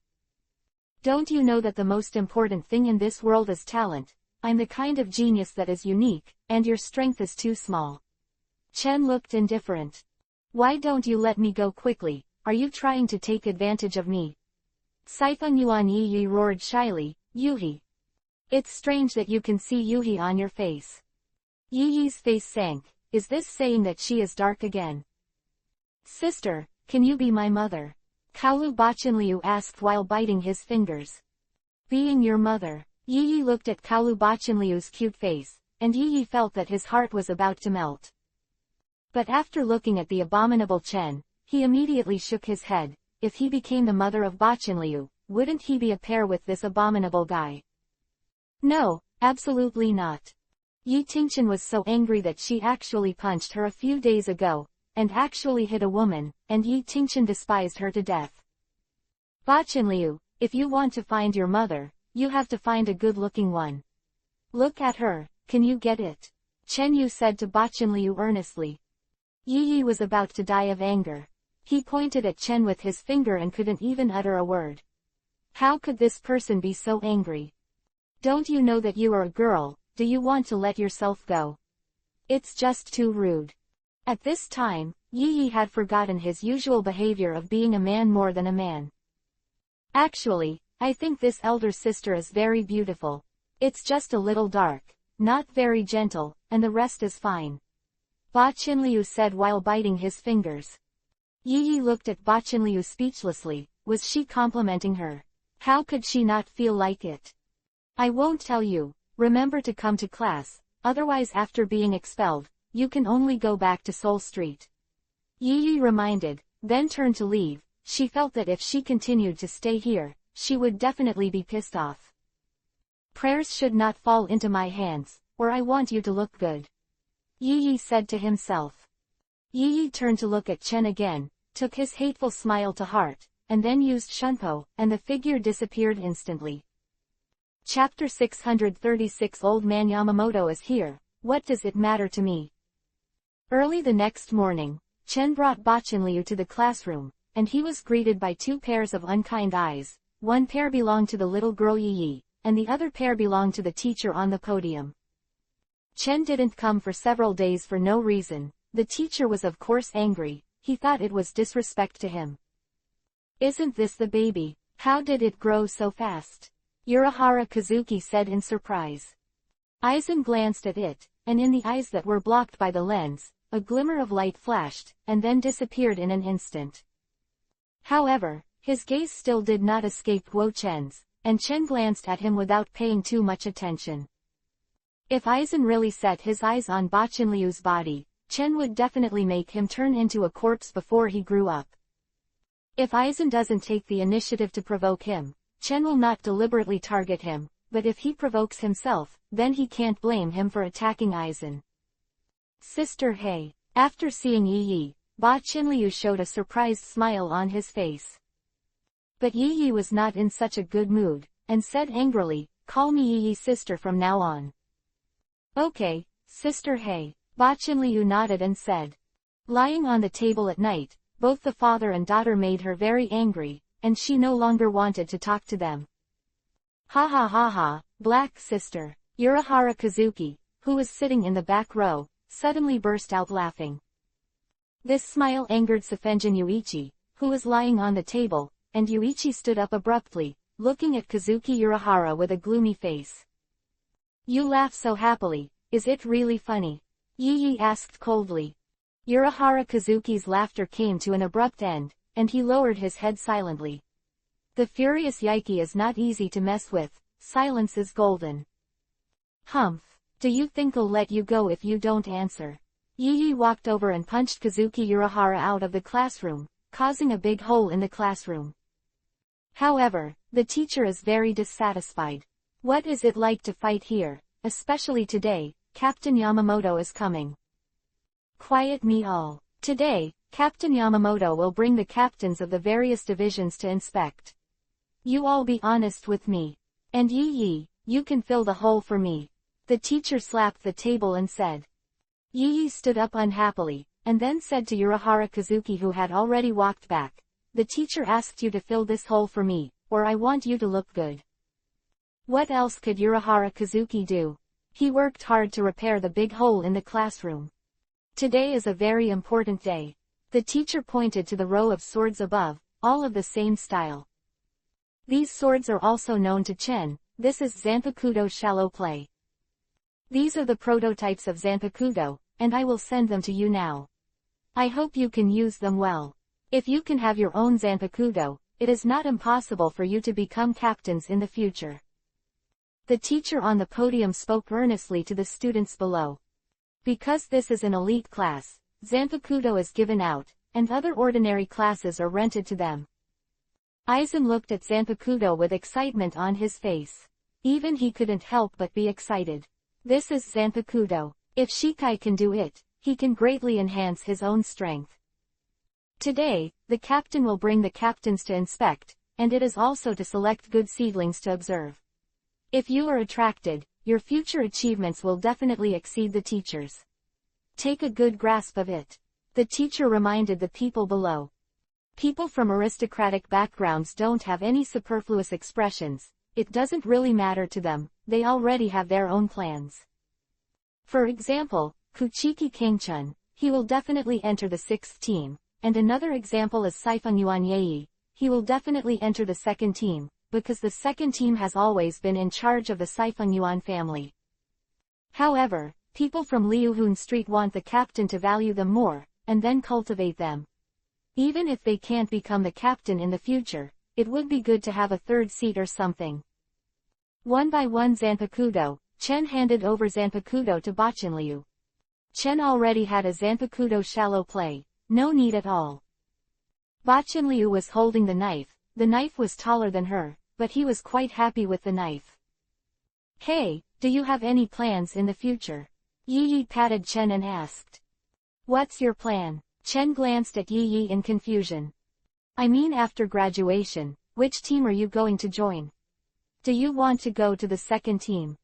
Don't you know that the most important thing in this world is talent? I'm the kind of genius that is unique, and your strength is too small. Chen looked indifferent. Why don't you let me go quickly? Are you trying to take advantage of me? Sifeng Yuan Yi roared shyly, Yuhi. It's strange that you can see Yuhi on your face. Yi's face sank. Is this saying that she is dark again? Sister, can you be my mother? Kaolu Bachinliu asked while biting his fingers. Being your mother. Yi looked at Kaolu Bachinliu's cute face, and Yi felt that his heart was about to melt. But after looking at the abominable Chen, he immediately shook his head. If he became the mother of Bachinliu, wouldn't he be a pair with this abominable guy? No, absolutely not. Yi Tingchen was so angry that she actually punched her a few days ago, and actually hit a woman, and Yi Tingchen despised her to death. Bachinliu, if you want to find your mother, you have to find a good-looking one. Look at her, can you get it? Chen Yu said to Bachinliu earnestly. Yi was about to die of anger. He pointed at Chen with his finger and couldn't even utter a word. How could this person be so angry? Don't you know that you are a girl? Do you want to let yourself go? It's just too rude. At this time, Yi had forgotten his usual behavior of being a man more than a man. Actually, I think this elder sister is very beautiful. It's just a little dark, not very gentle, and the rest is fine. Bachinliu said while biting his fingers. Yi looked at Bachinliu speechlessly. Was she complimenting her? How could she not feel like it? I won't tell you. Remember to come to class, otherwise after being expelled, you can only go back to Seoul Street. Yi reminded, then turned to leave. She felt that if she continued to stay here, she would definitely be pissed off. Prayers should not fall into my hands, or I want you to look good. Yi said to himself. Yi turned to look at Chen again, took his hateful smile to heart, and then used shunpo, and the figure disappeared instantly. Chapter 636 Old Man Yamamoto is here, what does it matter to me? Early the next morning, Chen brought Bachinliu to the classroom, and he was greeted by 2 pairs of unkind eyes. One pair belonged to the little girl Yi, and the other pair belonged to the teacher on the podium. Chen didn't come for several days for no reason. The teacher was of course angry. He thought it was disrespect to him. Isn't this the baby? How did it grow so fast? Urahara Kazuki said in surprise. Aizen glanced at it, and in the eyes that were blocked by the lens, a glimmer of light flashed, and then disappeared in an instant. However, his gaze still did not escape Guo Chen's, and Chen glanced at him without paying too much attention. If Aizen really set his eyes on Ba Qinliu's body, Chen would definitely make him turn into a corpse before he grew up. If Aizen doesn't take the initiative to provoke him, Chen will not deliberately target him, but if he provokes himself, then he can't blame him for attacking Aizen. Sister Hei. After seeing Yi Yi, Ba Qinliu showed a surprised smile on his face. But Yi Yi was not in such a good mood, and said angrily, "Call me Yi Yi sister from now on." "Okay, Sister Hei," Ba Qinliu nodded and said. Lying on the table at night, both the father and daughter made her very angry, and she no longer wanted to talk to them. "Ha ha ha ha, Black Sister." Urahara Kazuki, who was sitting in the back row, suddenly burst out laughing. This smile angered Safenjin Yuichi, who was lying on the table, and Yuichi stood up abruptly, looking at Kazuki Urahara with a gloomy face. "You laugh so happily, is it really funny?" Yi Yi asked coldly. Urahara Kazuki's laughter came to an abrupt end, and he lowered his head silently. The furious Yaiki is not easy to mess with, silence is golden. "Humph, do you think I'll let you go if you don't answer?" Yi Yi walked over and punched Kazuki Urahara out of the classroom, causing a big hole in the classroom. However, the teacher is very dissatisfied. "What is it like to fight here, especially today? Captain Yamamoto is coming." "Quiet me all. Today, Captain Yamamoto will bring the captains of the various divisions to inspect. You all be honest with me. And Yi Yi, you can fill the hole for me." The teacher slapped the table and said. Yi Yi stood up unhappily, and then said to Urahara Kazuki, who had already walked back, "The teacher asked you to fill this hole for me, or I want you to look good." What else could Urahara Kazuki do? He worked hard to repair the big hole in the classroom. Today is a very important day. The teacher pointed to the row of swords above, all of the same style. These swords are also known to Chen. This is Zanpakuto shallow play. These are the prototypes of Zanpakuto, and I will send them to you now. I hope you can use them well. If you can have your own Zanpakuto, it is not impossible for you to become captains in the future. The teacher on the podium spoke earnestly to the students below. Because this is an elite class, Zanpakuto is given out, and other ordinary classes are rented to them. Aizen looked at Zanpakuto with excitement on his face. Even he couldn't help but be excited. This is Zanpakuto. If Shikai can do it, he can greatly enhance his own strength. Today, the captain will bring the captains to inspect, and it is also to select good seedlings to observe. If you are attracted, your future achievements will definitely exceed the teacher's. Take a good grasp of it. The teacher reminded the people below. People from aristocratic backgrounds don't have any superfluous expressions. It doesn't really matter to them, they already have their own plans. For example, Kuchiki Kangchun, he will definitely enter the 6th team, and another example is Saifeng Yuan Yei, he will definitely enter the 2nd team, because the 2nd team has always been in charge of the Saifeng Yuan family. However, people from Liuhun Street want the captain to value them more, and then cultivate them. Even if they can't become the captain in the future, it would be good to have a 3rd seat or something. One by one Zanpakuto, Chen handed over Zanpakuto to Ba Qinliu. Chen already had a Zanpakuto shallow play, no need at all. Ba Qinliu was holding the knife was taller than her, but he was quite happy with the knife. "Hey, do you have any plans in the future?" Yi Yi patted Chen and asked. "What's your plan?" Chen glanced at Yi Yi in confusion. "I mean after graduation, which team are you going to join? Do you want to go to the 2nd team?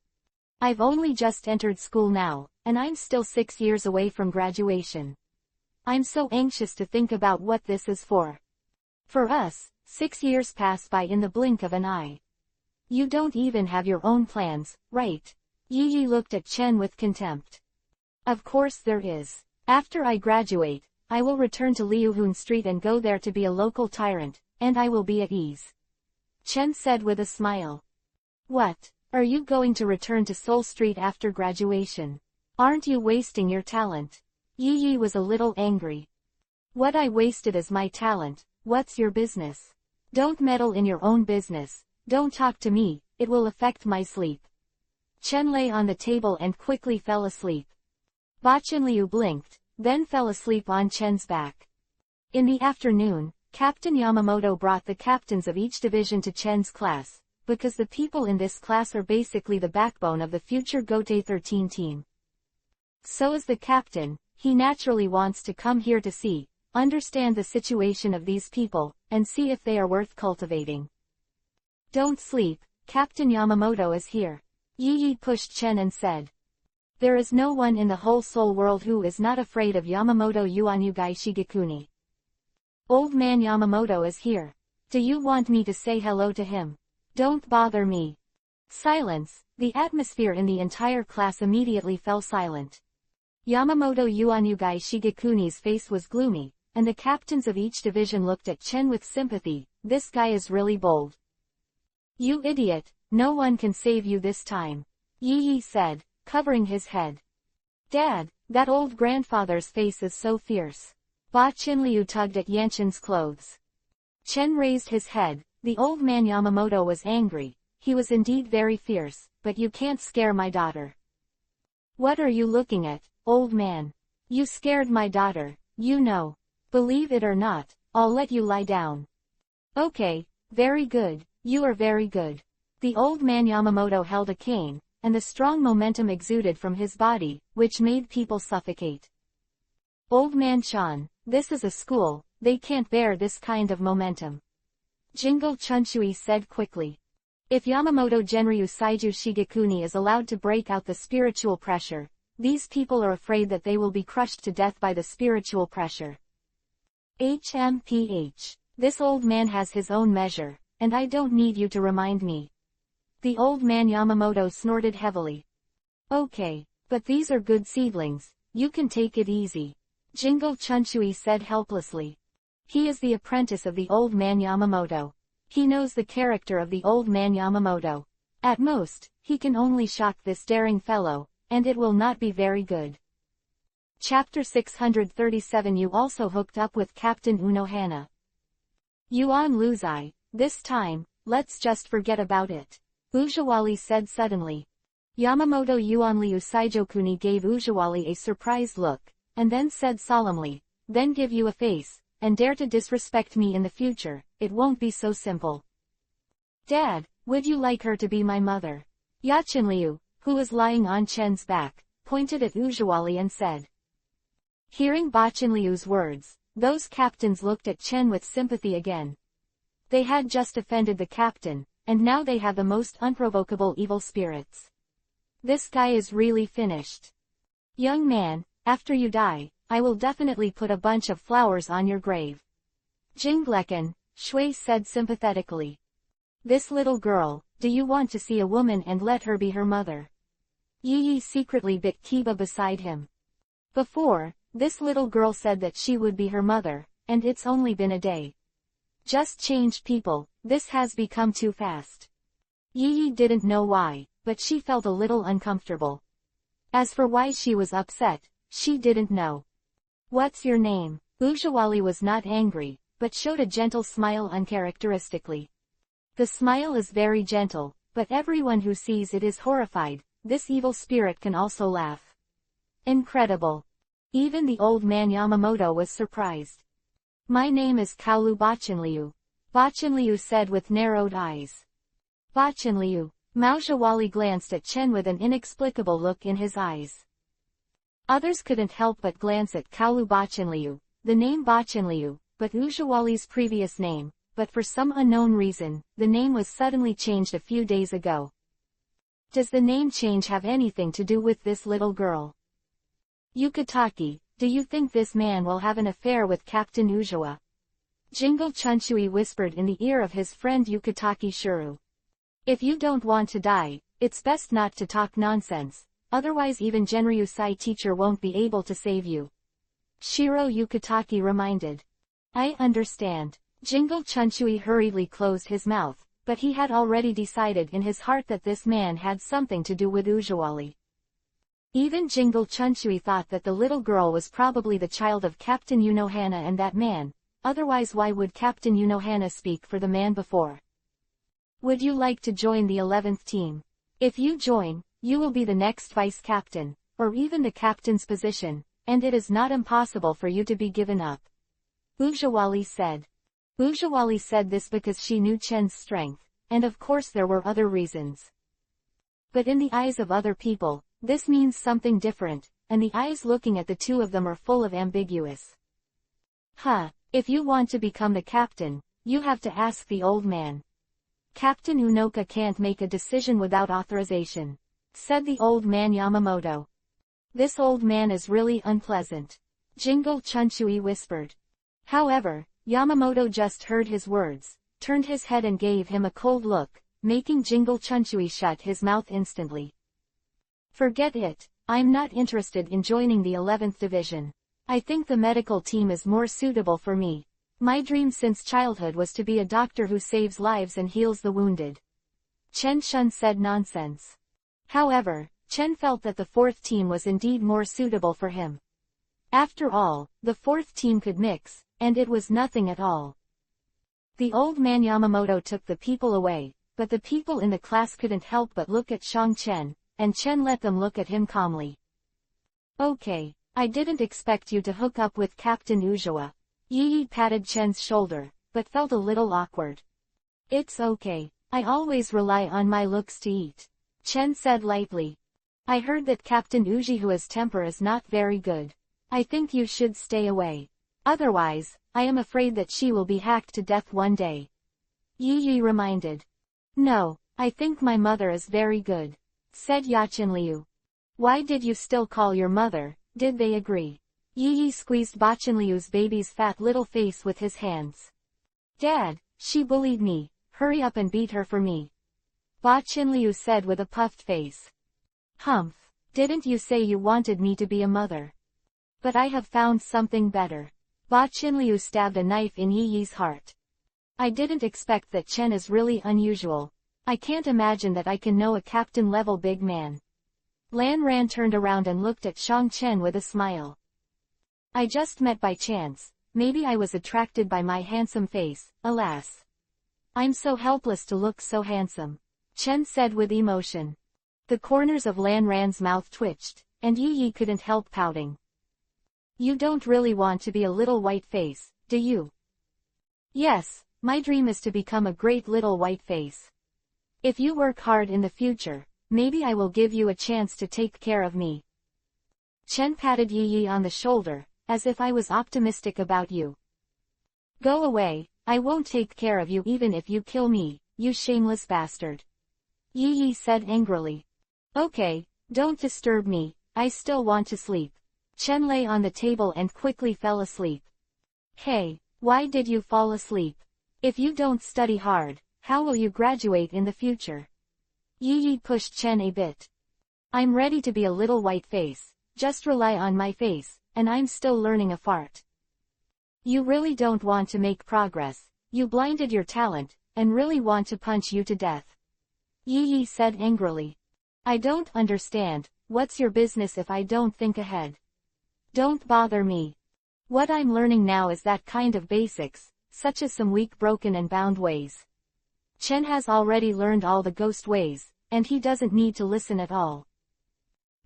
I've only just entered school now, and I'm still 6 years away from graduation. I'm so anxious to think about what this is for. For us, 6 years pass by in the blink of an eye. You don't even have your own plans, right?" Yi Yi looked at Chen with contempt. "Of course there is. After I graduate, I will return to Liuhun Street and go there to be a local tyrant, and I will be at ease," Chen said with a smile. "What? Are you going to return to Seoul Street after graduation? Aren't you wasting your talent?" Yi Yi was a little angry. "What I wasted is my talent, What's your business? Don't meddle in your own business. Don't talk to me, it will affect my sleep. Chen lay on the table and quickly fell asleep. Ba Chenliu blinked, then fell asleep on Chen's back. In the afternoon, Captain Yamamoto brought the captains of each division to Chen's class, because the people in this class are basically the backbone of the future Gote 13 team. So as the captain, he naturally wants to come here to see, understand the situation of these people, and see if they are worth cultivating. Don't sleep, Captain Yamamoto is here. Yi Yi pushed Chen and said. There is no one in the whole soul world who is not afraid of Yamamoto Yuanyugai Shigekuni. Old man Yamamoto is here. Do you want me to say hello to him? Don't bother me. Silence. The atmosphere in the entire class immediately fell silent. Yamamoto Yuanyugai Shigekuni's face was gloomy, and the captains of each division looked at Chen with sympathy. This guy is really bold. You idiot, no one can save you this time. Yi Yi said, covering his head. Dad, that old grandfather's face is so fierce. Ba Chenliu tugged at Yanchen's clothes. Chen raised his head. The old man Yamamoto was angry. He was indeed very fierce, but you can't scare my daughter. What are you looking at, old man? You scared my daughter, you know. Believe it or not, I'll let you lie down. Okay, very good, you are very good. The old man Yamamoto held a cane, and the strong momentum exuded from his body, which made people suffocate. Old man Chan, this is a school, they can't bear this kind of momentum. Jingle Chunshui said quickly. If Yamamoto Genryu Saiju Shigekuni is allowed to break out the spiritual pressure, these people are afraid that they will be crushed to death by the spiritual pressure. HMPH. This old man has his own measure, and I don't need you to remind me. The old man Yamamoto snorted heavily. Okay, but these are good seedlings, you can take it easy. Jingle Chunshui said helplessly. He is the apprentice of the old man Yamamoto. He knows the character of the old man Yamamoto. At most, he can only shock this daring fellow, and it will not be very good. Chapter 637. You also hooked up with Captain Unohana. Yuan Luzai, this time, let's just forget about it. Ujawali said suddenly. Yamamoto Yuanliu Saijokuni gave Ujawali a surprised look, and then said solemnly, then give you a face, and dare to disrespect me in the future, it won't be so simple. Dad, would you like her to be my mother? Yachenliu, who was lying on Chen's back, pointed at Ujawali and said. Hearing Ba Chenliu's words, those captains looked at Chen with sympathy again. They had just offended the captain, and now they have the most unprovocable evil spirits. This guy is really finished. Young man, after you die, I will definitely put a bunch of flowers on your grave. Jinglekan, Shui said sympathetically. This little girl, do you want to see a woman and let her be her mother? Yi Yi secretly bit Kiba beside him. Before, this little girl said that she would be her mother, and it's only been a day. Just changed people, this has become too fast. Yi Yi didn't know why, but she felt a little uncomfortable. As for why she was upset, she didn't know. What's your name? Ujawali was not angry, but showed a gentle smile uncharacteristically. The smile is very gentle, but everyone who sees it is horrified. This evil spirit can also laugh. Incredible. Even the old man Yamamoto was surprised. My name is Kaolu Bachenliu. Bachenliu said with narrowed eyes. Bachenliu. Maojawali glanced at Chen with an inexplicable look in his eyes. Others couldn't help but glance at Kaolu Bachenliu, the name Bachenliu, but Ujawali's previous name, but for some unknown reason, the name was suddenly changed a few days ago. Does the name change have anything to do with this little girl? Yukataki, do you think this man will have an affair with Captain Ujawa? Jingle Chunshui whispered in the ear of his friend Yukataki Shuru. If you don't want to die, it's best not to talk nonsense, otherwise even Genryusai teacher won't be able to save you. Shiro Yukataki reminded. I understand. Jingle Chunshui hurriedly closed his mouth, but he had already decided in his heart that this man had something to do with Ujawali. Even Jingle Chunshui thought that the little girl was probably the child of Captain Unohana and that man, otherwise why would Captain Unohana speak for the man before? Would you like to join the 11th team? If you join, you will be the next vice captain, or even the captain's position, and it is not impossible for you to be given up. Ujawali said. Ujawali said this because she knew Chen's strength, and of course there were other reasons. But in the eyes of other people, this means something different, and the eyes looking at the two of them are full of ambiguous. If you want to become the captain, you have to ask the old man. Captain Unoka can't make a decision without authorization, said the old man Yamamoto. This old man is really unpleasant, Jingle Chunchui whispered. However, Yamamoto just heard his words, turned his head and gave him a cold look, making Jingle Chunchui shut his mouth instantly. Forget it, I'm not interested in joining the 11th division. I think the medical team is more suitable for me. My dream since childhood was to be a doctor who saves lives and heals the wounded. Chen Shun said nonsense. However, Chen felt that the 4th team was indeed more suitable for him. After all, the 4th team could mix, and it was nothing at all. The old man Yamamoto took the people away, but the people in the class couldn't help but look at Shang Chen, and Chen let them look at him calmly. Okay, I didn't expect you to hook up with Captain Ujawa. Yi patted Chen's shoulder, but felt a little awkward. It's okay, I always rely on my looks to eat, Chen said lightly. I heard that Captain Ujihua's temper is not very good. I think you should stay away. Otherwise, I am afraid that she will be hacked to death one day. Yi reminded. No, I think my mother is very good, said Yachinliu. Why did you still call your mother, did they agree? Yi squeezed Bachinliu's baby's fat little face with his hands. Dad, she bullied me, hurry up and beat her for me. Bachinliu said with a puffed face. Humph, didn't you say you wanted me to be a mother? But I have found something better. Bachinliu stabbed a knife in Yi's heart. I didn't expect that Chen is really unusual. I can't imagine that I can know a captain-level big man. Lan Ran turned around and looked at Shang Chen with a smile. I just met by chance, maybe I was attracted by my handsome face, alas. I'm so helpless to look so handsome, Chen said with emotion. The corners of Lan Ran's mouth twitched, and Yi couldn't help pouting. You don't really want to be a little white face, do you? Yes, my dream is to become a great little white face. If you work hard in the future, maybe I will give you a chance to take care of me. Chen patted Yi on the shoulder, as if I was optimistic about you. Go away, I won't take care of you even if you kill me, you shameless bastard. Yi said angrily. Okay, don't disturb me, I still want to sleep. Chen lay on the table and quickly fell asleep. Hey, why did you fall asleep? If you don't study hard, how will you graduate in the future? Yi pushed Chen a bit. I'm ready to be a little white face, just rely on my face, and I'm still learning a fart. You really don't want to make progress, you blinded your talent, and really want to punch you to death. Yi said angrily. I don't understand, what's your business if I don't think ahead? Don't bother me. What I'm learning now is that kind of basics, such as some weak broken and bound ways. Chen has already learned all the ghost ways, and he doesn't need to listen at all.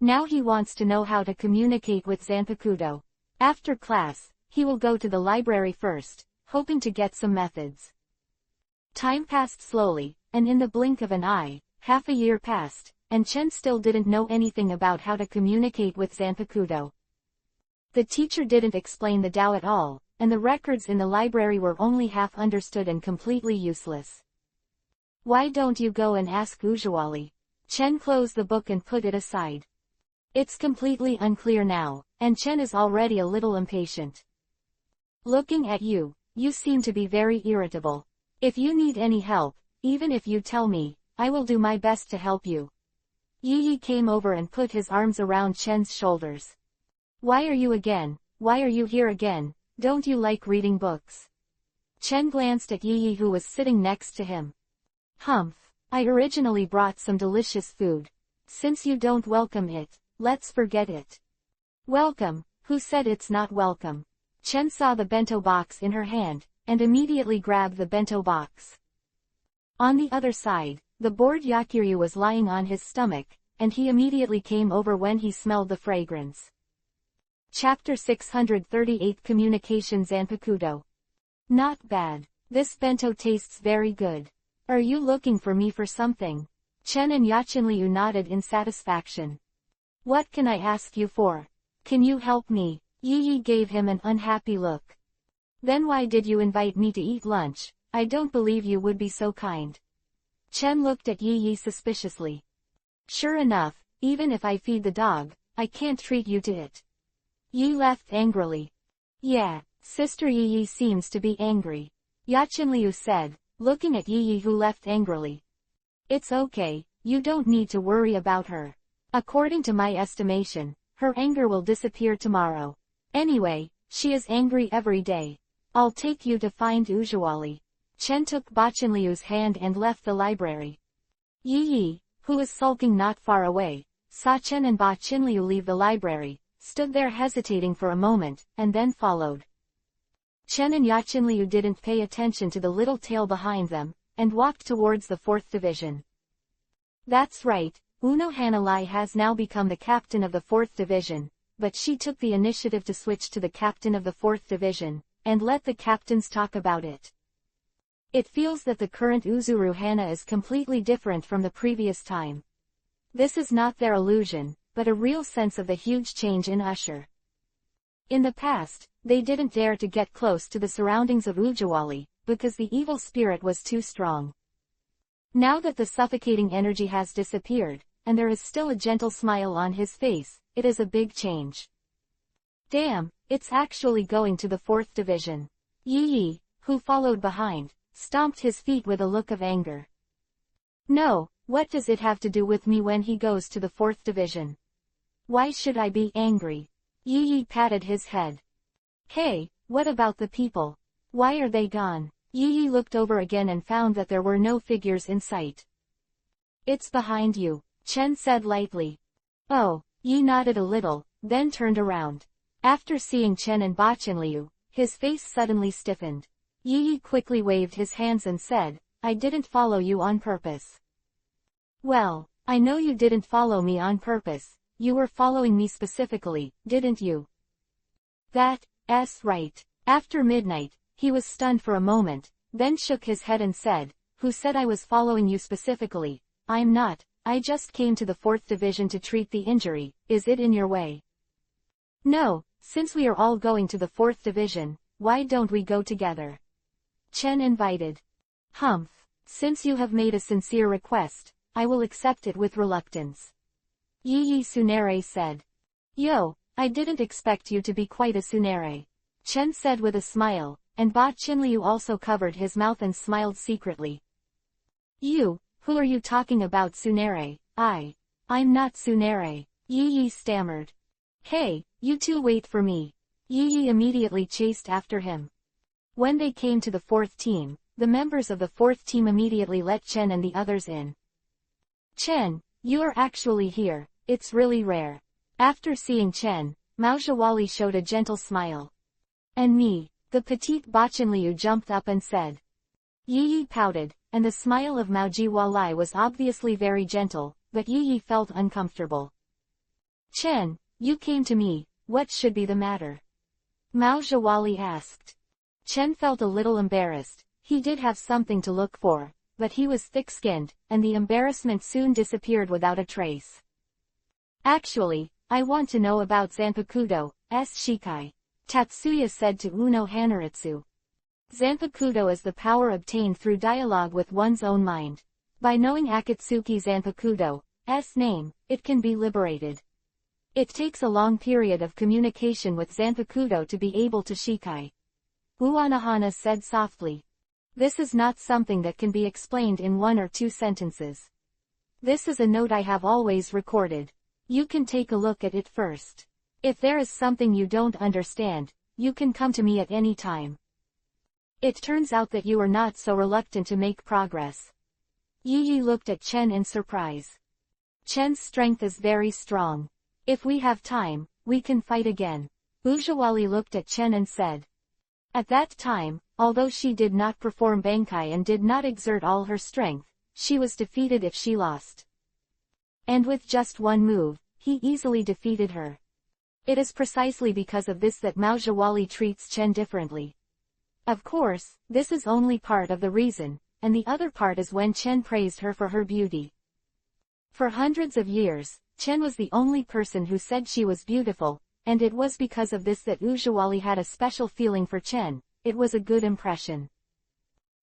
Now he wants to know how to communicate with Zanpakuto. After class, he will go to the library first, hoping to get some methods. Time passed slowly, and in the blink of an eye, half a year passed, and Chen still didn't know anything about how to communicate with Zanpakuto. The teacher didn't explain the Tao at all, and the records in the library were only half understood and completely useless. Why don't you go and ask Ujawali? Chen closed the book and put it aside. It's completely unclear now, and Chen is already a little impatient. Looking at you, you seem to be very irritable. If you need any help, even if you tell me, I will do my best to help you. Yi came over and put his arms around Chen's shoulders. Why are you again? Why are you here again? Don't you like reading books? Chen glanced at Yi who was sitting next to him. Humph, I originally brought some delicious food. Since you don't welcome it, let's forget it. Welcome, who said it's not welcome? Chen saw the bento box in her hand, and immediately grabbed the bento box. On the other side, the bored Yakiryu was lying on his stomach, and he immediately came over when he smelled the fragrance. Chapter 638 Communication Zanpakudo. Not bad. This bento tastes very good. Are you looking for me for something? Chen and Yachinliu nodded in satisfaction. What can I ask you for? Can you help me? Yi gave him an unhappy look. Then why did you invite me to eat lunch? I don't believe you would be so kind. Chen looked at Yi suspiciously. Sure enough, even if I feed the dog, I can't treat you to it. Yi laughed angrily. Yeah, Sister Yi seems to be angry. Yachinliu said, looking at Yi who left angrily. It's okay, you don't need to worry about her. According to my estimation, her anger will disappear tomorrow. Anyway, she is angry every day. I'll take you to find Usually. Chen took Bachinliu's hand and left the library. Yi, who was sulking not far away, saw Chen and Bachinliu leave the library, stood there hesitating for a moment, and then followed. Chen and Yachinliu didn't pay attention to the little tail behind them, and walked towards the 4th Division. That's right, Uno Hanalei has now become the captain of the 4th Division, but she took the initiative to switch to the captain of the 4th Division, and let the captains talk about it. It feels that the current Uzuru Hana is completely different from the previous time. This is not their illusion, but a real sense of the huge change in Usher. In the past, they didn't dare to get close to the surroundings of Usually, because the evil spirit was too strong. Now that the suffocating energy has disappeared, and there is still a gentle smile on his face, it is a big change. Damn, it's actually going to the 4th Division. Yi, who followed behind, stomped his feet with a look of anger. No, what does it have to do with me when he goes to the 4th Division? Why should I be angry? Yi patted his head. Hey, what about the people? Why are they gone? Yi looked over again and found that there were no figures in sight. It's behind you, Chen said lightly. Oh, Yi nodded a little, then turned around. After seeing Chen and Bachinliu, his face suddenly stiffened. Yi quickly waved his hands and said, I didn't follow you on purpose. Well, I know you didn't follow me on purpose, you were following me specifically, didn't you? That's right. After midnight, he was stunned for a moment, then shook his head and said, Who said I was following you specifically? I'm not, I just came to the 4th Division to treat the injury, is it in your way? No, since we are all going to the 4th Division, why don't we go together? Chen invited. Humph, since you have made a sincere request, I will accept it with reluctance. Yi Tsunere said. Yo, I didn't expect you to be quite a Tsunere. Chen said with a smile, and Bachinliu also covered his mouth and smiled secretly. You, who are you talking about Tsunere? I'm not Tsunere, Yi stammered. Hey, you two wait for me. Yi immediately chased after him. When they came to the 4th team, the members of the 4th team immediately let Chen and the others in. Chen, you are actually here, it's really rare. After seeing Chen, Maojawali showed a gentle smile. And me, the petite Bachinliu jumped up and said. Yi pouted, and the smile of Maojawali was obviously very gentle, but Yi felt uncomfortable. Chen, you came to me, what should be the matter? Maojawali asked. Chen felt a little embarrassed, he did have something to look for, but he was thick-skinned, and the embarrassment soon disappeared without a trace. Actually, I want to know about Zanpakudo's Shikai. Tatsuya said to Uno Hanaritsu. Zanpakudo is the power obtained through dialogue with one's own mind. By knowing Akatsuki Zanpakudo's name, it can be liberated. It takes a long period of communication with Zanpakudo to be able to Shikai. Uanohana said softly. This is not something that can be explained in 1 or 2 sentences. This is a note I have always recorded. You can take a look at it first. If there is something you don't understand, you can come to me at any time. It turns out that you are not so reluctant to make progress. Yi looked at Chen in surprise. Chen's strength is very strong. If we have time, we can fight again. Ujawali looked at Chen and said. At that time, although she did not perform Bankai and did not exert all her strength, she was defeated if she lost. And with just one move, he easily defeated her. It is precisely because of this that Maujawali treats Chen differently. Of course, this is only part of the reason, and the other part is when Chen praised her for her beauty. For hundreds of years, Chen was the only person who said she was beautiful, and it was because of this that Ujawali had a special feeling for Chen. It was a good impression.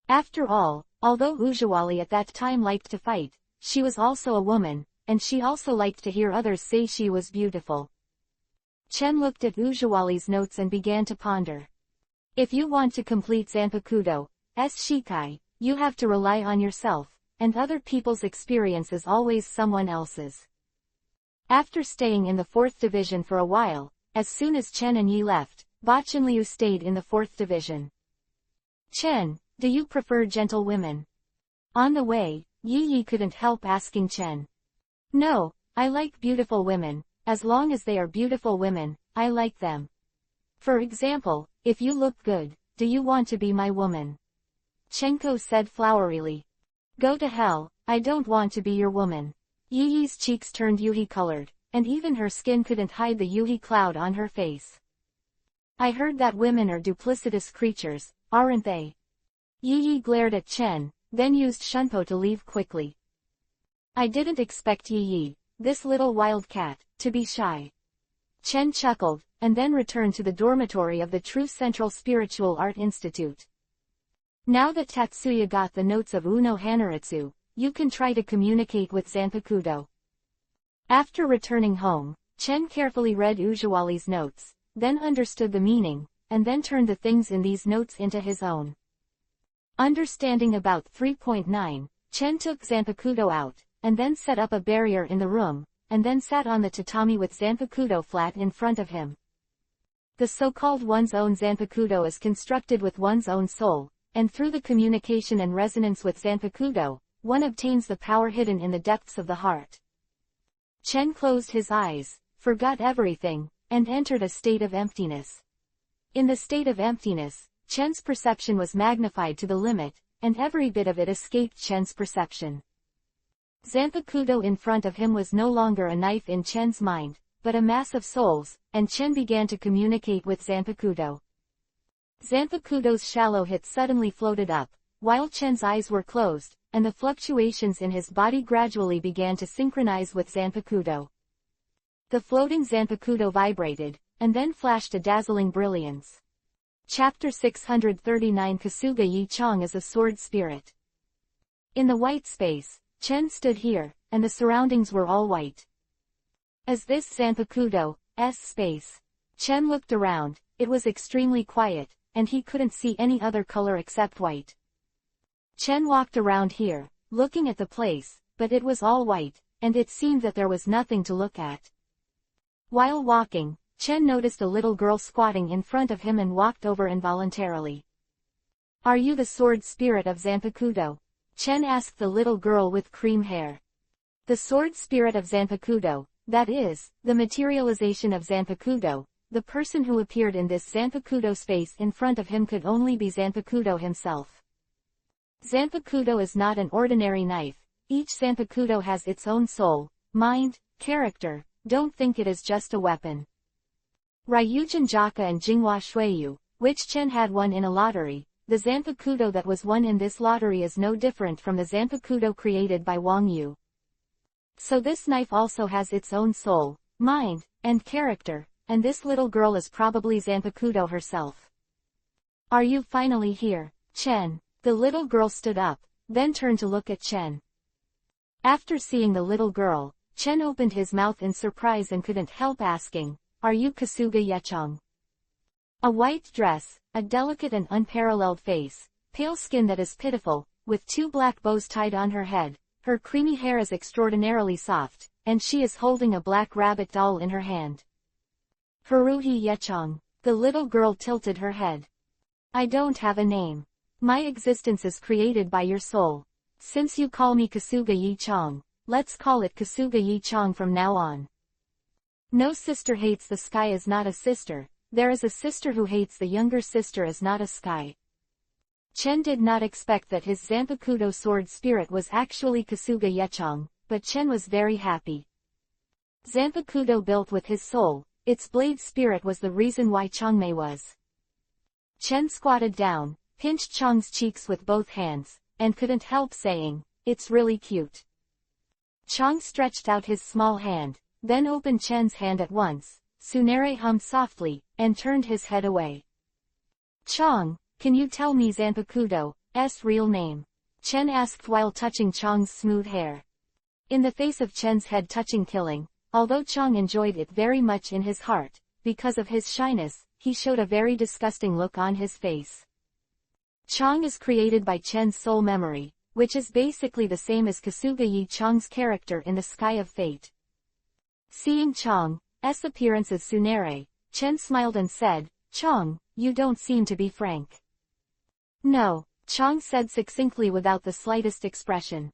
After all, although Ujawali at that time liked to fight, she was also a woman, and she also liked to hear others say she was beautiful. Chen looked at Ujawali's notes and began to ponder. If you want to complete Zanpakudo's Shikai, you have to rely on yourself, and other people's experience is always someone else's. After staying in the 4th division for a while, as soon as Chen and Yi left, Bachenliu stayed in the 4th division. Chen, do you prefer gentle women? On the way, Yi couldn't help asking Chen. No, I like beautiful women. As long as they are beautiful women, I like them. For example, if you look good, do you want to be my woman? Chenko said flowerily. Go to hell, I don't want to be your woman. Yi's cheeks turned Yuhi-colored, and even her skin couldn't hide the Yuhi cloud on her face. I heard that women are duplicitous creatures, aren't they? Yi glared at Chen, then used Shunpo to leave quickly. I didn't expect Yi, this little wildcat, to be shy. Chen chuckled, and then returned to the dormitory of the True Central Spiritual Art Institute. Now that Tatsuya got the notes of Uno Hanaritsu, you can try to communicate with Zanpakudo. After returning home, Chen carefully read Ujawali's notes, then understood the meaning, and then turned the things in these notes into his own. Understanding about 3.9, Chen took Zanpakudo out, and then set up a barrier in the room, and then sat on the tatami with Zanpakudo flat in front of him. The so-called one's own Zanpakudo is constructed with one's own soul, and through the communication and resonance with Zanpakudo, one obtains the power hidden in the depths of the heart. Chen closed his eyes, forgot everything, and entered a state of emptiness. In the state of emptiness, Chen's perception was magnified to the limit, and every bit of it escaped Chen's perception. Zanpakudo in front of him was no longer a knife in Chen's mind, but a mass of souls, and Chen began to communicate with Zanpakudo. Zanpakudo's shallow hit suddenly floated up, while Chen's eyes were closed, and the fluctuations in his body gradually began to synchronize with Zanpakudo. The floating Zanpakudo vibrated, and then flashed a dazzling brilliance. Chapter 639 Kasuga Yi Chong is a sword spirit. In the white space, Chen stood here, and the surroundings were all white. As this Zanpakudo's space, Chen looked around, it was extremely quiet, and he couldn't see any other color except white. Chen walked around here, looking at the place, but it was all white, and it seemed that there was nothing to look at. While walking, Chen noticed a little girl squatting in front of him and walked over involuntarily. Are you the sword spirit of Zanpakudo? Chen asked the little girl with cream hair. The sword spirit of Zanpakudo, that is, the materialization of Zanpakudo, the person who appeared in this Zanpakudo space in front of him could only be Zanpakudo himself. Zanpakudo is not an ordinary knife, each Zanpakudo has its own soul, mind, character, don't think it is just a weapon. Ryujin Jaka and Jinghua Shuiyu, which Chen had won in a lottery, the Zanpakudo that was won in this lottery is no different from the Zanpakudo created by Wang Yu. So this knife also has its own soul, mind, and character, and this little girl is probably Zanpakudo herself. Are you finally here, Chen? The little girl stood up, then turned to look at Chen. After seeing the little girl, Chen opened his mouth in surprise and couldn't help asking, are you Kasuga Yechong? A white dress, a delicate and unparalleled face, pale skin that is pitiful, with two black bows tied on her head, her creamy hair is extraordinarily soft, and she is holding a black rabbit doll in her hand. Haruhi Yechong. The little girl tilted her head. I don't have a name. My existence is created by your soul. Since you call me Kasuga Yichong, let's call it Kasuga Yichong from now on. No sister hates the sky is not a sister, there is a sister who hates the younger sister is not a sky. Chen did not expect that his Zanpakuto sword spirit was actually Kasuga Yechong, but Chen was very happy. Zanpakuto built with his soul, its blade spirit was the reason why Changmei was. Chen squatted down, pinched Chang's cheeks with both hands, and couldn't help saying, "It's really cute." Chang stretched out his small hand, then opened Chen's hand at once. Tsunere hummed softly, and turned his head away. "Chang, can you tell me Zanpakuto's real name?" Chen asked while touching Chang's smooth hair. In the face of Chen's head touching killing, although Chang enjoyed it very much in his heart, because of his shyness, he showed a very disgusting look on his face. Chang is created by Chen's soul memory, which is basically the same as Kasuga Yi Chang's character in the Sky of Fate. Seeing Chang's appearance as Tsunere, Chen smiled and said, "Chang, you don't seem to be frank." "No," Chang said succinctly without the slightest expression.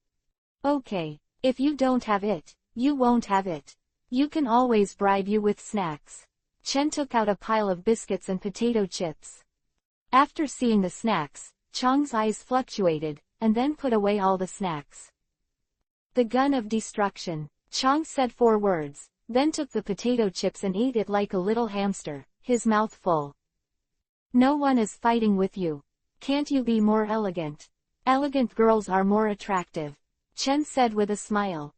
"Okay, if you don't have it, you won't have it. You can always bribe you with snacks." Chen took out a pile of biscuits and potato chips. After seeing the snacks, Chang's eyes fluctuated, and then put away all the snacks. "The gun of destruction," Chang said 4 words, then took the potato chips and ate it like a little hamster, his mouth full. "No one is fighting with you. Can't you be more elegant? Elegant girls are more attractive," Chen said with a smile.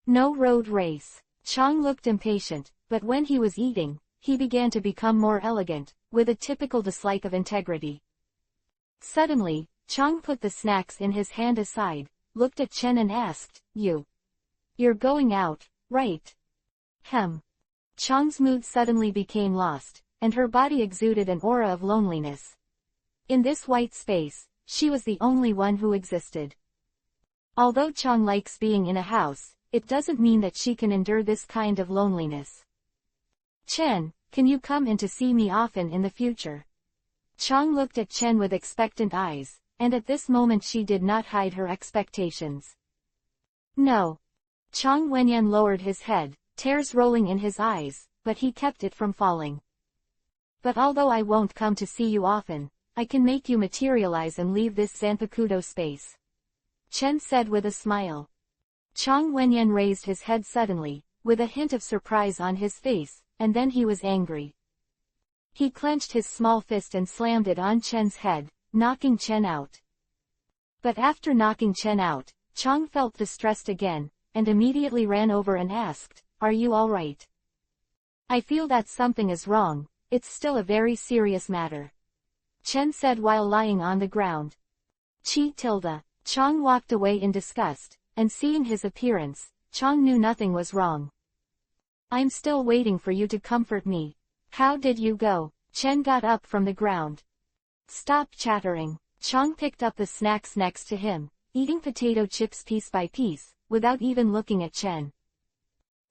"No road race." Chang looked impatient, but when he was eating, he began to become more elegant, with a typical dislike of integrity. Suddenly, Chang put the snacks in his hand aside, looked at Chen and asked, You're going out, right?" Chang's mood suddenly became lost, and her body exuded an aura of loneliness. In this white space, she was the only one who existed. Although Chang likes being in a house, it doesn't mean that she can endure this kind of loneliness. "Chen, can you come in to see me often in the future?" Chang looked at Chen with expectant eyes, and at this moment she did not hide her expectations. "No." Chang Wenyan lowered his head, tears rolling in his eyes, but he kept it from falling. "But although I won't come to see you often, I can make you materialize and leave this Zanpakuto space," Chen said with a smile. Chang Wenyan raised his head suddenly, with a hint of surprise on his face, and then he was angry. He clenched his small fist and slammed it on Chen's head, knocking Chen out. But after knocking Chen out, Chang felt distressed again, and immediately ran over and asked, "Are you all right?" "I feel that something is wrong, it's still a very serious matter," Chen said while lying on the ground. Chang walked away in disgust, and seeing his appearance, Chang knew nothing was wrong. "I'm still waiting for you to comfort me. How did you go?" Chen got up from the ground. "Stop chattering." Chang picked up the snacks next to him, eating potato chips piece by piece, without even looking at Chen.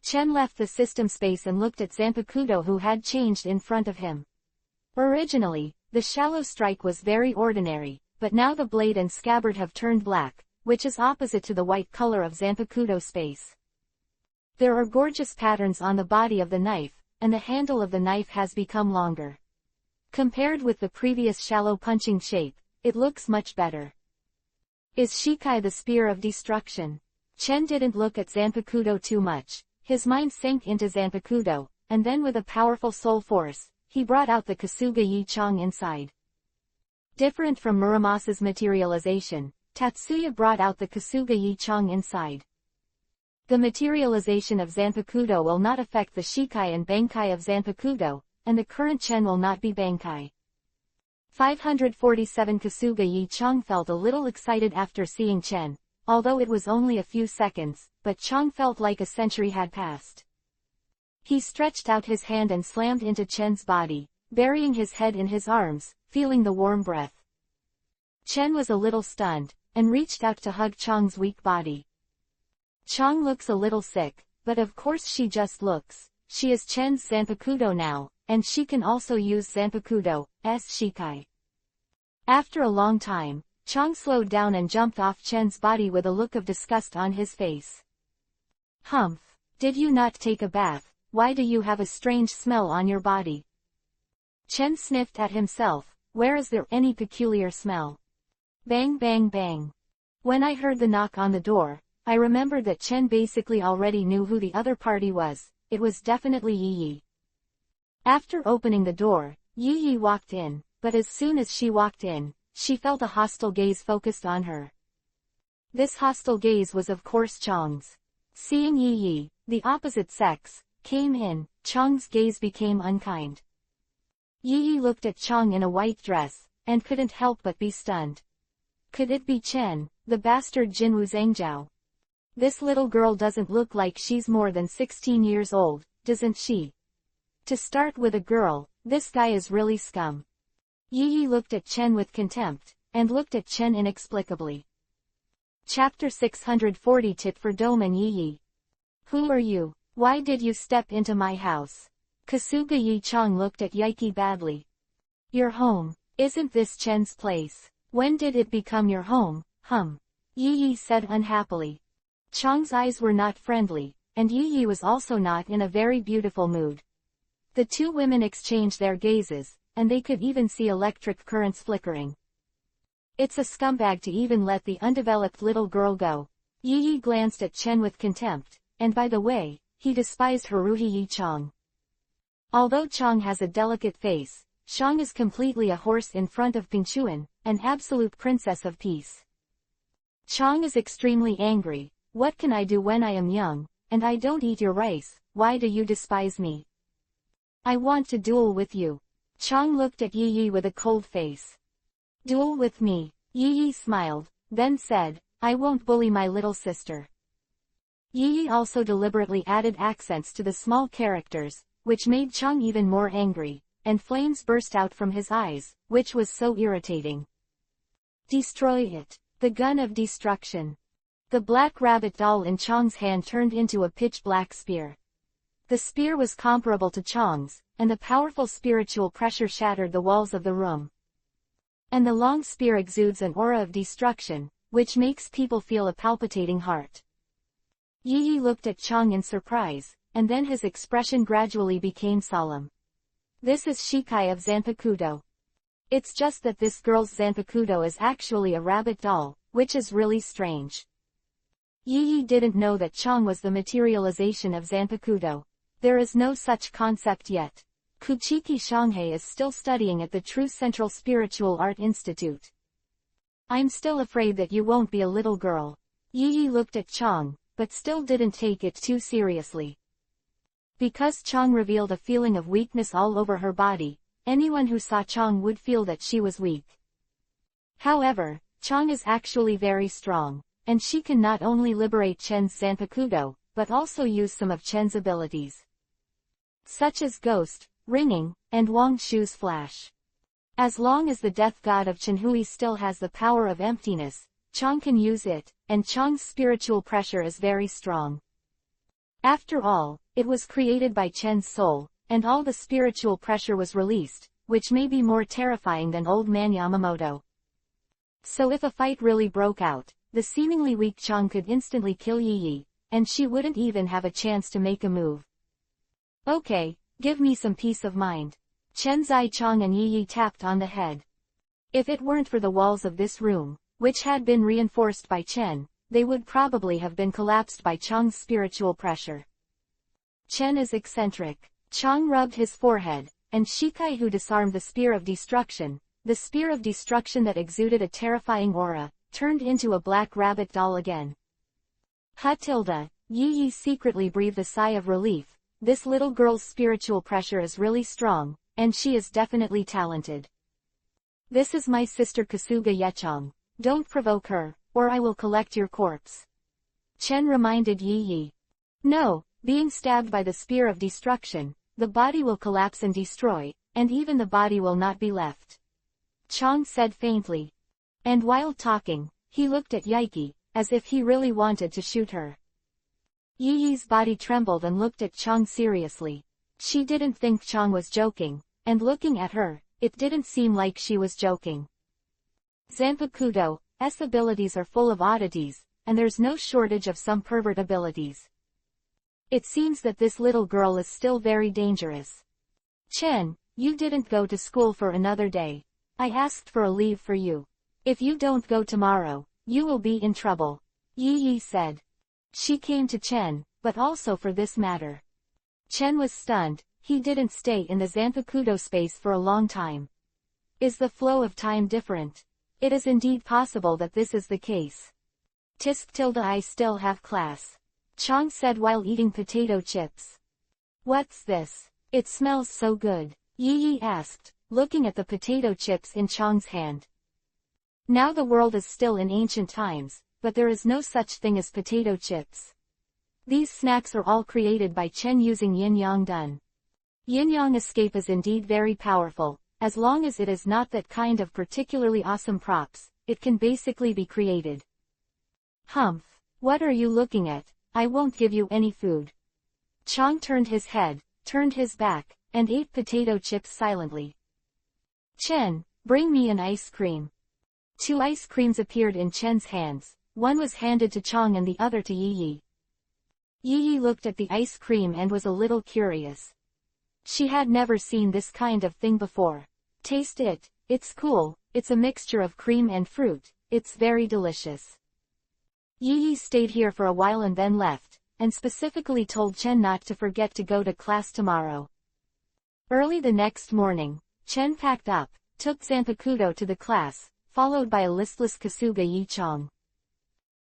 Chen left the system space and looked at Zanpakuto who had changed in front of him. Originally, the shallow strike was very ordinary, but now the blade and scabbard have turned black, which is opposite to the white color of Zanpakuto space. There are gorgeous patterns on the body of the knife, and the handle of the knife has become longer. Compared with the previous shallow punching shape, it looks much better. Is Shikai the spear of destruction? Chen didn't look at Zanpakuto too much. His mind sank into Zanpakuto, and then with a powerful soul force, he brought out the Kasuga Yi Chang inside. Different from Muramasa's materialization, Tatsuya brought out the Kasuga Yi Chang inside. The materialization of Zanpakuto will not affect the Shikai and Bankai of Zanpakuto, and the current Chen will not be Bankai. 547 Kasuga Yi Chang felt a little excited after seeing Chen, although it was only a few seconds, but Chang felt like a century had passed. He stretched out his hand and slammed into Chen's body, burying his head in his arms, feeling the warm breath. Chen was a little stunned, and reached out to hug Chang's weak body. Chang looks a little sick, but of course she just looks. She is Chen's Zanpakuto now, and she can also use Zanpakuto's Shikai. After a long time, Chang slowed down and jumped off Chen's body with a look of disgust on his face. "Humph! Did you not take a bath? Why do you have a strange smell on your body?" Chen sniffed at himself. Where is there any peculiar smell? Bang bang bang. When I heard the knock on the door, I remembered that Chen basically already knew who the other party was. It was definitely Yi Yi. After opening the door, Yi Yi walked in, but as soon as she walked in, she felt a hostile gaze focused on her. This hostile gaze was of course Chang's. Seeing Yi Yi, the opposite sex, came in, Chang's gaze became unkind. Yi Yi looked at Chang in a white dress, and couldn't help but be stunned. Could it be Chen, the bastard Jinwu Zhangjiao? This little girl doesn't look like she's more than 16 years old, doesn't she? To start with a girl, this guy is really scum. Yi Yi looked at Chen with contempt, and looked at Chen inexplicably. Chapter 640 Tit for Dome and Yi Yi. Who are you? Why did you step into my house? Kasuga Yi Chang looked at Yiki badly. Your home, isn't this Chen's place? When did it become your home, Yi Yi said unhappily. Chang's eyes were not friendly, and Yi Yi was also not in a very beautiful mood. The two women exchanged their gazes, and they could even see electric currents flickering. It's a scumbag to even let the undeveloped little girl go. Yi Yi glanced at Chen with contempt, and by the way, he despised Haruhi Yi Chang. Although Chang has a delicate face, Chang is completely a horse in front of Pingchuan, an absolute princess of peace. Chang is extremely angry. What can I do when I am young, and I don't eat your rice? Why do you despise me? I want to duel with you. Chang looked at Yi Yi with a cold face. Duel with me? Yi Yi smiled, then said, I won't bully my little sister. Yi Yi also deliberately added accents to the small characters, which made Chang even more angry, and flames burst out from his eyes, which was so irritating. Destroy it. The gun of destruction. The black rabbit doll in Chang's hand turned into a pitch-black spear. The spear was comparable to Chang's, and the powerful spiritual pressure shattered the walls of the room. And the long spear exudes an aura of destruction, which makes people feel a palpitating heart. Yi Yi looked at Chang in surprise, and then his expression gradually became solemn. This is Shikai of Zanpakuto. It's just that this girl's Zanpakuto is actually a rabbit doll, which is really strange. Yi Yi didn't know that Chang was the materialization of Zanpakuto. There is no such concept yet. Kuchiki Shanghai is still studying at the True Central Spiritual Art Institute. I'm still afraid that you won't be a little girl. Yi Yi looked at Chang, but still didn't take it too seriously. Because Chang revealed a feeling of weakness all over her body, anyone who saw Chang would feel that she was weak. However, Chang is actually very strong, and she can not only liberate Chen's Zanpakuto, but also use some of Chen's abilities, such as Ghost, Ringing, and Wang Shu's Flash. As long as the death god of Chenhui still has the power of emptiness, Chang can use it, and Chang's spiritual pressure is very strong. After all, it was created by Chen's soul, and all the spiritual pressure was released, which may be more terrifying than old man Yamamoto. So if a fight really broke out, the seemingly weak Chang could instantly kill Yi Yi, and she wouldn't even have a chance to make a move. Okay, give me some peace of mind. Chen Zai Chang and Yi Yi tapped on the head. If it weren't for the walls of this room, which had been reinforced by Chen, they would probably have been collapsed by Chang's spiritual pressure. Chen is eccentric. Chang rubbed his forehead, and Shikai who disarmed the spear of destruction, the spear of destruction that exuded a terrifying aura, turned into a black rabbit doll again. Yi Yi secretly breathed a sigh of relief. This little girl's spiritual pressure is really strong, and she is definitely talented. This is my sister Kasuga Yechang. Don't provoke her, or I will collect your corpse. Chen reminded Yi Yi. No, being stabbed by the spear of destruction, the body will collapse and destroy, and even the body will not be left. Chang said faintly. And while talking, he looked at Yiki, as if he really wanted to shoot her. Yi Yi's body trembled and looked at Chang seriously. She didn't think Chang was joking, and looking at her, it didn't seem like she was joking. Zanpakuto's abilities are full of oddities, and there's no shortage of some pervert abilities. It seems that this little girl is still very dangerous. Chen, you didn't go to school for another day. I asked for a leave for you. If you don't go tomorrow, you will be in trouble, Yi said. She came to Chen, but also for this matter. Chen was stunned. He didn't stay in the Zanpakuto space for a long time. Is the flow of time different? It is indeed possible that this is the case. I still have class, Chong said while eating potato chips. What's this? It smells so good, Yi asked, looking at the potato chips in Chong's hand. Now the world is still in ancient times, but there is no such thing as potato chips. These snacks are all created by Chen using yin-yang dun. Yin-yang escape is indeed very powerful. As long as it is not that kind of particularly awesome props, it can basically be created. Humph, what are you looking at? I won't give you any food. Chong turned his head, turned his back, and ate potato chips silently. Chen, bring me an ice cream. 2 ice creams appeared in Chen's hands. One was handed to Chong and the other to Yi. Yi looked at the ice cream and was a little curious. She had never seen this kind of thing before. Taste it, it's cool, it's a mixture of cream and fruit, it's very delicious. Yi stayed here for a while and then left, and specifically told Chen not to forget to go to class tomorrow. Early the next morning, Chen packed up, took Zanpakuto to the class, followed by a listless Kasuga Yi-chong.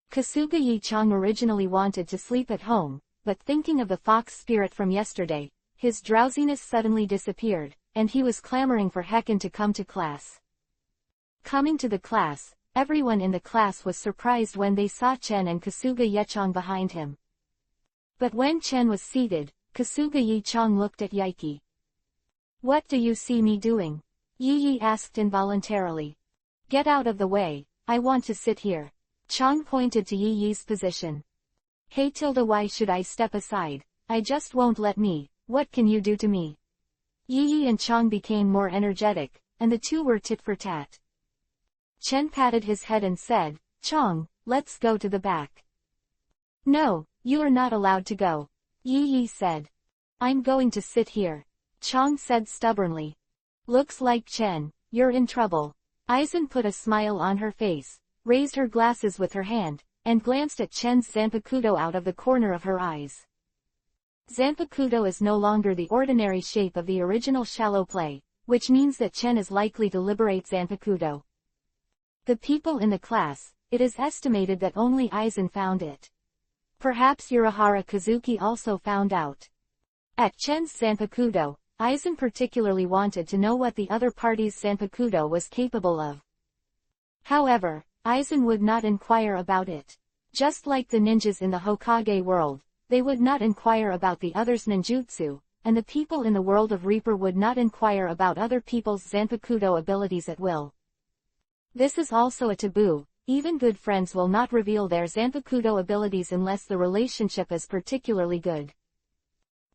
Kasuga Yi-chong originally wanted to sleep at home, but thinking of the fox spirit from yesterday, his drowsiness suddenly disappeared, and he was clamoring for Hecken to come to class. Coming to the class, everyone in the class was surprised when they saw Chen and Kasuga Yi-chong behind him. But when Chen was seated, Kasuga Yi-chong looked at Yaiki. What do you see me doing? Yi asked involuntarily. Get out of the way, I want to sit here. Chong pointed to Yi's position. Hey why should I step aside? I just won't let me. What can you do to me? Yi and Chong became more energetic, and the two were tit for tat. Chen patted his head and said, Chong, let's go to the back. No, you are not allowed to go, Yi said. I'm going to sit here, Chong said stubbornly. Looks like Chen, you're in trouble. Aizen put a smile on her face, raised her glasses with her hand, and glanced at Chen's Zanpakuto out of the corner of her eyes. Zanpakuto is no longer the ordinary shape of the original shallow play, which means that Chen is likely to liberate Zanpakuto. The people in the class, it is estimated that only Aizen found it. Perhaps Urahara Kazuki also found out. At Chen's Zanpakuto, Aizen particularly wanted to know what the other party's Zanpakuto was capable of. However, Aizen would not inquire about it. Just like the ninjas in the Hokage world, they would not inquire about the others' ninjutsu, and the people in the world of Reaper would not inquire about other people's Zanpakuto abilities at will. This is also a taboo. Even good friends will not reveal their Zanpakuto abilities unless the relationship is particularly good.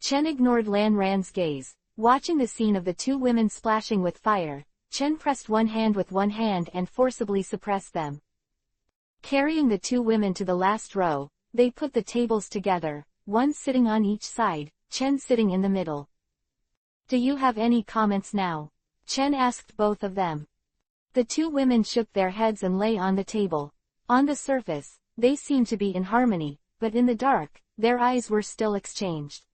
Chen ignored Lan Ran's gaze. Watching the scene of the two women splashing with fire, Chen pressed one hand with one hand and forcibly suppressed them. Carrying the two women to the last row, they put the tables together, one sitting on each side, Chen sitting in the middle. Do you have any comments now? Chen asked both of them. The two women shook their heads and lay on the table. On the surface, they seemed to be in harmony, but in the dark, their eyes were still exchanged.